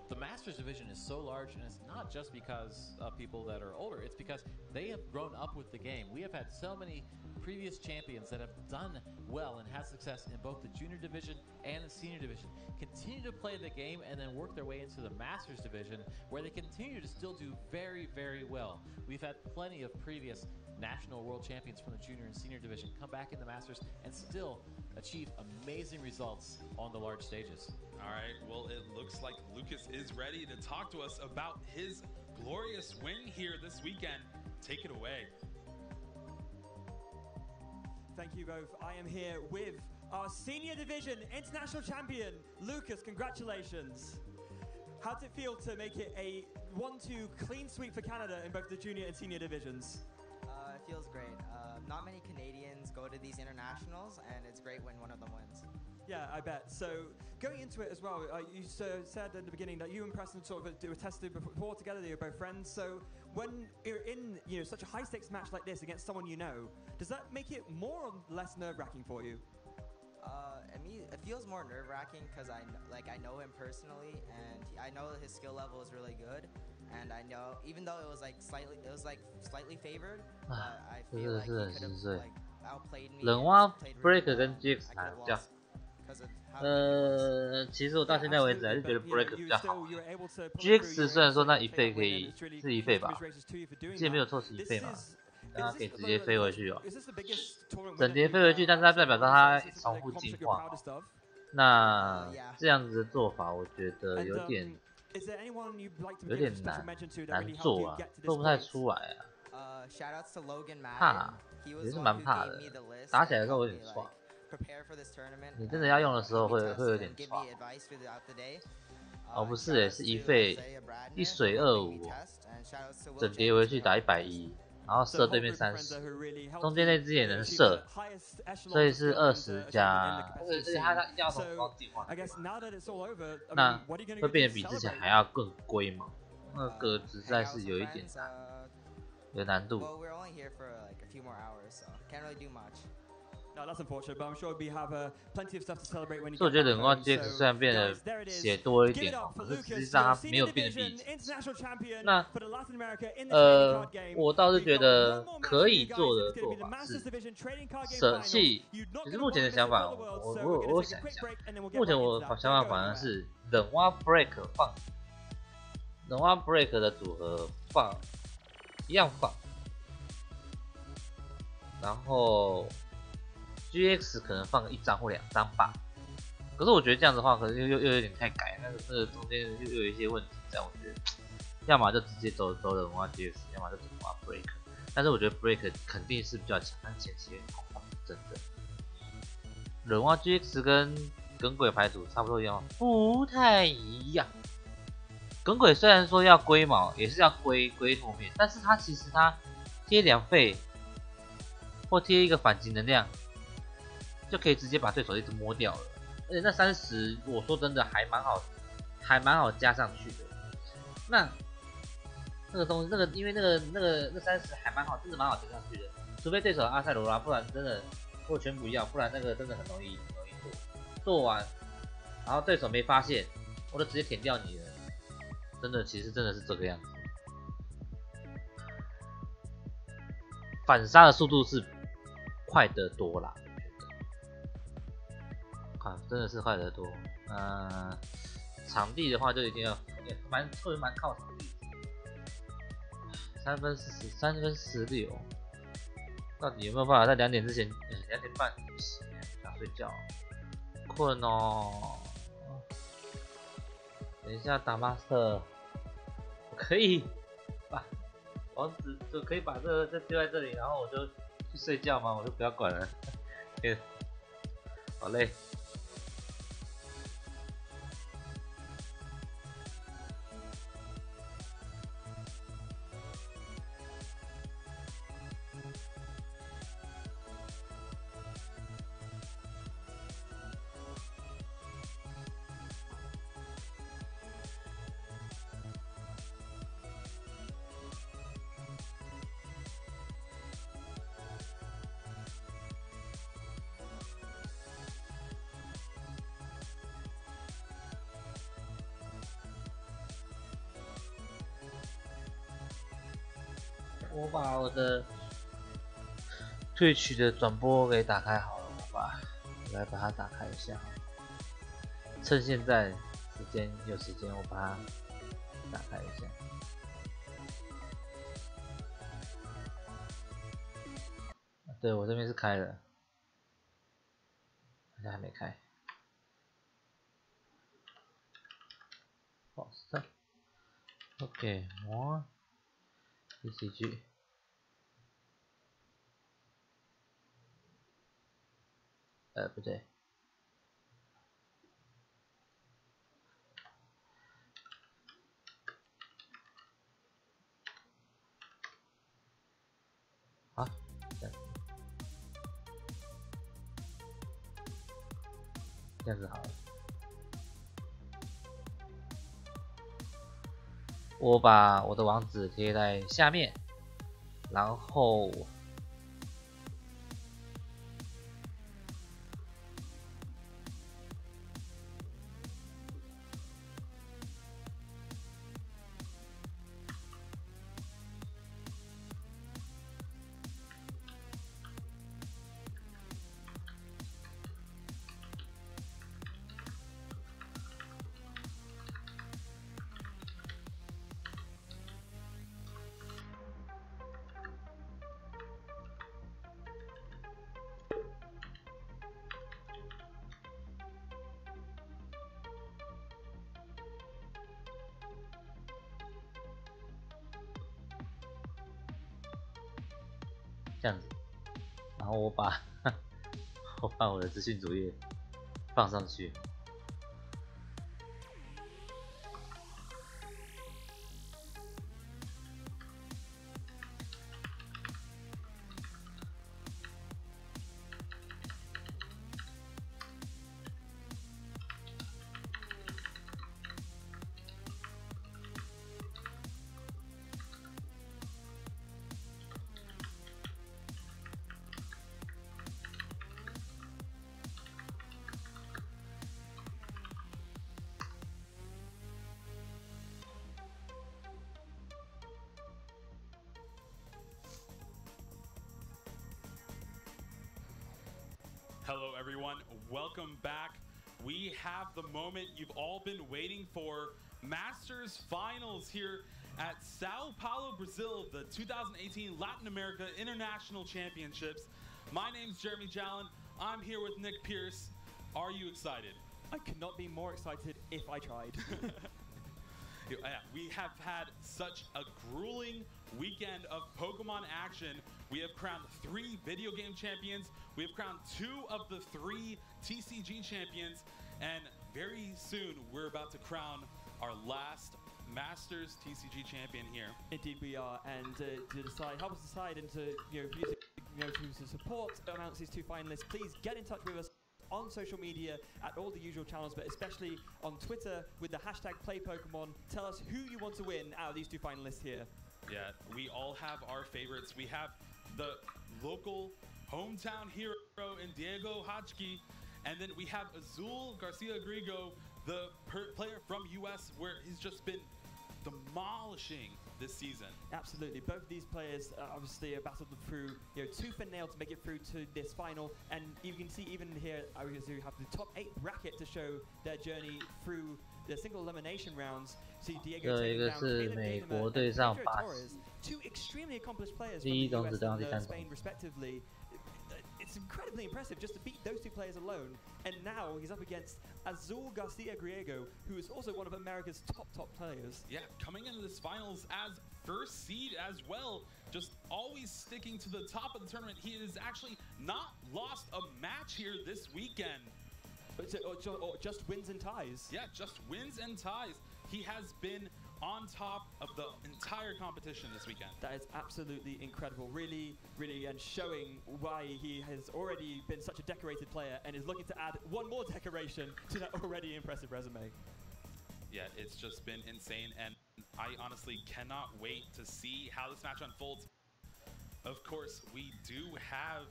the Masters Division is so large, and it's not just because of people that are older. It's because they have grown up with the game. We have had so many previous champions that have done well and had success in both the Junior Division and the Senior Division. Continue to play the game and then work their way into the Masters Division, where they continue to still do very, very well. We've had plenty of previous national world champions from the Junior and Senior Division come back in the Masters and still achieve amazing results on the large stages. All right, well, it looks like Lucas is ready to talk to us about his glorious win here this weekend. Take it away. Thank you both. I am here with our Senior Division International Champion, Lucas. Congratulations. How did it feel to make it a 1-2 clean sweep for Canada in both the Junior and Senior Divisions? It feels great. Not many Canadians go to these internationals, and it's great when one of them wins. Yeah, I bet. So going into it as well, you said at the beginning that you and Preston sort of were tested before together. You're both friends. So when you're in such a high stakes match like this against someone you know, does that make it more or less nerve-wracking for you? I mean, it feels more nerve-wracking because I know him personally, and I know his skill level is really good. And I know, even though it was slightly favored, but I feel like he could have outplayed me. 冷蛙 Break 跟 GX 哪比较？其实我到现在为止还是觉得 Break 比较好。GX 虽然说那一费可以是一费吧，记得没有错是一费嘛，然后可以直接飞回去哦，整叠飞回去，但是它代表它重复进化。那这样子的做法，我觉得有点难做啊，做不太出来啊。怕，也是蛮怕的，打起来的时候有点爽。你真的要用的时候会有点爽。哦，不是是一费1水25，整叠回去打110，然后射对面30，中间那只也能射，所以是20加，而且它一定要从高进化，那会变得比之前还要更龟毛，那个实在是有一点难度。No, that's unfortunate, but I'm sure we have plenty of stuff to celebrate when you. 所以我觉得冷光 GX 虽然变得血多一点，可是实际上它没有变得比。那我倒是觉得可以做的做法是舍弃，只是目前的想法，我想一想，目前我想法反而是冷蛙 break 放冷蛙 break 的组合放一样放，然后。GX 可能放个1张或2张吧，可是我觉得这样子的话，可能又有点太改，那个中间又有一些问题在，我觉得，要么就直接走冷蛙 GX， 要么就冷蛙 break， 但是我觉得 break 肯定是比较强，但前期好真的，冷蛙 GX 跟耿鬼牌组差不多一样，不太一样。耿鬼虽然说要龟毛，也是要龟后面，但是它其实它贴2费或贴一个反击能量。就可以直接把对手一直摸掉了，而且那30，我说真的还蛮好加上去的。那个东西，因为那30还蛮好，真的蛮好加上去的。除非对手阿塞罗拉，不然真的或全不要，不然那个真的很容易做完，然后对手没发现，我就直接舔掉你了。真的，其实真的是这个样子。反杀的速度是快得多啦。真的是快得多，场地的话就一定要蛮靠场地，3分16，到底有没有办法在2点之前，2点半想睡觉，困哦。等一下打 master， 我可以把王子就可以把这个丢在这里，然后我就去睡觉吗？我就不要管了，好累。我把我的Twitch的转播给打开好了，我来把它打开一下，趁现在有时间，我把它打开一下。对，我这边是开了，好像还没开。好的 ，OK， more ECG。不对。好，这样子好了。我把我的网址贴在下面，然后这样子，然后我把我的资讯主页放上去。Hello, everyone. Welcome back. We have the moment you've all been waiting for. Masters Finals here at Sao Paulo, Brazil, the 2018 Latin America International Championships. My name's Jeremy Jallin. I'm here with Nick Pierce. Are you excited? I could not be more excited if I tried. Yeah, we have had such a grueling weekend of Pokemon action. We have crowned 3 video game champions. We have crowned 2 of the 3 TCG champions. And very soon, we're about to crown our last Masters TCG champion here. Indeed we are, and to help us decide and to to support amongst these 2 finalists, please get in touch with us on social media at all the usual channels, but especially on Twitter with the hashtag #PlayPokemon. Tell us who you want to win out of these 2 finalists here. Yeah, we all have our favorites. We have the local hometown hero in Diego Hachki, and then we have Azul Garcia Grigo, the player from US, where he's just been demolishing this season. Absolutely, both of these players obviously are battled through tooth and nail to make it through to this final, and you can see even here we have the top 8 bracket to show their journey through the single elimination rounds. See Diego taking down Pedro Torres, 2 extremely accomplished players from the US and Spain respectively. It's incredibly impressive just to beat those 2 players alone, and now he's up against Azul Garcia Griego, who is also one of America's top players. Yeah, coming into this finals as first seed as well, just always sticking to the top of the tournament. He has actually not lost a match here this weekend. Or just wins and ties. Yeah, just wins and ties. He has been on top of the entire competition this weekend. That is absolutely incredible. Really, and showing why he has already been such a decorated player and is looking to add 1 more decoration to that already impressive resume. Yeah, it's just been insane, and I honestly cannot wait to see how this match unfolds. Of course, we do have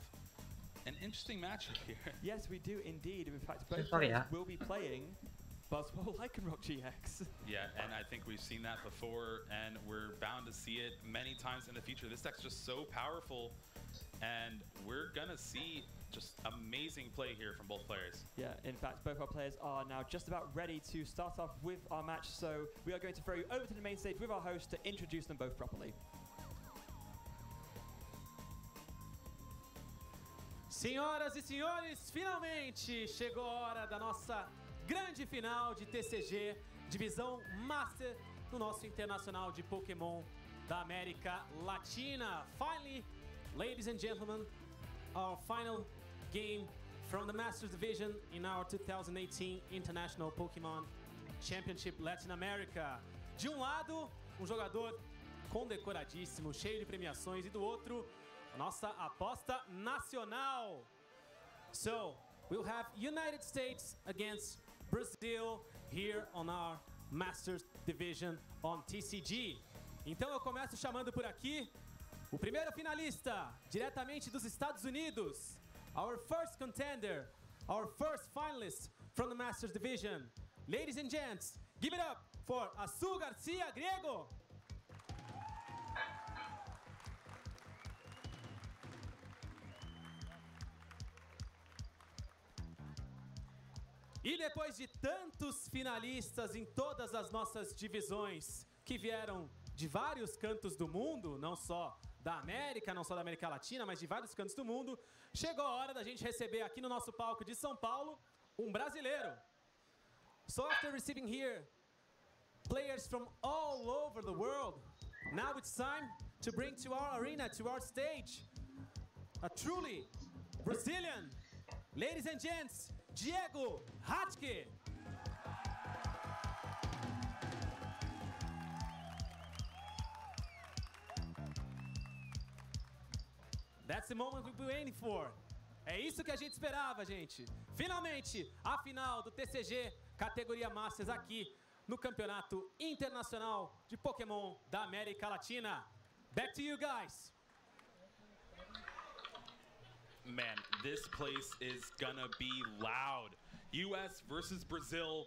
an interesting matchup here. Yes, we do indeed. In fact, both players will be playing Buzzwole Lycanroc GX. Yeah, and I think we've seen that before, and we're bound to see it many times in the future. This deck's just so powerful, and we're gonna see just amazing play here from both players. Yeah, in fact, both our players are now just about ready to start off with our match, so we are going to throw you over to the main stage with our host to introduce them both properly. Senhoras e senhores, finalmente chegou a hora da nossa grande final de TCG, divisão Master do nosso Internacional de Pokémon da América Latina. Finally, ladies and gentlemen, our final game from the Masters Division in our 2018 International Pokémon Championship Latin America. De um lado, jogador condecoradíssimo, cheio de premiações, e do outro, a nossa aposta nacional. So, we'll have United States against Brazil here on our Masters Division on TCG. Então eu começo chamando por aqui o primeiro finalista, diretamente dos Estados Unidos. Our first contender, our first finalist from the Masters Division. Ladies and gents, give it up for Azul Garcia Griego. E depois de tantos finalistas em todas as nossas divisões, que vieram de vários cantos do mundo, não só da América, não só da América Latina, mas de vários cantos do mundo, chegou a hora da gente receber aqui no nosso palco de São Paulo um brasileiro. So after receiving here players from all over the world, now it's time to bring to our arena, to our stage, a truly Brazilian, ladies and gents, Diego Hachki. That's the moment we've been waiting for. É isso que a gente esperava, gente. Finalmente, a final do TCG categoria Masters aqui no Campeonato Internacional de Pokémon da América Latina. Back to you guys. Man, this place is gonna be loud. US versus Brazil.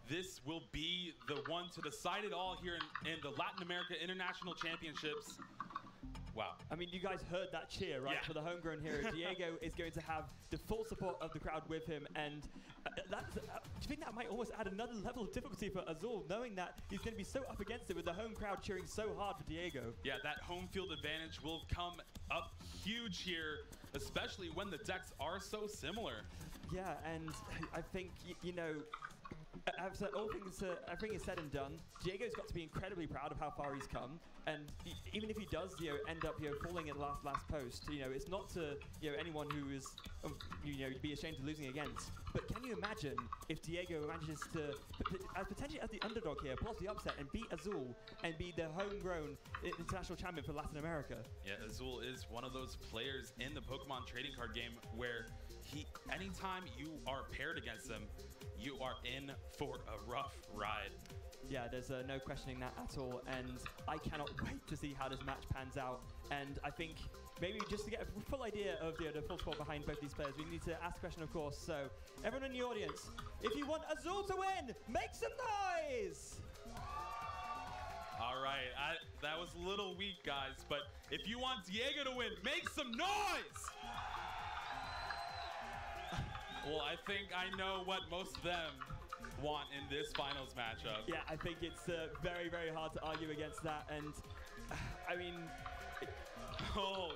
This will be the one to decide it all here in the Latin America International Championships. Wow. I mean, you guys heard that cheer, right? Yeah. For the homegrown hero. Diego is going to have the full support of the crowd with him, and do you think that might almost add another level of difficulty for Azul, knowing that he's going to be so up against it with the home crowd cheering so hard for Diego? Yeah, that home field advantage will come up huge here, especially when the decks are so similar. Yeah, and I think, you know, after everything is said and done, Diego's got to be incredibly proud of how far he's come, and even if he does, you know, end up, you know, falling at last post, you know, it's not to, you know, anyone who is, you know, be ashamed of losing against. But can you imagine if Diego manages to, potentially as the underdog here, pull off the upset and beat Azul and be the homegrown international champion for Latin America? Yeah, Azul is one of those players in the Pokemon trading card game where anytime you are paired against them, you are in for a rough ride. Yeah, there's no questioning that at all, and I cannot wait to see how this match pans out. And I think maybe just to get a full idea of the full support behind both these players, we need to ask the question, of course. So, everyone in the audience, if you want Azul to win, make some noise! All right, that was a little weak, guys, but if you want Diego to win, make some noise! Well, I think I know what most of them want in this finals matchup. Yeah, I think it's very, very hard to argue against that. And I mean, oh,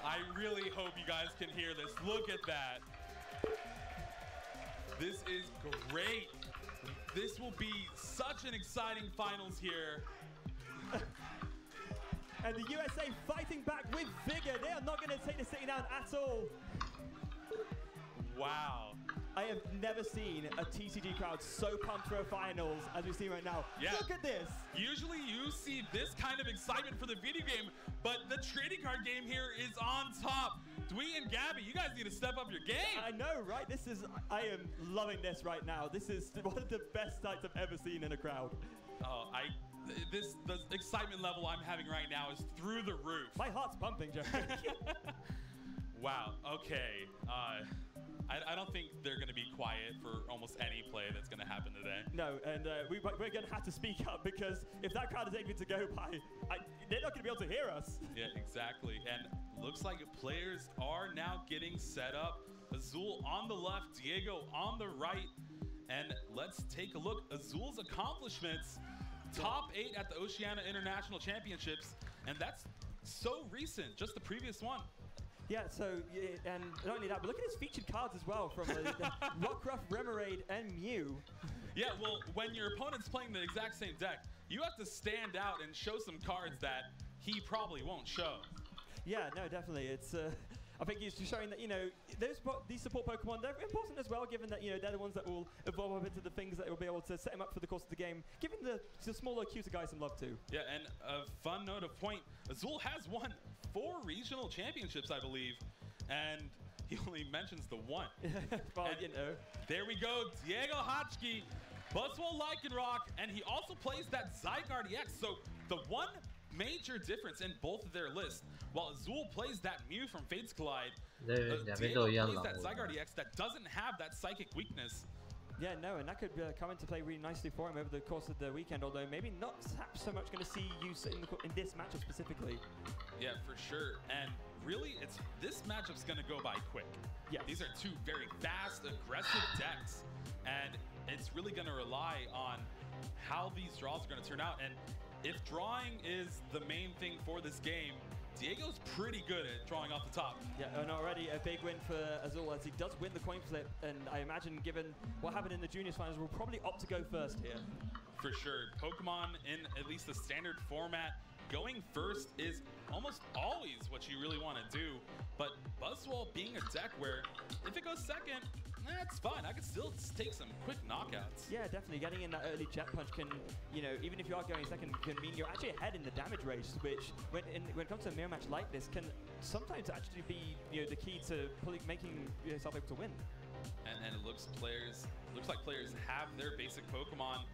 I really hope you guys can hear this. Look at that. This is great. This will be such an exciting finals here. And the USA fighting back with vigor. They are not going to take the city down at all. Wow. I have never seen a TCG crowd so pumped for a finals as we see right now. Yeah. Look at this. Usually you see this kind of excitement for the video game, but the trading card game here is on top. Dwee and Gabby, you guys need to step up your game. I know, right? I am loving this right now. This is one of the best sights I've ever seen in a crowd. Oh, the excitement level I'm having right now is through the roof. My heart's pumping, Jeffrey. Wow, okay. I don't think they're going to be quiet for almost any play that's going to happen today. No, and we're going to have to speak up, because if that crowd is able to go by, they're not going to be able to hear us. Yeah, exactly. And looks like players are now getting set up. Azul on the left, Diego on the right. And let's take a look. Azul's accomplishments, top 8 at the Oceania International Championships. And that's so recent, just the previous one. Yeah, so, and not only that, but look at his featured cards as well from Rockruff, Remoraid, and Mew. Yeah, well, when your opponent's playing the exact same deck, you have to stand out and show some cards that he probably won't show. Yeah, no, definitely. It's, I think he's just showing that, you know, these support Pokemon, they're important as well, given that, you know, they're the ones that will evolve up into the things that will be able to set him up for the course of the game, giving the smaller, cuter guys some love too. Yeah, and a fun note of point, Azul has won 4 regional championships, I believe, and he only mentions the one. Well, you know. There we go, Diego Hotchkiss, Buzzwole Lycanroc, and he also plays that Zygarde EX, so the one major difference in both of their lists, while Azul plays that Mew from Fates Collide, Diego plays that Zygarde EX that doesn't have that psychic weakness. Yeah, no, and that could come into play really nicely for him over the course of the weekend, although maybe not so much going to see use in this matchup specifically. Yeah, for sure. And really, this matchup's going to go by quick. Yeah. These are 2 very fast, aggressive decks, and it's really going to rely on how these draws are going to turn out. And if drawing is the main thing for this game, Diego's pretty good at drawing off the top. Yeah, and already a big win for Azul as he does win the coin flip, and I imagine given what happened in the juniors finals, we'll probably opt to go first here. For sure. Pokemon in at least the standard format, going first is almost always what you really want to do, but Buzzwole being a deck where if it goes second, it's fine. I can still take some quick knockouts. Yeah, definitely. Getting in that early jet punch can, you know, even if you are going second, can mean you're actually ahead in the damage range, which when it comes to a mirror match like this, can sometimes actually be, you know, the key to making yourself able to win. And it looks like players have their basic Pokemon.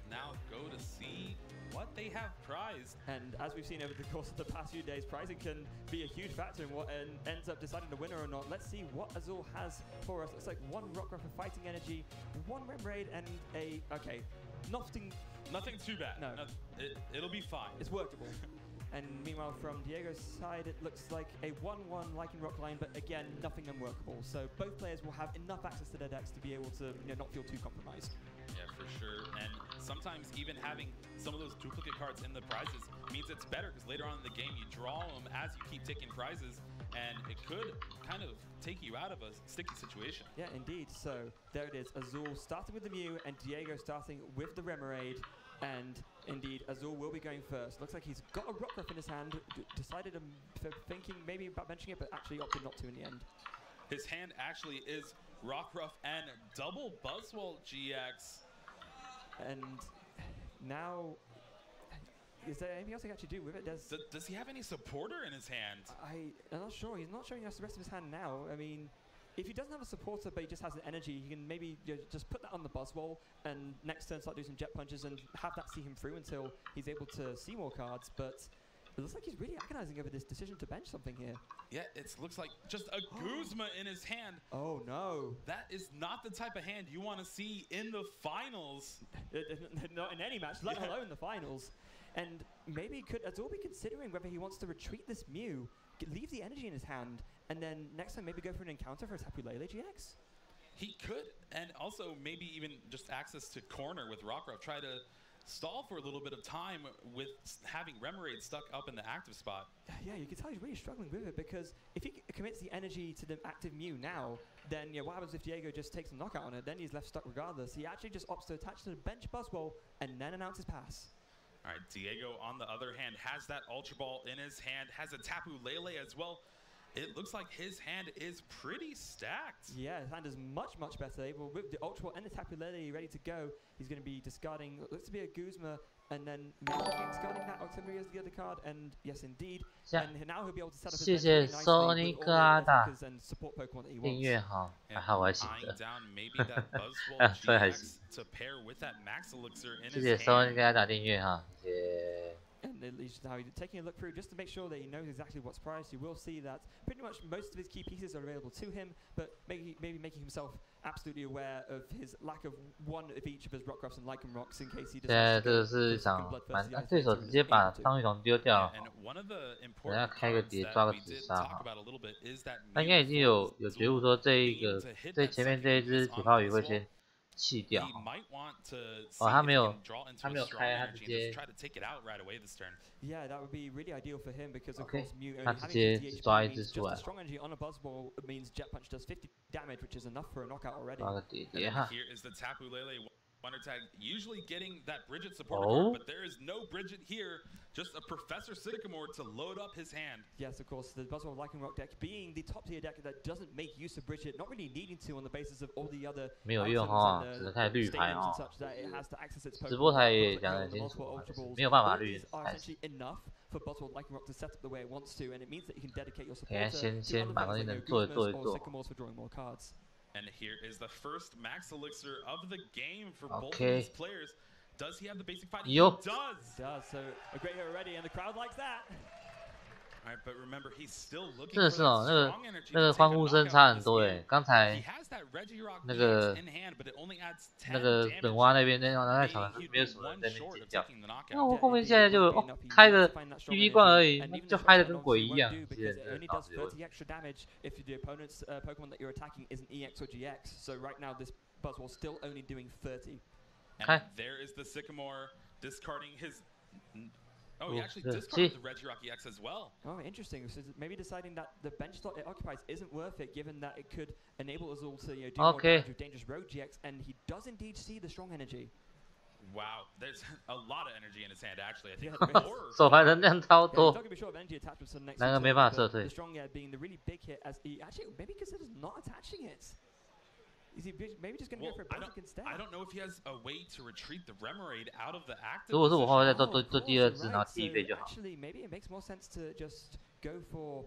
Now go to see what they have prized. And as we've seen over the course of the past few days, prizing can be a huge factor in what ends up deciding the winner or not. Let's see what Azul has for us. Looks like 1 Rockruff for Fighting Energy, 1 Remoraid, and a, okay, nothing too bad. No. It'll be fine. It's workable. And meanwhile, from Diego's side, it looks like a 1-1 Lycan Rock line, but again, nothing unworkable. So both players will have enough access to their decks to be able to not feel too compromised. Yeah, for sure. And sometimes even having some of those duplicate cards in the prizes means it's better because later on in the game you draw them as you keep taking prizes, and it could kind of take you out of a sticky situation. Yeah, indeed. So there it is. Azul starting with the Mew and Diego starting with the Remoraid. And indeed, Azul will be going first. Looks like he's got a Rockruff in his hand. Decided thinking maybe about benching it, but actually opted not to in the end. His hand actually is Rockruff and double Buzzwole GX. And now, is there anything else he can actually do with it? Does he have any supporter in his hand? I'm not sure. He's not showing us the rest of his hand now. I mean, if he doesn't have a supporter but he just has an energy, he can maybe just put that on the Buzzwole and next turn start doing some jet punches and have that see him through until he's able to see more cards. But it looks like he's really agonizing over this decision to bench something here. Yeah, it looks like just a Guzma in his hand. Oh no. That is not the type of hand you want to see in the finals. Not in any match, let alone the finals. And maybe could Azul be considering whether he wants to retreat this Mew, leave the energy in his hand, and then next time maybe go for an encounter for his Tapu Lele GX? He could, and also maybe even just access to corner with Rockruff. Try to stall for a little bit of time with having Remoraid stuck up in the active spot. Yeah, you can tell he's really struggling with it, because if he commits the energy to the active Mew now, then what happens if Diego just takes a knockout on it? Then he's left stuck regardless. He actually just opts to attach to the bench Buzzwole and then announces pass. All right, Diego, on the other hand, has that Ultra Ball in his hand, has a Tapu Lele as well. It looks like his hand is pretty stacked. Yeah, his hand is much, much better. Able with the Ultra Ball and the Tapu Lele ready to go. He's going to be discarding, looks to be a Guzma, and then maybe discarding that Auxiliary as the other card. And yes, indeed. And now he'll be able to set up his bench really nicely with all the focus and support Pokemon that he wants. 订阅哈，还好我还记得。to pair with that Max Elixir in 谢谢 Sony 给他打订阅哈，谢谢。 And at least now he's taking a look through just to make sure that he knows exactly what's priced. You will see that pretty much most of his key pieces are available to him, but maybe making himself absolutely aware of his lack of one of each of his Rockruffs and Lycan Rocks in case he doesn't. 现在这个是一场对手直接把张玉彤丢掉了，等下开个碟抓个紫砂哈。他应该已经有觉悟说这前面这一只铁炮鱼会先弃掉。哦，他没有开，他直接。Yeah, that would be really ideal for him because of course Mew only having 58 HP means just a strong energy on a Buzzwole means Jet Punch does 50 damage, which is enough for a knockout already. Here is the Tapu Lele Wonder Tag, usually getting that Bridget support card, but there is no Bridget here. Just a Professor Sycamore to load up his hand. Yes, of course, the Buzzwole Lycan Rock deck being the top tier deck that doesn't make use of Bridget, not really needing to on the basis of all the other 没有用哈，只能开绿牌哦。直播台也讲得很清楚，没有办法绿牌。For Buzzwole Lycan Rock to set up the way it wants to, and it means that you can dedicate your support先把东西能做一做。 And here is the first Max Elixir of the game for both of these players. Does he have the basic fighting? He does. So a great hero ready, and the crowd likes that. All right, but remember, he's still looking 真的是哦，那个欢呼声差很多诶。刚才那个冷蛙那边那场没有什么人在那边尖叫，那我后面现在就开个 BB 罐而已，就嗨得跟鬼一样。其实真的导致问题。 Buzzwole still only doing 30. And there is the Sycamore discarding his. Oh, he actually discarded the Regirock EX as well. Oh, interesting. So maybe deciding that the bench slot it occupies isn't worth it, given that it could enable us all to do more damage with Dangerous Road GX, and he does indeed see the strong energy. Wow, there's a lot of energy in his hand actually. I think 手牌能量超多，那个没办法撤退。 The strong being the really big hit, as he actually maybe considers not attaching it. Is he maybe just going to go for a basic instead? I don't know if he has a way to retreat the Remoraid out of the active. 如果是我话，会再做第二只，然后第一倍就好。 Actually, maybe it makes more sense to just go for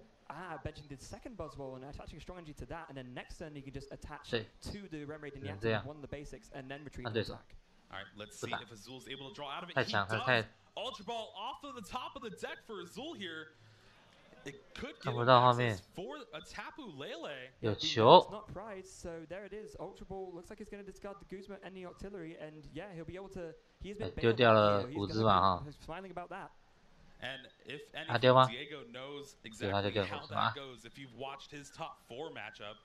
benching the second Buzzwole and attaching strong energy to that, and then next turn he can just attach to the Remoraid in the active, one of the basics, and then retrieve the attack. All right, let's see if Azul's able to draw out of it. He does. Ultra Ball off of the top of the deck for Azul here. It could give him access for a Tapu Lele. 有球。 Not prized, so there it is. Ultra Ball looks like he's going to discard the Guzma and the Auxiliary, and yeah, he'll be able to. He's been 丢掉了5只嘛哈。 He's smiling about that. And if 他丢吗？ Diego knows 对，他就 exactly 掉 how 手什么 that goes if you've watched his top 4 matchup.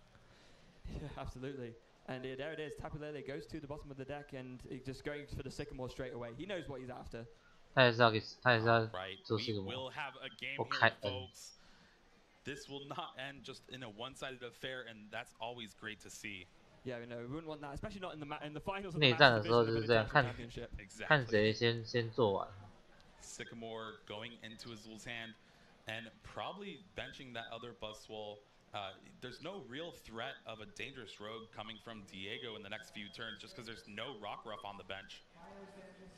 Yeah, absolutely. And there it is. Tapulele goes to the bottom of the deck and just going for the sycamore straight away. He knows what he's after. 他也是要Right, 做 we sycamore。 will have a game 我 here, 开 folks. This will not end just in a one-sided affair, and that's always great to see. Yeah, we wouldn't want that, especially not in the finals of the 内战的 Masters 时候 Division 就 of 是 the 这样， International Championship. 看谁先做完。 Sycamore going into Azul's hand and probably benching that other Buzzwole. There's no real threat of a dangerous rogue coming from Diego in the next few turns just because there's no Rock Ruff on the bench.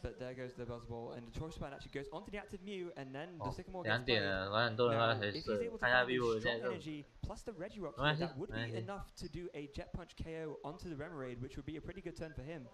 But there goes the Buzzwole, and the choice span actually goes onto the active Mew, and then the Sycamore 2 gets 点 played. 了，很多人 Now, 在 if he's 睡， able to 看一下 find vivo his 现 strong 在 energy plus the Regirock 没关 here, 系 that would 没关 be 系。 enough to do a Jet Punch KO onto the Remoraid, which would be a pretty good turn for him.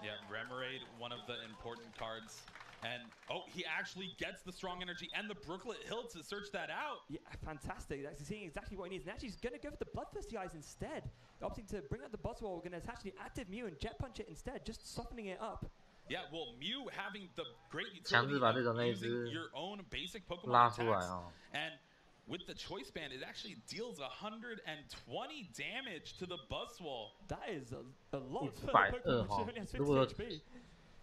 Yeah, Remoraid, one of the important cards. And, oh, he actually gets the strong energy and the Brooklet Hill to search that out. Yeah, fantastic. That's seeing exactly what he needs. And actually, he's going to go for the Bloodthirsty Eyes instead. Opting to bring out the Buzzwole. We're going to attach the active Mew and Jet Punch it instead, just softening it up. Yeah, well, Mew having the great 强制 utility 把这种 of 那一 using 只 your own basic Pokemon 拉出来 attacks. 哦。 And with the Choice Band, it actually deals 120 damage to the Buzzwole. That is a lot for 120 a Pokemon which 哈 only has 50 如果 HP.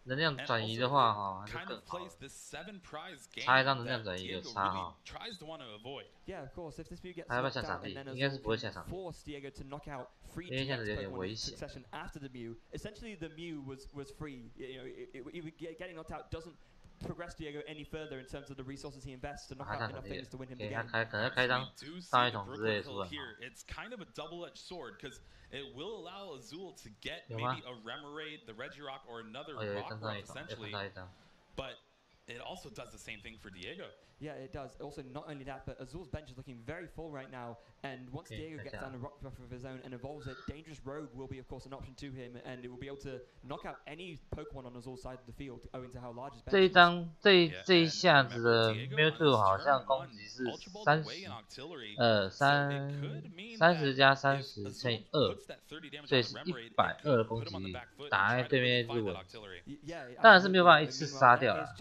能量转移的话哈，就 Kind 更 of 好 plays this 7 prize game 差一张能量 that 转移有 Diego 差 really 哈。 tries to want to avoid. Yeah, of course. If this Mew gets 他要不要 knocked 下 out 场 and 地？ then 应该是 Azul 不会 can 下场地。 force Diego to knock out free 因为现在 GX 有点 Pokemon 危 in 险。 succession after the Mew. Essentially, the Mew was free. You know, getting knocked out doesn't progress Diego any further in terms of the resources he invests to knock out enough things to win him the 给他 game. 开，可能开张 We do see 上一 the 桶之类 Brooklet 出 Hill 来。 here. It's kind of a double-edged sword because it will allow Azul to get 有 maybe 吗？ a Remoraid, the Regirock, or another 哦，有 Rock 看上一 Ruff 桶，有 essentially. 看上一张。 But it also does the same thing for Diego. Yeah, it does. Also, not only that, but Azul's bench is looking very full right now. And once Diego gets down a Rock Ruff of his own and evolves it, Dangerous Rogue will be, of course, an option to him, and it will be able to knock out any Pokemon on Azul's side of the field, owing to how large his bench 这一 is. 张这一下子的 Mewtwo 好像攻击是30加30乘以2，所以是120的攻击力，打在对面那只蚊。当然是没有办法一次杀掉了，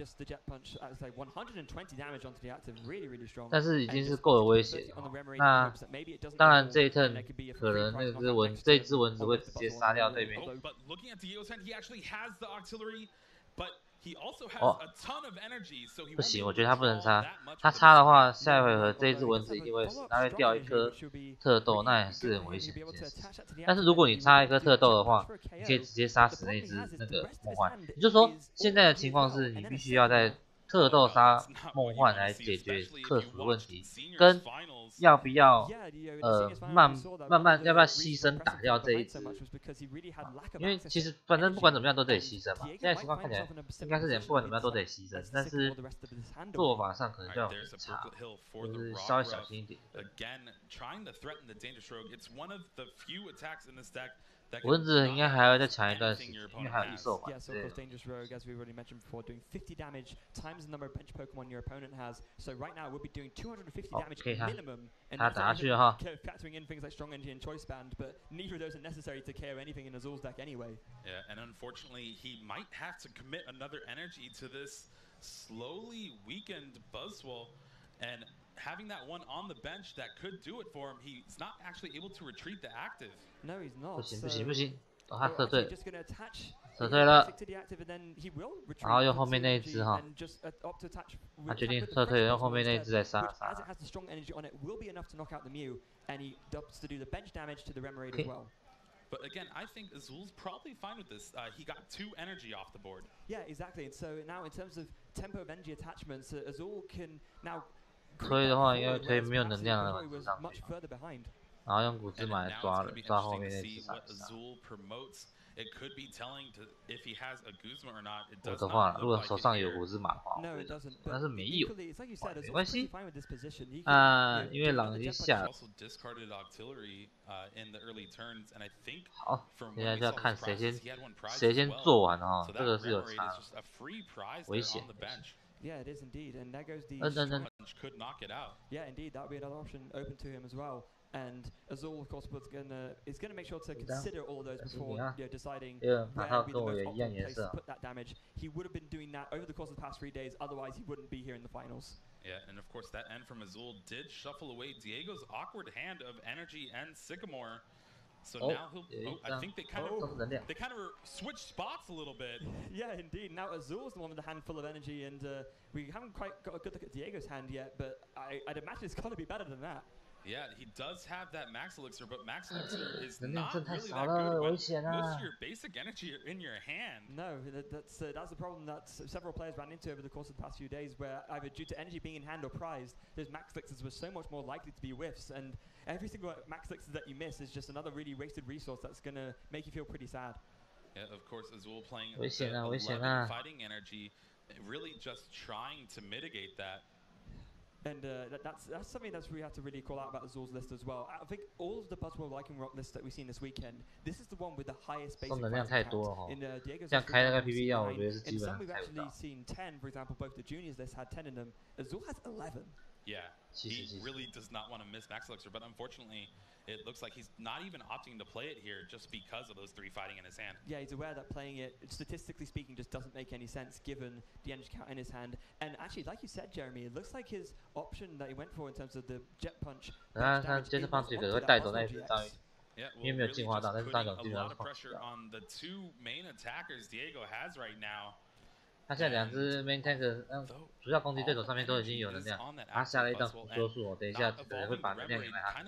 但是已经是够有威胁了。那当然这一 turn 可能那只蚊，这只蚊子会直接杀掉对面。哦，不行，我觉得他不能插，他插的话，下一回合这一只蚊子一定会死，他会掉一颗特豆，那也是很危险的一件事。但是如果你插一颗特豆的话，你可以直接杀死那只那个梦幻。也就是说，现在的情况是你必须要在特豆杀梦幻来解决克服问题，跟要不要慢慢要不要牺牲打掉这一只？因为其实反正不管怎么样都得牺牲嘛。现在情况看起来应该是不管怎么样都得牺牲，但是做法上可能就要很差，就是稍微小心一点。蚊子应该还要再强一段时间，因为还有异兽环。Yes, of course, Dangerous Rogue, as we already mentioned before, doing 50 damage times the number of bench Pokemon your opponent has. So right now we'll be doing 250 damage minimum. And that's factoring in things like Strong Energy and Choice Band, but neither of those are necessary to KO anything in Azul's deck anyway. Yeah, and unfortunately he might have to commit another energy to this slowly weakened Buzzwole, and having that one on the bench that could do it for him, he's not actually able to retreat the active. No, he's not. 不行不行不行，他撤退， just gonna attach 撤退了。 to the active, and then he will retreat 然后用后面那一只哈， and just opt to attach 他决定撤退，用后面那一只来杀 as it has the strong energy on it, will be enough to knock out the Mew, and he opts to do the bench damage to the Remoraid as well. But again, I think Azul's probably fine with this. He got 2 energy off the board. Yeah, exactly. And so now in terms of tempo of energy attachments, Azul can now 推的话应该推没有能量的蚊子上 much 去， further behind. 然后用骨子马来抓后面那只杀。 It could be telling to if he has a Guzma or not. It 我 does 的话， not 如 look 果 like 手 it 上有 here. 骨子马的话， No, it doesn't. 但是没有， It's like you said, 没关系。 fine with this position. 因为狼已经下了。 Also discarded auxiliary in the early turns, and I think 好， from 现在 when 就 we 要 saw 看 his 谁 process, 先 he had one prize 谁 as 先 well. 做完哈， So 这 that 个是有 Remoraid 差 is just a free prize 危 there 险 on the bench. Yeah, it is indeed, and there goes the. Punch Could knock it out. Yeah, indeed, that would be another option open to him as well. And Azul, of course, is gonna make sure to consider all of those before deciding where would be the most optimal place to put that damage. He would have been doing that over the course of the past 3 days, otherwise he wouldn't be here in the finals. Yeah, and of course that end from Azul did shuffle away Diego's awkward hand of Energy and Sycamore. So now he'll. I think they kind of switched spots a little bit. Yeah, indeed. Now Azul's the one with a handful of energy, and we haven't quite got a good look at Diego's hand yet. But I'd imagine it's got to be better than that. Yeah, he does have that Max Elixir, but Max Elixir is not really that good when most of your basic energy are in your hand. No, that's the problem that several players ran into over the course of the past few days, where either due to energy being in hand or prized, those Max Elixirs were so much more likely to be whiffs, and every single Max Elixir that you miss is just another really wasted resource that's going to make you feel pretty sad. Yeah, of course, Azul playing 11 fighting energy, really just trying to mitigate that. And that's something that we have to really call out about Azul's list as well. I think all of the Buzzwell Viking Rock lists that we've seen this weekend, this is the one with the highest basic prize count. In Diego's list, in some we've actually seen 10, for example, both the juniors list had 10 in them. Azul has 11. Yeah, he really does not want to miss Max Elixir, but unfortunately, it looks like he's not even opting to play it here just because of those 3 fighting in his hand. Yeah, he's aware that playing it, statistically speaking, just doesn't make any sense given the energy count in his hand. And actually, like you said, Jeremy, it looks like his option that he went for in terms of the Jet Punch. Yeah, well, really just putting a lot of pressure on the 2 main attackers Diego has right now. 他现在两只 main tank 主要攻击对手上面都已经有能量，他下了一道捕捉术哦，等一下可能会把能量给他。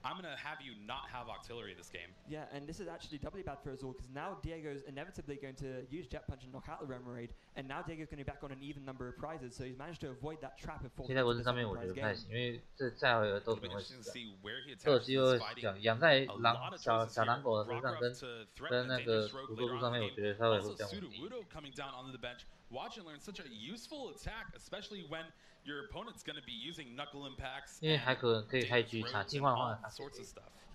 I'm going to have you not have Octillery this game. Yeah, and this is actually doubly bad for Azul, because now Diego's inevitably going to use Jet Punch and knock out the Remoraid, and now Diego's going to be back on an even number of prizes, so he's managed to avoid that trap of 4. 现在文字上面我觉得不太行，因为这下回合都可能会死的。这有机会养在小狼狗的身上，跟那个捕捉术上面，我觉得稍微会比较稳定。Watch and learn such a useful attack, especially when your opponent's going to be using knuckle impacts. 因为还可以开狙场，进化的话，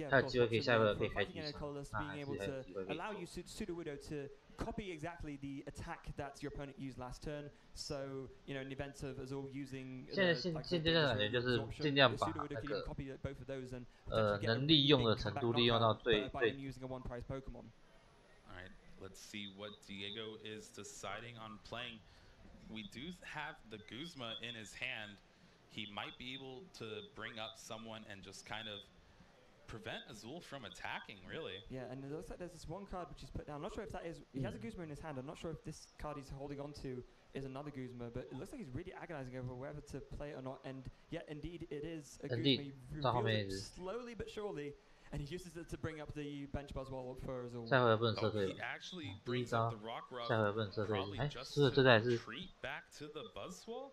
他有机会可以下回合可以开狙场，那还是有机会可以。 allow you Pseudo-Widow to copy exactly the attack that your opponent used last turn. So, you know, in the event of Azul using 现阶段感觉就是尽量把那个能利用的程度利用到最。 Let's see what Diego is deciding on playing. We do have the Guzma in his hand. He might be able to bring up someone and just kind of prevent Azul from attacking, really. Yeah, and it looks like there's this one card which he's put down. I'm not sure if that is... He has a Guzma in his hand. I'm not sure if this card he's holding on to is another Guzma, but it looks like he's really agonizing over whether to play it or not. And yet, indeed, it is a Guzma. He reveals it slowly but surely. And he uses it to bring up the bench Buzzwell for Azul. 下回合不能撤退。 He actually brings up the rock rub. 下回合不能撤退。 Probably 哎， just 是这才 to 是。 retreat back to the Buzzwell.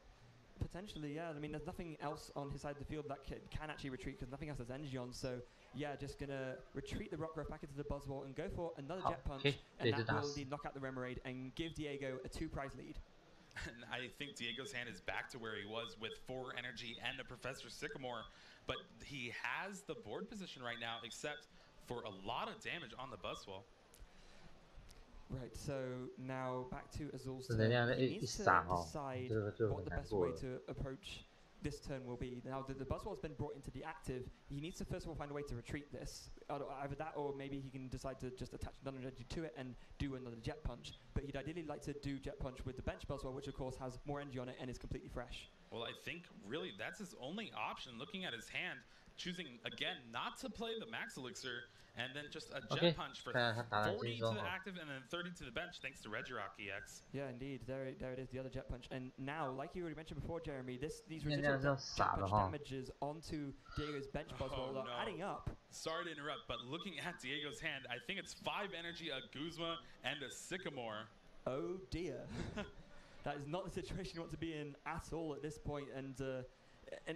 Potentially, yeah. I mean, there's nothing else on his side of the field that can actually retreat because nothing else has energy on. So, yeah, just gonna retreat the rock rub back into the Buzzwell and go for another Jet Punch, and that will indeed knock out the Remoraid and give Diego a 2-prize lead. And I think Diego's hand is back to where he was with 4 energy and a Professor Sycamore, but he has the board position right now, except for a lot of damage on the Buzzwell. Right, so now back to Azul's turn. He needs to decide what the best way to approach this turn will be. Now, the Buzzwell's been brought into the active. He needs to first of all find a way to retreat this. Either that, or maybe he can decide to just attach another energy to it and do another Jet Punch. But he'd ideally like to do Jet Punch with the bench Buzzwell, which of course has more energy on it and is completely fresh. Well, I think really that's his only option, looking at his hand, choosing again not to play the Max Elixir, and then just a Jet Punch for 40 to the active and then 30 to the bench, thanks to Regirock EX. Yeah, indeed. There it is, the other Jet Punch. And now, like you already mentioned before, Jeremy, these residual Jet Punch damages onto Diego's bench Buzzwell are adding up. Sorry to interrupt, but looking at Diego's hand, I think it's 5 energy, a Guzma, and a Sycamore. Oh dear. That is not the situation you want to be in at all at this point. And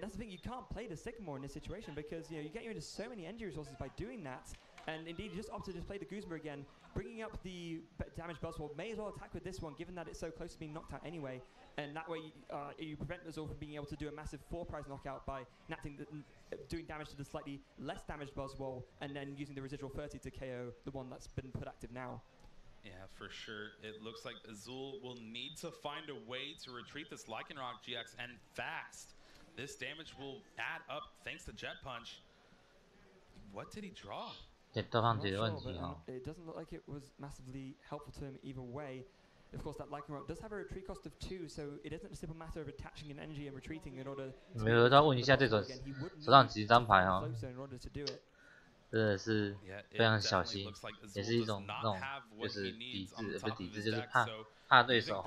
that's the thing, you can't play the Sycamore in this situation because, you know, you get you into so many energy resources by doing that. And indeed, you just opt to just play the Guzma again, bringing up the damage Buzzwell. May as well attack with this one, given that it's so close to being knocked out anyway. And that way, you prevent Azul from being able to do a massive 4-prize knockout by doing damage to the slightly less damaged Buzzwell, and then using the residual 30 to KO the one that's been put active now. Yeah, for sure. It looks like Azul will need to find a way to retreat this Lycanroc GX, and fast. this damage will add up thanks to Jet Punch. What did he draw? 对方解决问题 It doesn't look like it was massively helpful to him either way. Of course, that Lycan Rock does have a retreat cost of 2, so it isn't a simple matter of attaching an energy and retreating in order. 没有要问一下这种手上几张牌真的是非常小心，也是一种那种就是抵制，不是抵制，就是怕对手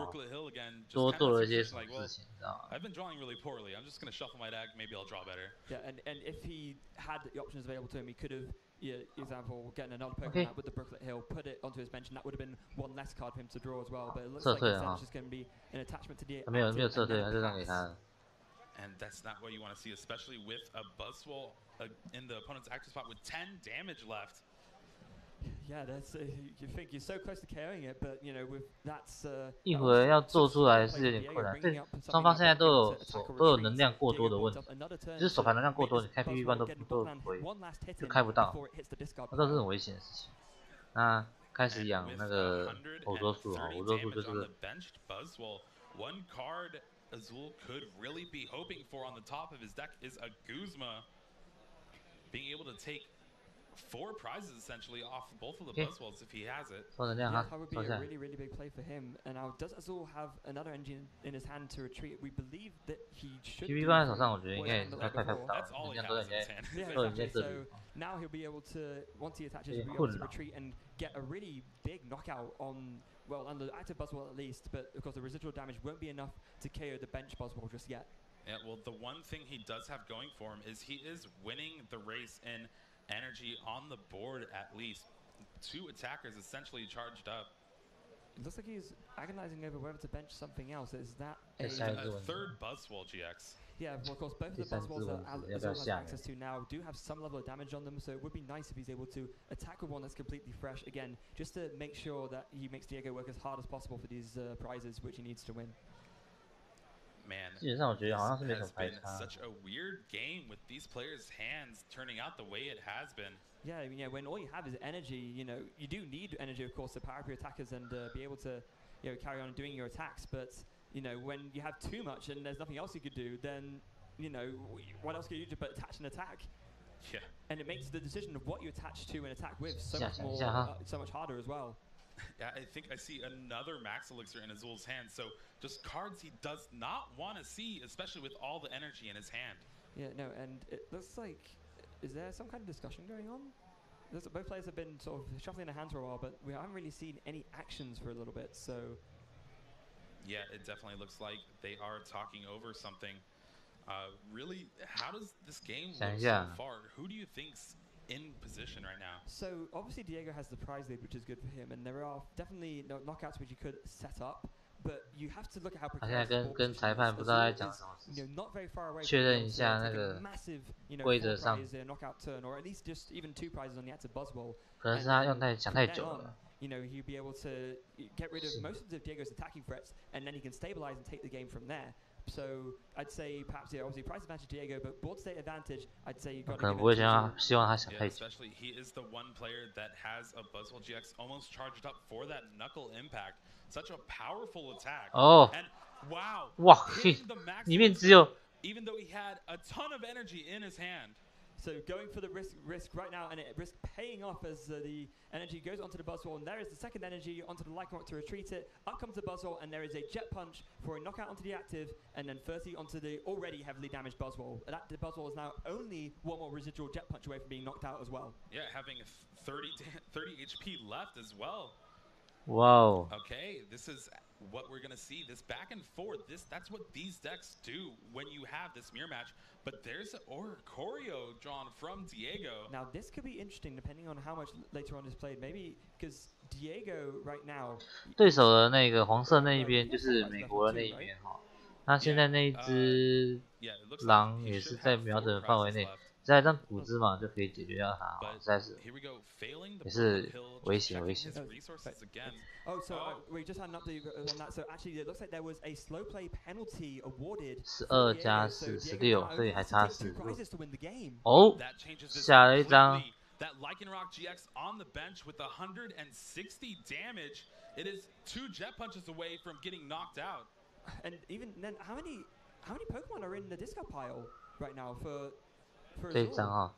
多做了一些什么事情，知道吗 I've been drawing really poorly. I'm just gonna shuffle my deck. Maybe I'll draw better. Yeah, and if he had the options available to him, he could have, example, getting another Pokemon out with the Brooklet Hill, put it onto his bench, and that would have been one less card for him to draw as well. But it looks like it's just going to be an attachment to the. 没有撤退，他就让给他。 And that's not what you want to see, especially with a Buzzwole in the opponent's active spot with 10 damage left. Yeah, that's you think you're so close to carrying it, but with that's. 一会儿要做出来是有点困难，对，双方现在都有能量过多的问题，就是手牌能量过多，你开 PV 关都不会，就开不到，那都是很危险的事情。那开始养那个偶多数哈，偶多数就是。 One card Azul could really be hoping for on the top of his deck is a Guzma being able to take 4 prizes essentially off both of the Buzzwolves if he has it. Yeah, that would be a really big play for him. And now, does Azul have another engine in his hand to retreat? We believe that he should. PV 放在手上，我觉得应该快不到，能量都已经这里。 Now he'll be able to, once he attaches, he'll be able to retreat and get a really big knockout on. Well, on the active Buzzwole at least, but of course the residual damage won't be enough to KO the bench Buzzwole just yet. Yeah, well, the one thing he does have going for him is he is winning the race in energy on the board at least. 2 attackers essentially charged up. It looks like he's agonizing over whether to bench something else. Is that a 3rd Buzzwole GX? Yeah, well, of course, both of the Buzzwoles that Azul has access to now do have some level of damage on them, so it would be nice if he's able to attack with one that's completely fresh, again, just to make sure that he makes Diego work as hard as possible for these prizes, which he needs to win. Man, this has been such a weird game with these players' hands turning out the way it has been. Yeah, I mean, when all you have is energy, you do need energy, of course, to power up your attackers and be able to, carry on doing your attacks, but... when you have too much and there's nothing else you could do, then, what else can you do but attach an attack? Yeah. And it makes the decision of what you attach to an attack with so much more, so much harder as well. Yeah, I think I see another Max Elixir in Azul's hand, so just cards he does not want to see, especially with all the energy in his hand. Yeah, no, and it looks like, is there some kind of discussion going on? Both players have been sort of shuffling their hands for a while, but we haven't really seen any actions for a little bit, so... Yeah, it definitely looks like they are talking over something. Really, how does this game look so far? Who do you think's in position right now? So obviously Diego has the prize lead, which is good for him, and there are definitely knockouts which he could set up. But you have to look at how precarious跟裁判不知道在讲什么事情，确认一下那个规则上， knockout turn, or at least just even 2 prizes on the active Buzzwole. 可能是他想太久了。 he'll be able to get rid of most of Diego's attacking threats, and then he can stabilize and take the game from there. So I'd say perhaps obviously price advantage Diego, but board state advantage, I'd say you've got to give it to especially he is the one player that has a Buzzwole GX almost charged up for that knuckle impact. Such a powerful attack. Oh. And wow. 哇，里面只有 even though he had a ton of energy in his hand. So going for the risk right now, and it risk paying off as the energy goes onto the Buzzwole, and there is the second energy onto the Lycan Rock to retreat it. Up comes the Buzzwole, and there is a Jet Punch for a knockout onto the active, and then 30 onto the already heavily damaged Buzzwole. The Buzzwole is now only 1 more residual Jet Punch away from being knocked out as well. Yeah, having 30 HP left as well. Wow. Okay, this is what we're gonna see. This back and forth. That's what these decks do when you have this mirror match. But there's an choreo drawn from Diego. Now this could be interesting depending on how much later on is played. Maybe because Diego right now. 对手的那个黄色那一边就是美国的那一边哈。那现在那一只狼也是在瞄准范围内。 再张骨枝嘛就可以解决掉它，实在是也是危险。Oh, so we just had an update on that. So actually, it looks like there was a slow play penalty awarded. 12加4 16，所以还差4。哦，下了一张。 That Lycan Rock GX on the bench with 160 damage. It is 2 Jet Punches away from getting knocked out. And even then, how many How many Pokemon are in the discard pile right now for 这一张啊，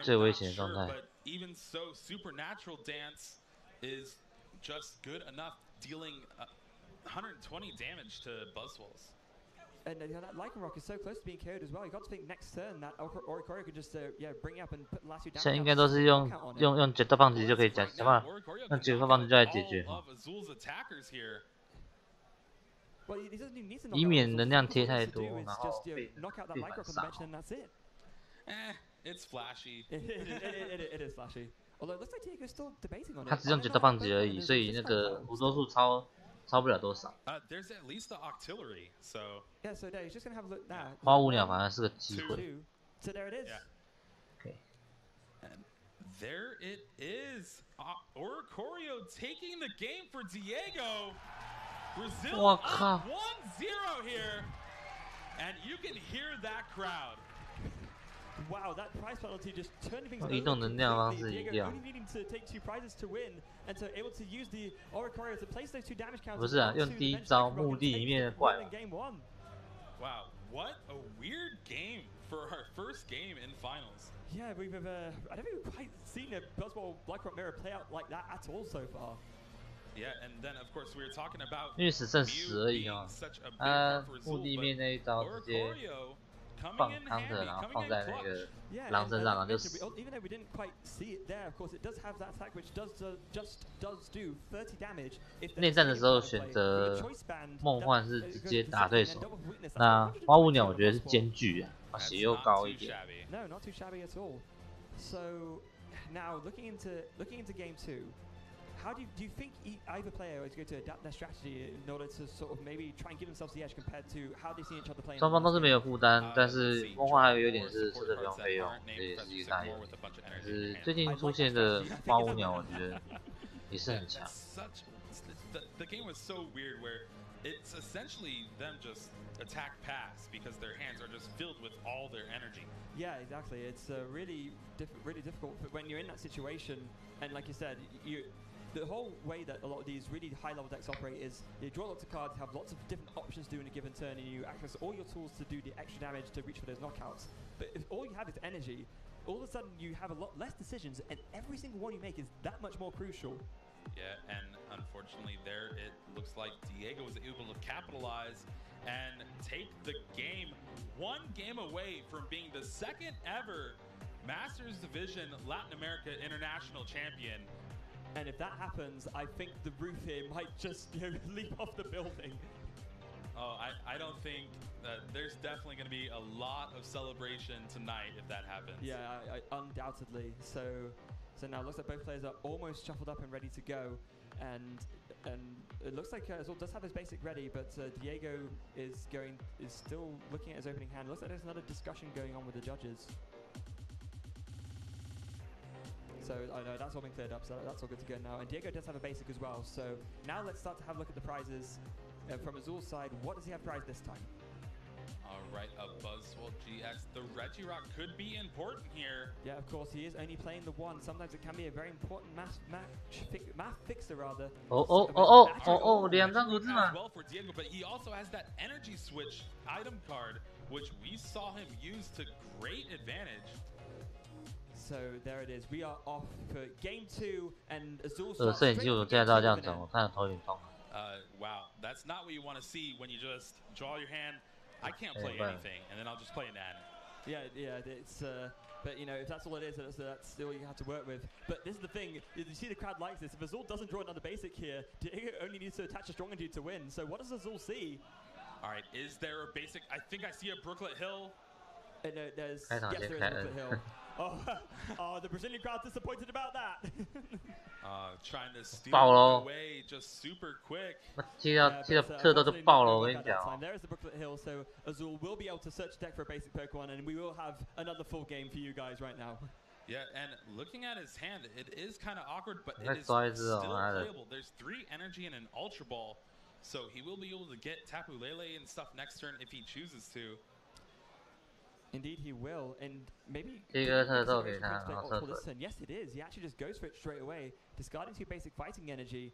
最危险的状态。 But even so, Supernatural Dance is just good enough, dealing 120 damage to Buzzwoles. And that Lycanroc is so close to being KO'd as well. You got to think next turn that Oricorio could just bring it up and put the last two down. 现在应该都是用决斗棒击就可以想办法用决斗棒击就来解决，以免能量贴太多，然后被反杀。 It's flashy. It is flashy. Although it looks like Diego's still debating on it. 他只用决斗棒击而已，所以那个捕捉数超不了多少。There's at least the Octillery, so. Yeah, so he's just gonna have a look there. 花舞鸟反而是个机会。 So there it is. Yeah. Okay. And there it is. Oricorio taking the game for Diego. Brazil up 1-0 here, and you can hear that crowd. Wow, that prize penalty just turned things over. 移动能量方式一 Diego 样。 only needing to take 2 prizes to win, and so able to use the Oricorio to place those 2 damage counters. 不是啊，用第一招墓地里面的怪。 Wow, what a weird game for our first game in finals. Yeah, I don't think we've quite seen a Buzzwole Blackrock Mirror play out like that at all so far. Yeah, and then of course we were talking about 因为只剩10而已啊。墓地面那一招直接。 放康特，然后放在那个狼身上，就死。 Even though we didn't quite see it there, of course it does have that attack which does do 30 damage. 内战的时候选择梦幻是直接打对手，那花舞鸟我觉得是兼具啊，血又高一点。 No, not too shabby at all. So now looking into game 2. How do you think either player is going to adapt their strategy in order to sort of maybe try and give themselves the edge compared to how they see each other playing? 双方都是没有负担，但是梦幻还有一点是吃的不用费用，这也是一个大优点。但是最近出现的花舞鸟，我觉得也是很强。 The game was so weird where it's essentially them just attack pass because their hands are just filled with all their energy. Yeah, exactly. It's really difficult when you're in that situation, and like you said, the whole way that a lot of these really high-level decks operate is you draw lots of cards, have lots of different options to do in a given turn, and you access all your tools to do the extra damage to reach for those knockouts. But if all you have is energy, all of a sudden you have a lot less decisions, and every single one you make is that much more crucial. Yeah, and unfortunately there it looks like Diego was able to capitalize and take the game 1 game away from being the 2nd ever Masters Division Latin America International Champion. And if that happens, I think the roof here might just leap off the building. Oh, I don't think that there's definitely going to be a lot of celebration tonight if that happens. Yeah, undoubtedly. So now it looks like both players are almost shuffled up and ready to go, and it looks like Azul does have his basic ready, but Diego is still looking at his opening hand. Looks like there's another discussion going on with the judges. So I know that's all been cleared up, so that's all good to go now. And Diego does have a basic as well. So now let's start to have a look at the prizes. From Azul's side, what does he have prized this time? Alright, a Buzzwole GX. The Regirock could be important here. Yeah, of course, he is only playing the 1. Sometimes it can be a very important math fixer rather. 2张图纸嘛。 Well for Diego, but he also has that energy switch item card, which we saw him use to great advantage. So there it is. We are off for game 2, and Azul. 摄影机我现在到这样整，我看头有点痛。Wow, that's not what you want to see when you just draw your hand. I can't play anything, and then I'll just play an ad. Yeah, it's but you know, if that's all it is, that's still you have to work with. But this is the thing, you see the crowd likes this. If Azul doesn't draw another basic here, Diego only needs to attach a stronger dude to win. So what does Azul see? Alright, is there a basic? I think I see a Brooklet Hill. Yes, there is a Brooklet Hill. Oh, the Brazilian crowd's disappointed about that. Trying to steal away just super quick. 踢到特斗就爆了，我跟你讲。 There is the Brooklet Hill, so Azul will be able to search the deck for a basic Pokemon, and we will have another full game for you guys right now. Yeah, and looking at his hand, it is kind of awkward, but it is still playable. There's 3 energy and an Ultra Ball, so he will be able to get Tapu Lele and stuff next turn if he chooses to. Indeed, he will, and maybe. Yes, it is. He actually just goes for it straight away, discarding 2 basic fighting energy,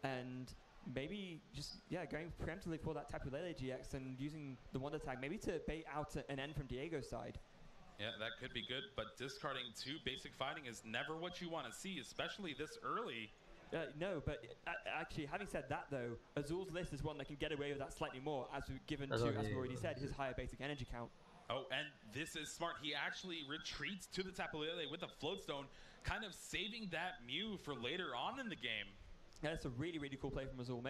and maybe just, going preemptively for that Tapu Lele GX and using the Wonder Tag, maybe to bait out an end from Diego's side. Yeah, that could be good, but discarding 2 basic fighting is never what you want to see, especially this early. No, but actually, having said that, though, Azul's list is one that can get away with that slightly more, as we've given to, as we already said, his higher basic energy count. Oh, and this is smart. He actually retreats to the Tapu Lele with a Floatstone, kind of saving that Mew for later on in the game. Yeah, that's a really, really cool play from Azul,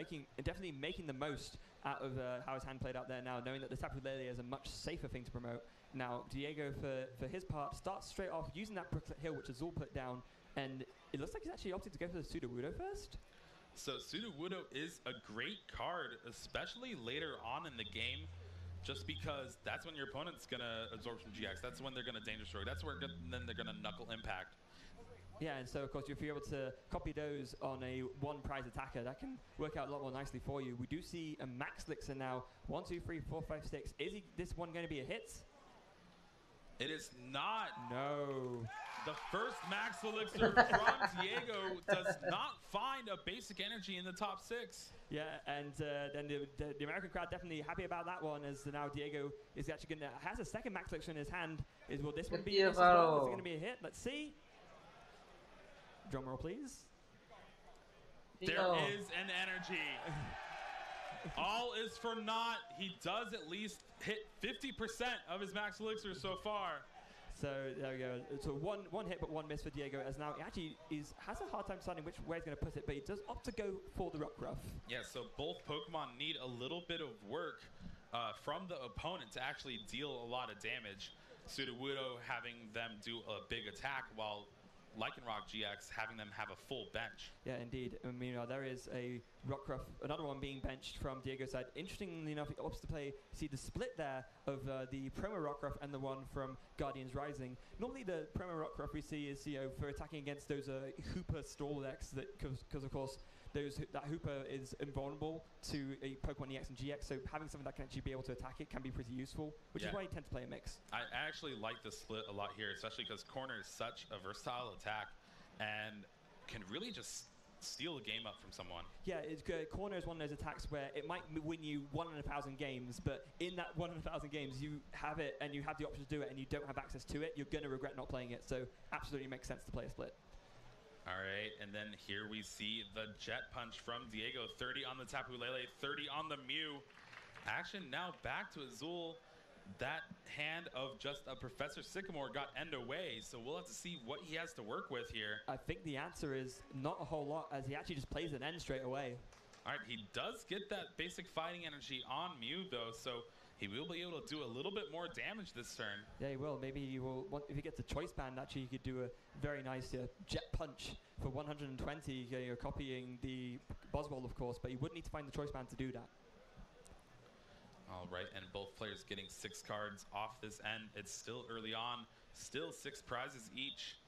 definitely making the most out of how his hand played out there now, knowing that the Tapu Lele is a much safer thing to promote. Now, Diego, for his part, starts straight off using that Brooklet Hill, which Azul put down, and it looks like he's actually opted to go for the Sudowoodo first. So Sudowoodo is a great card, especially later on in the game, just because that's when your opponent's going to absorb some GX. That's when they're going to Dangerous Rogue. That's where then they're going to Knuckle Impact. Yeah, and so, of course, if you're able to copy those on a one-prize attacker, that can work out a lot more nicely for you. We do see a Max Elixir now. 1, 2, 3, 4, 5, 6. Is this one going to be a hit? It is not. No. The first Max Elixir from Diego does not find a basic energy in the top 6. Yeah, and then the American crowd definitely happy about that one, as now Diego is actually going to has a second Max Elixir in his hand. Will this one be a hit as well? Is it going to be a hit? Let's see. Drum roll, please. There is an energy. All is for naught. He does at least hit 50% of his Max Elixir so far. So there we go. So one hit but one miss for Diego, as now he actually has a hard time deciding which way he's going to put it, but he does opt to go for the Rockruff. Yeah, so both Pokemon need a little bit of work from the opponent to actually deal a lot of damage. Sudowoodo having them do a big attack, while Lycanroc GX having them have a full bench. Yeah, indeed. I mean, there is a Rockruff, another one being benched from Diego's side. Interestingly enough, he opts to play, see the split there of the promo Rockruff and the one from Guardians Rising. Normally the promo Rockruff we see is, for attacking against those Hooper stall decks, because of course that Hooper is invulnerable to a Pokemon EX and GX, so having something that can actually be able to attack it can be pretty useful, which is why you tend to play a mix. I actually like the split a lot here, especially because Corner is such a versatile attack and can really just steal a game up from someone. Yeah, it's good. Corner is one of those attacks where it might win you 1 in 1,000 games, but in that 1 in 1,000 games, you have it and you have the option to do it and you don't have access to it, you're going to regret not playing it, so absolutely makes sense to play a split. All right, and then here we see the Jet Punch from Diego. 30 on the Tapu Lele, 30 on the Mew. Action now back to Azul. That hand of just a Professor Sycamore got end away, so we'll have to see what he has to work with here. I think the answer is not a whole lot, as he actually just plays an end straight away. All right, he does get that basic fighting energy on Mew, though, so he will be able to do a little bit more damage this turn. Yeah, he will. Maybe he will. If he gets a choice band, actually, he could do a very nice Jet Punch for 120. You're copying the Buzzwole, of course, but he would need to find the choice band to do that. All right, and both players getting 6 cards off this end. It's still early on. Still 6 prizes each.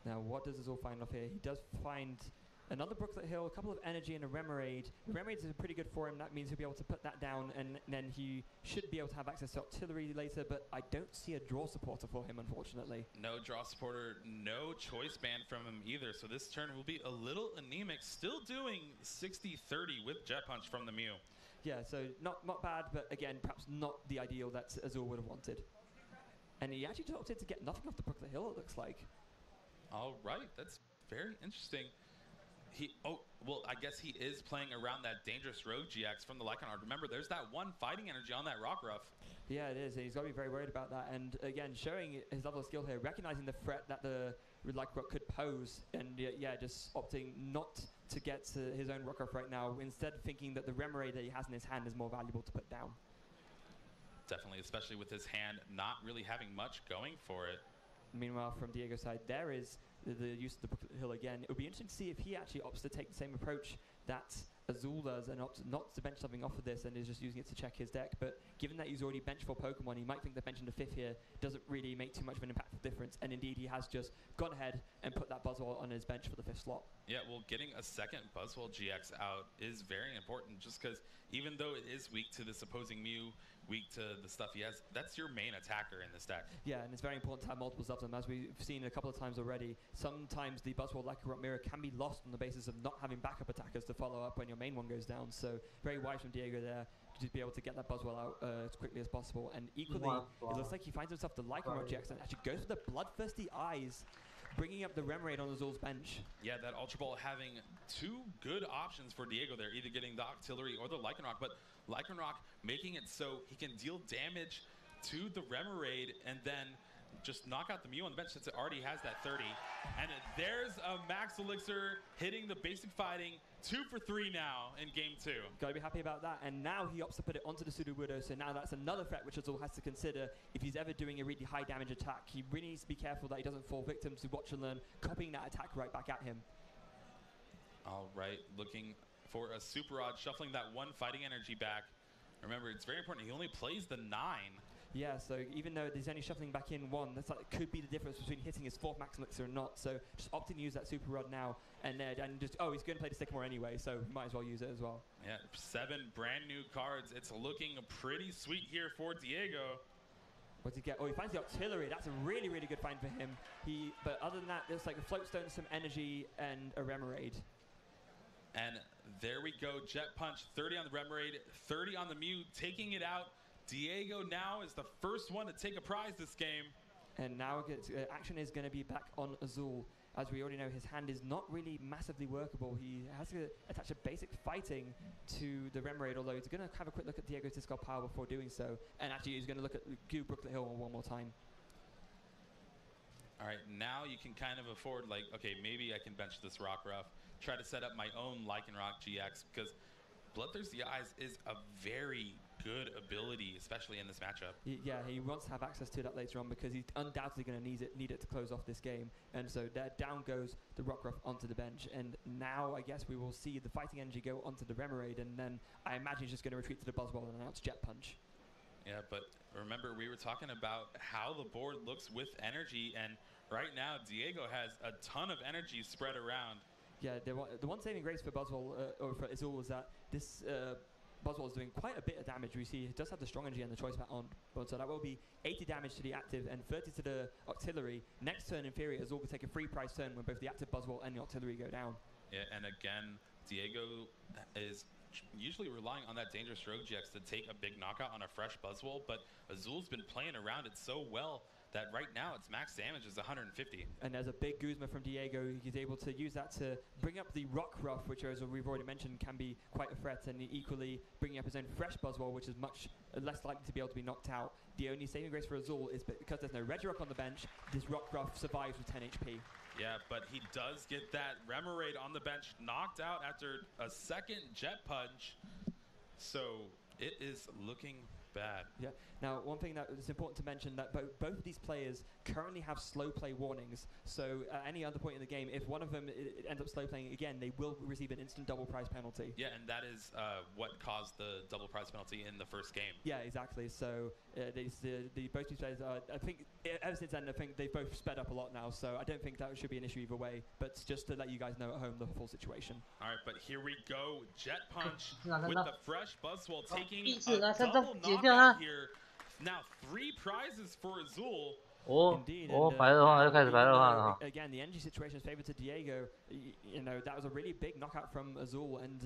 Now, what does Azul find off here? He does find another Brooklet Hill, a couple of energy, and a Remoraid. Remoraid is pretty good for him. That means he'll be able to put that down, and then he should be able to have access to artillery later, but I don't see a draw supporter for him, unfortunately. No draw supporter, no choice band from him either, so this turn will be a little anemic. Still doing 60-30 with Jet Punch from the Mew. Yeah, so not bad, but again, perhaps not the ideal that Azul would have wanted. And he actually just opted to get nothing off the Brooklet Hill, it looks like. All right, that's very interesting. Well, I guess he is playing around that Dangerous Rogue GX from the Lycanroc. Remember, there's that one fighting energy on that Rockruff. Yeah, it is. He's got to be very worried about that. And again, showing his level of skill here, recognizing the threat that the Lycanroc could pose, and just opting not to get to his own Rockruff right now, instead thinking that the Remoraid that he has in his hand is more valuable to put down. Definitely, especially with his hand not really having much going for it. Meanwhile, from Diego's side, there is the use of the Brooklet Hill again. It would be interesting to see if he actually opts to take the same approach that Azul does and opts not to bench something off of this and is just using it to check his deck. But given that he's already benched for Pokemon, he might think that benching the 5th here doesn't really make too much of an impactful difference. And indeed, he has just gone ahead and put that Buzzwole on his bench for the 5th slot. Yeah, well, getting a second Buzzwole GX out is very important, just because even though it is weak to this opposing Mew, weak to the stuff he has. That's your main attacker in this deck. Yeah, and it's very important to have multiples of them. As we've seen a couple of times already, sometimes the Buzzwole like a mirror can be lost on the basis of not having backup attackers to follow up when your main one goes down. So very wise from Diego there to be able to get that Buzzwole out as quickly as possible. And equally, it looks like he finds himself the Lycanroc GX and actually goes for the Bloodthirsty Eyes, bringing up the Remoraid on Azul's bench. Yeah, that Ultra Ball having two good options for Diego there, either getting the Octillery or the Lycanroc, but Lycanroc making it so he can deal damage to the Remoraid and then just knock out the Mew on the bench since it already has that 30. And there's a Max Elixir hitting the basic fighting. 2 for 3 now in game 2. Gotta be happy about that. And now he opts to put it onto the Sudowoodo, so now that's another threat which Azul has to consider if he's ever doing a really high damage attack. He really needs to be careful that he doesn't fall victim to Watch and Learn, copying that attack right back at him. All right, looking for a Super Rod, shuffling that one fighting energy back. Remember, it's very important. He only plays the 9. Yeah, so even though he's only shuffling back in 1, that's like could be the difference between hitting his 4th Max Elixir or not. So just opting to use that Super Rod now, and just he's going to play the Sycamore anyway, so might as well use it as well. Yeah, 7 brand new cards. It's looking pretty sweet here for Diego. What did he get? Oh, he finds the Octillery. That's a really, really good find for him. But other than that, there's like a Floatstone, some energy, and a Remoraid. And there we go, Jet Punch, 30 on the Remoraid, 30 on the Mew, taking it out. Diego now is the first one to take a prize this game. And now action is going to be back on Azul. As we already know, his hand is not really massively workable. He has to attach a basic fighting to the Remoraid, although he's going to have a quick look at Diego's Discard Power before doing so. And actually, he's going to look at Goo Brooklet Hill one more time. All right, now you can kind of afford, like, okay, maybe I can bench this Rockruff, try to set up my own Lycanroc GX, because Bloodthirsty Eyes is a very good ability, especially in this matchup. Yeah, he wants to have access to that later on because he's undoubtedly going to need it to close off this game. And so down goes the Rockruff onto the bench. And now I guess we will see the fighting energy go onto the Remoraid, and then I imagine he's just going to retreat to the Buzzwole and announce Jet Punch. Yeah, but remember, we were talking about how the board looks with energy, and right now Diego has a ton of energy spread around. Yeah, the one saving grace for Buzzwole, or for Azul, is that this Buzzwole is doing quite a bit of damage. We see it does have the strong energy and the choice back on, so that will be 80 damage to the active and 30 to the Octillery. Next turn, in theory, Azul will take a free prize turn when both the active Buzzwole and the Octillery go down. Yeah, and again, Diego is usually relying on that Dangerous Rogue GX to take a big knockout on a fresh Buzzwole, but Azul's been playing around it so well that right now its max damage is 150. And there's a big Guzma from Diego. He's able to use that to bring up the Rockruff, which, as we've already mentioned, can be quite a threat, and equally bringing up his own fresh Buzzwole, which is much less likely to be able to be knocked out. The only saving grace for Azul is because there's no Regirock on the bench, this Rockruff survives with 10 HP. Yeah, but he does get that Remoraid on the bench knocked out after a second Jet Punch. So it is looking bad. Yeah. Now, one thing that is important to mention that both of these players currently have slow play warnings. So at any other point in the game, if one of them ends up slow playing again, they will receive an instant double prize penalty. Yeah, and that is what caused the double prize penalty in the first game. Yeah, exactly. So both these players, I think, ever since then, I think they've both sped up a lot now. So I don't think that should be an issue either way. But just to let you guys know at home the full situation. All right, but here we go. Jet Punch with the fresh Buzzwole taking a double knockout here. Now 3 prizes for Azul. Indeed. Again, the energy situation is favored to Diego. You know, that was a really big knockout from Azul, and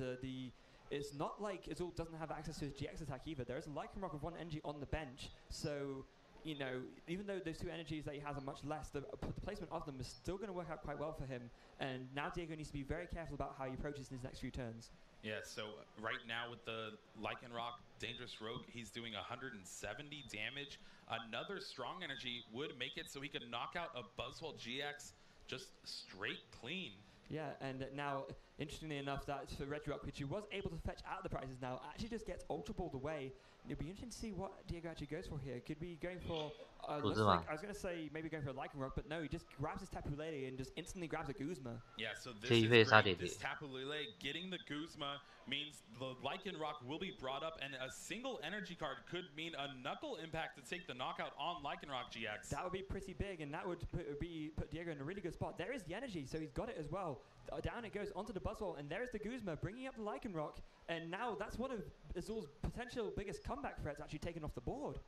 it's not like Azul doesn't have access to his GX attack either. There is a Lycanroc with 1 energy on the bench, so you know, even though those 2 energies that he has are much less, the placement of them is still going to work out quite well for him. And now Diego needs to be very careful about how he approaches his next few turns. Yeah, so right now with the Lycanroc Dangerous Rogue, he's doing 170 damage. Another strong energy would make it so he could knock out a Buzzwole GX just straight clean. Yeah, and now, interestingly enough, that for Regirock, which he was able to fetch out of the prizes now, actually just gets Ultra Balled away. It'll be interesting to see what Diego actually goes for here. Could be going for, I was going to say maybe going for a Lycanroc, but no, he just grabs his Tapu Lele and just instantly grabs a Guzma. Yeah, so this is great. This Tapu Lele getting the Guzma means the Lycanroc will be brought up, and a single energy card could mean a Knuckle Impact to take the knockout on Lycanroc GX. That would be pretty big, and that would put Diego in a really good spot. There is the energy, so he's got it as well. Down it goes onto the Buzzwole, and there's the Guzma bringing up the Lycanroc, and now that's one of Azul's potential biggest comeback threats actually taken off the board.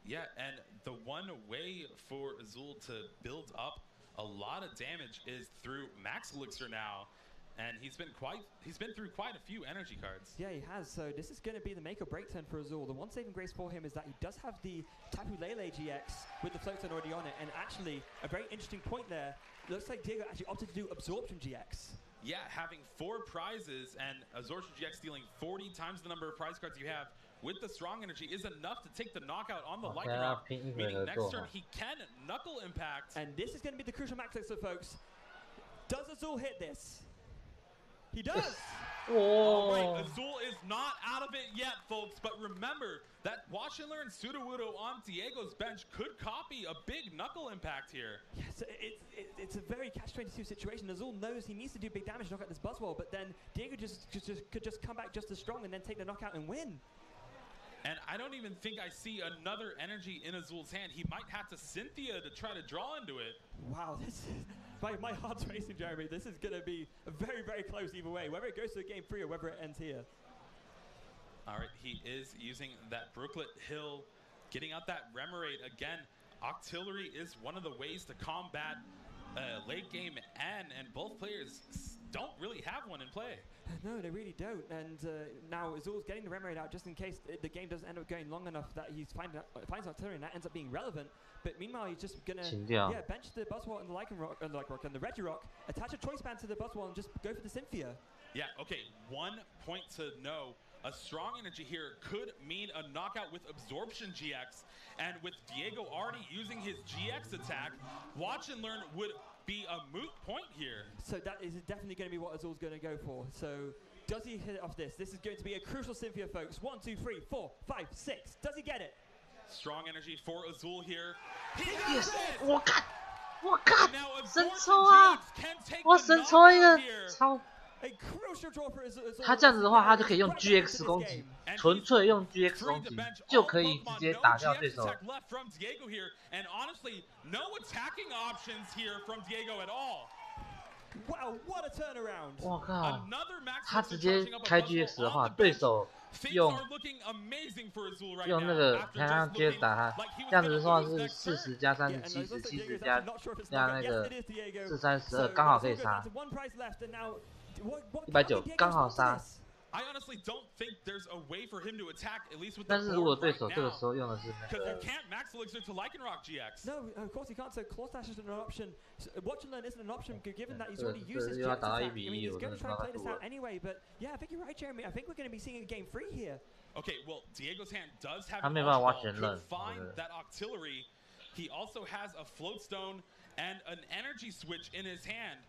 Yeah, and the one way for Azul to build up a lot of damage is through Max Elixir now. And he's been through quite a few energy cards. Yeah, he has. So this is going to be the make or break turn for Azul. The one saving grace for him is that he does have the Tapu Lele GX with the float zone already on it. And actually, a very interesting point there. Looks like Diego actually opted to do Absorption GX. Yeah, having 4 prizes and Absorption GX stealing 40 times the number of prize cards you have with the strong energy is enough to take the knockout on the Lycanroc. Meaning next turn he can Knuckle Impact. And this is going to be the crucial Max Elixir, folks. Does Azul hit this? He does! All right, Azul is not out of it yet, folks, but remember that Watch and Learn Sudowoodo on Diego's bench could copy a big Knuckle Impact here. Yes, it's a very catch-22 situation. Azul knows he needs to do big damage to knock out this Buzzwole, but then Diego could just come back just as strong and then take the knockout and win. And I don't even think I see another energy in Azul's hand. He might have to Cynthia to try to draw into it. Wow, this is... My heart's racing, Jeremy. This is going to be very, very close either way, whether it goes to game 3 or whether it ends here. All right, he is using that Brooklet Hill, getting out that Remoraid. Again, Octillery is one of the ways to combat late game N, and both players don't really have one in play. No, they really don't. And now Azul's getting the Remoraid out just in case the game doesn't end up going long enough that he finds Octillery and that ends up being relevant. But meanwhile, he's just gonna bench the Buzzwole and the Lycanroc and the Regirock, attach a Choice Band to the Buzzwole and just go for the Cynthia. Yeah, okay, 1 point to know. A strong energy here could mean a knockout with Absorption GX, and with Diego already using his GX attack, Watch and Learn would be a moot point here. So that is definitely going to be what Azul's going to go for. So does he hit it off this? This is going to be a crucial Cynthia, folks. 1, 2, 3, 4, 5, 6. Does he get it? Strong energy for Azul here. Yes! 我看神抽啊！我神抽一个超。他这样子的话，他就可以用 GX 攻击，纯粹用 GX 攻击就可以直接打掉对手。我靠！他直接开 GX 的话，对手用那个看他接着打他，这样子的话是40加3是70，70加那个4、3、12，刚好可以杀。190刚好杀。但是如果对手这个时候用的是那个 No, of course he can't. So Claw Slash isn't an option. Watch and Learn isn't an option given that he's already used his GX attack. I mean, he's going to try and play this out anyway. But yeah, I think you're right, Jeremy. I think we're going to be seeing a game 3 here. Okay, well, Diego's hand does have an to find that Octillery. He also has a Float Stone and an Energy Switch in his hand.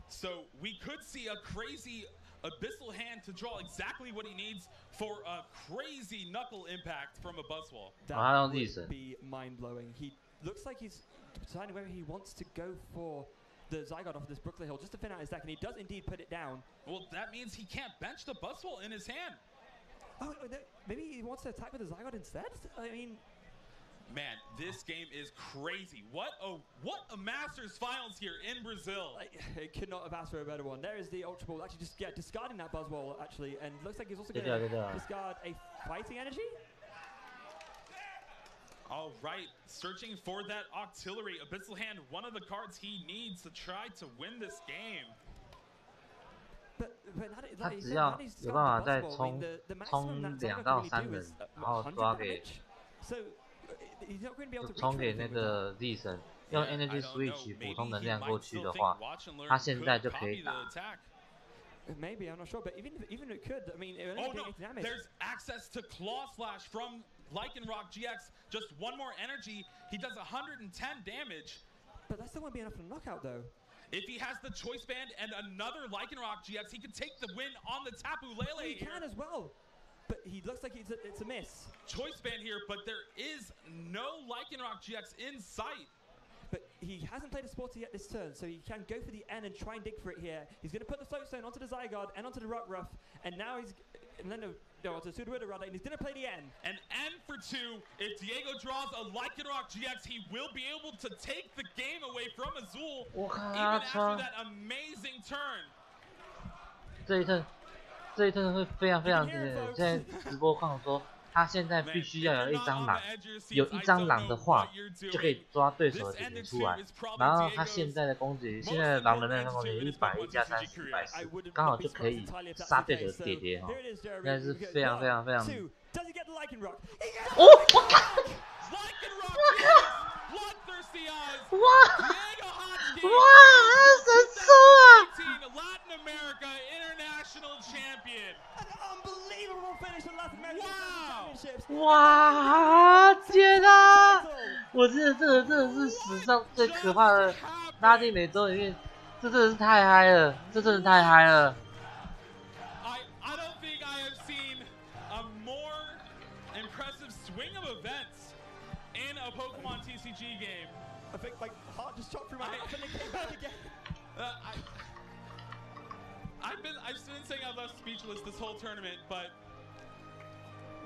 So we could see a crazy Abyssal hand to draw exactly what he needs for a crazy Knuckle Impact from a Buzzwole. That would be mind-blowing. He looks like he's deciding whether he wants to go for the Zygarde off this Brooklet Hill just to thin out his deck, and he does indeed put it down. Well, that means he can't bench the Buzzwole in his hand. Oh, maybe he wants to attack with the Zygarde instead? I mean... Man, this game is crazy. What a Masters Finals here in Brazil. It could not have asked for a better one. There is the Ultra Ball, actually just discarding that Buzzwole, actually, and looks like he's also going to discard a Fighting Energy. All right, searching for that Octillery. Abyssal Hand, one of the cards he needs to try to win this game. 他只要有办法再冲2到3人，然后抓给。冲给那个 Z 神，用 Energy Switch 补充能量过去的话，他现在就可以打。Maybe I'm not sure, but even if it could, I mean, it only takes damage. There's access to Claw Slash from Lycanroc GX. Just one more energy, he does 110 damage. But that still won't be enough for a knockout, though. If he has the Choice Band and another Lycanroc GX, he could take the win on the Tapu Lele. He can as well. But he looks like it's a miss. Choice Band here, but there is no Lycanroc GX in sight. But he hasn't played a Sporty yet this turn, so he can go for the N and try and dig for it here. He's going to put the Float Stone onto the Zygarde and onto the Rockruff, and now he's... onto the Sudowoodo rather, and he's going to play the N. An N for 2. If Diego draws a Lycanroc GX, he will be able to take the game away from Azul, even after that amazing turn. 这一turn 会非常非常惊人。现在直播看说，他现在必须要有一张狼，有一张狼的话，就可以抓对手的点点出来。然后他现在的攻击，现在的狼人那个攻击110加30，140，刚好就可以杀对手的点点哦，应该是非常非常非常。哦，我靠！哇！哇！神兽啊！哇！天啊！我真的是史上最可怕的拉丁美洲里面，这真的是太嗨了，这真的太嗨了。I don't think I have seen a more impressive swing of events in a Pokemon TCG game. I think my heart just shot through my mouth and it came back again. I've been saying I left speechless this whole tournament, but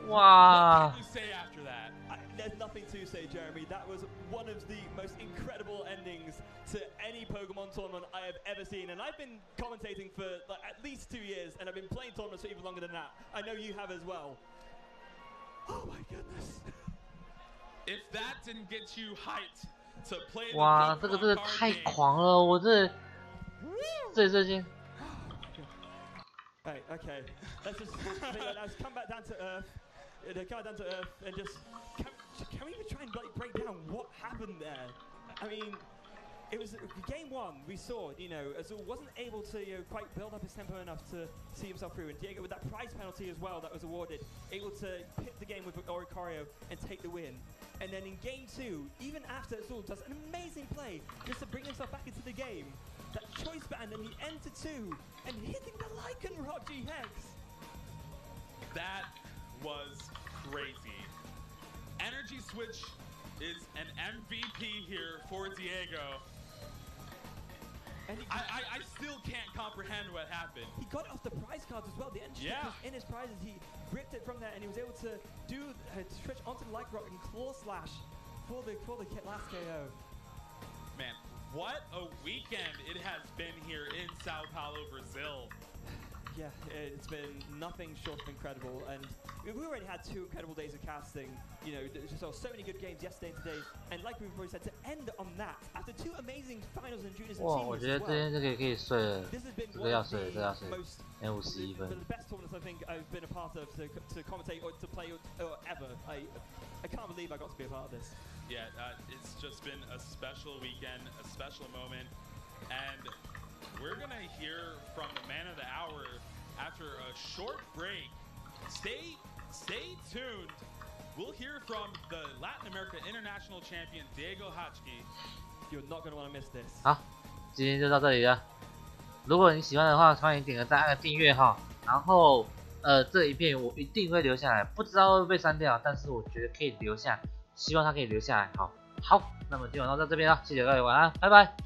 wow. What can you say after that? There's nothing to say, Jeremy. That was one of the most incredible endings to any Pokemon tournament I have ever seen, and I've been commentating for like at least 2 years, and I've been playing tournaments for even longer than that. I know you have as well. Oh my goodness. If that didn't get you hyped to play the 哇，这个真的太狂了！我这先。Hey, okay. Let's just let's come back down to earth. Come down to earth and just can we even try and like break down what happened there? I mean, it was game 1. We saw, you know, Azul wasn't able to quite build up his tempo enough to see himself through, and Diego with that prize penalty as well that was awarded, able to hit the game with Oricorio and take the win. And then in game 2, even after Azul does an amazing play just to bring himself back into the game, that choice band, and he entered 2 and hitting the Lycanroc GX. That was crazy. Energy Switch is an MVP here for Diego. And I still can't comprehend what happened. He got it off the prize cards as well. The energy was in his prizes. He ripped it from there, and he was able to do switch onto the Lycanroc and Claw Slash for the last KO. Man, what a weekend it has been here in Sao Paulo, Brazil. Yeah, it's been nothing short of incredible, and we already had 2 incredible days of casting. You know, just saw so many good games yesterday and today, and like we've already said, to end on that after 2 amazing finals and juniors and seniors. 我觉得今天这个可以睡了，这个要睡，这个要睡，51分。The best tournaments I think I've been a part of to commentate or to play or ever. I can't believe I got to be a part of this. Yeah, it's just been a special weekend, a special moment, and we're gonna hear from the man of the hour after a short break. Stay tuned. We'll hear from the Latin America International Champion Diego Hachki. You're not gonna want to miss this. 好，今天就到这里了。如果你喜欢的话，欢迎点个赞、按个订阅哈。然后这一片我一定会留下来，不知道会不会被删掉，但是我觉得可以留下，希望它可以留下来。好，那么今晚到这边了，谢谢各位，晚安，拜拜。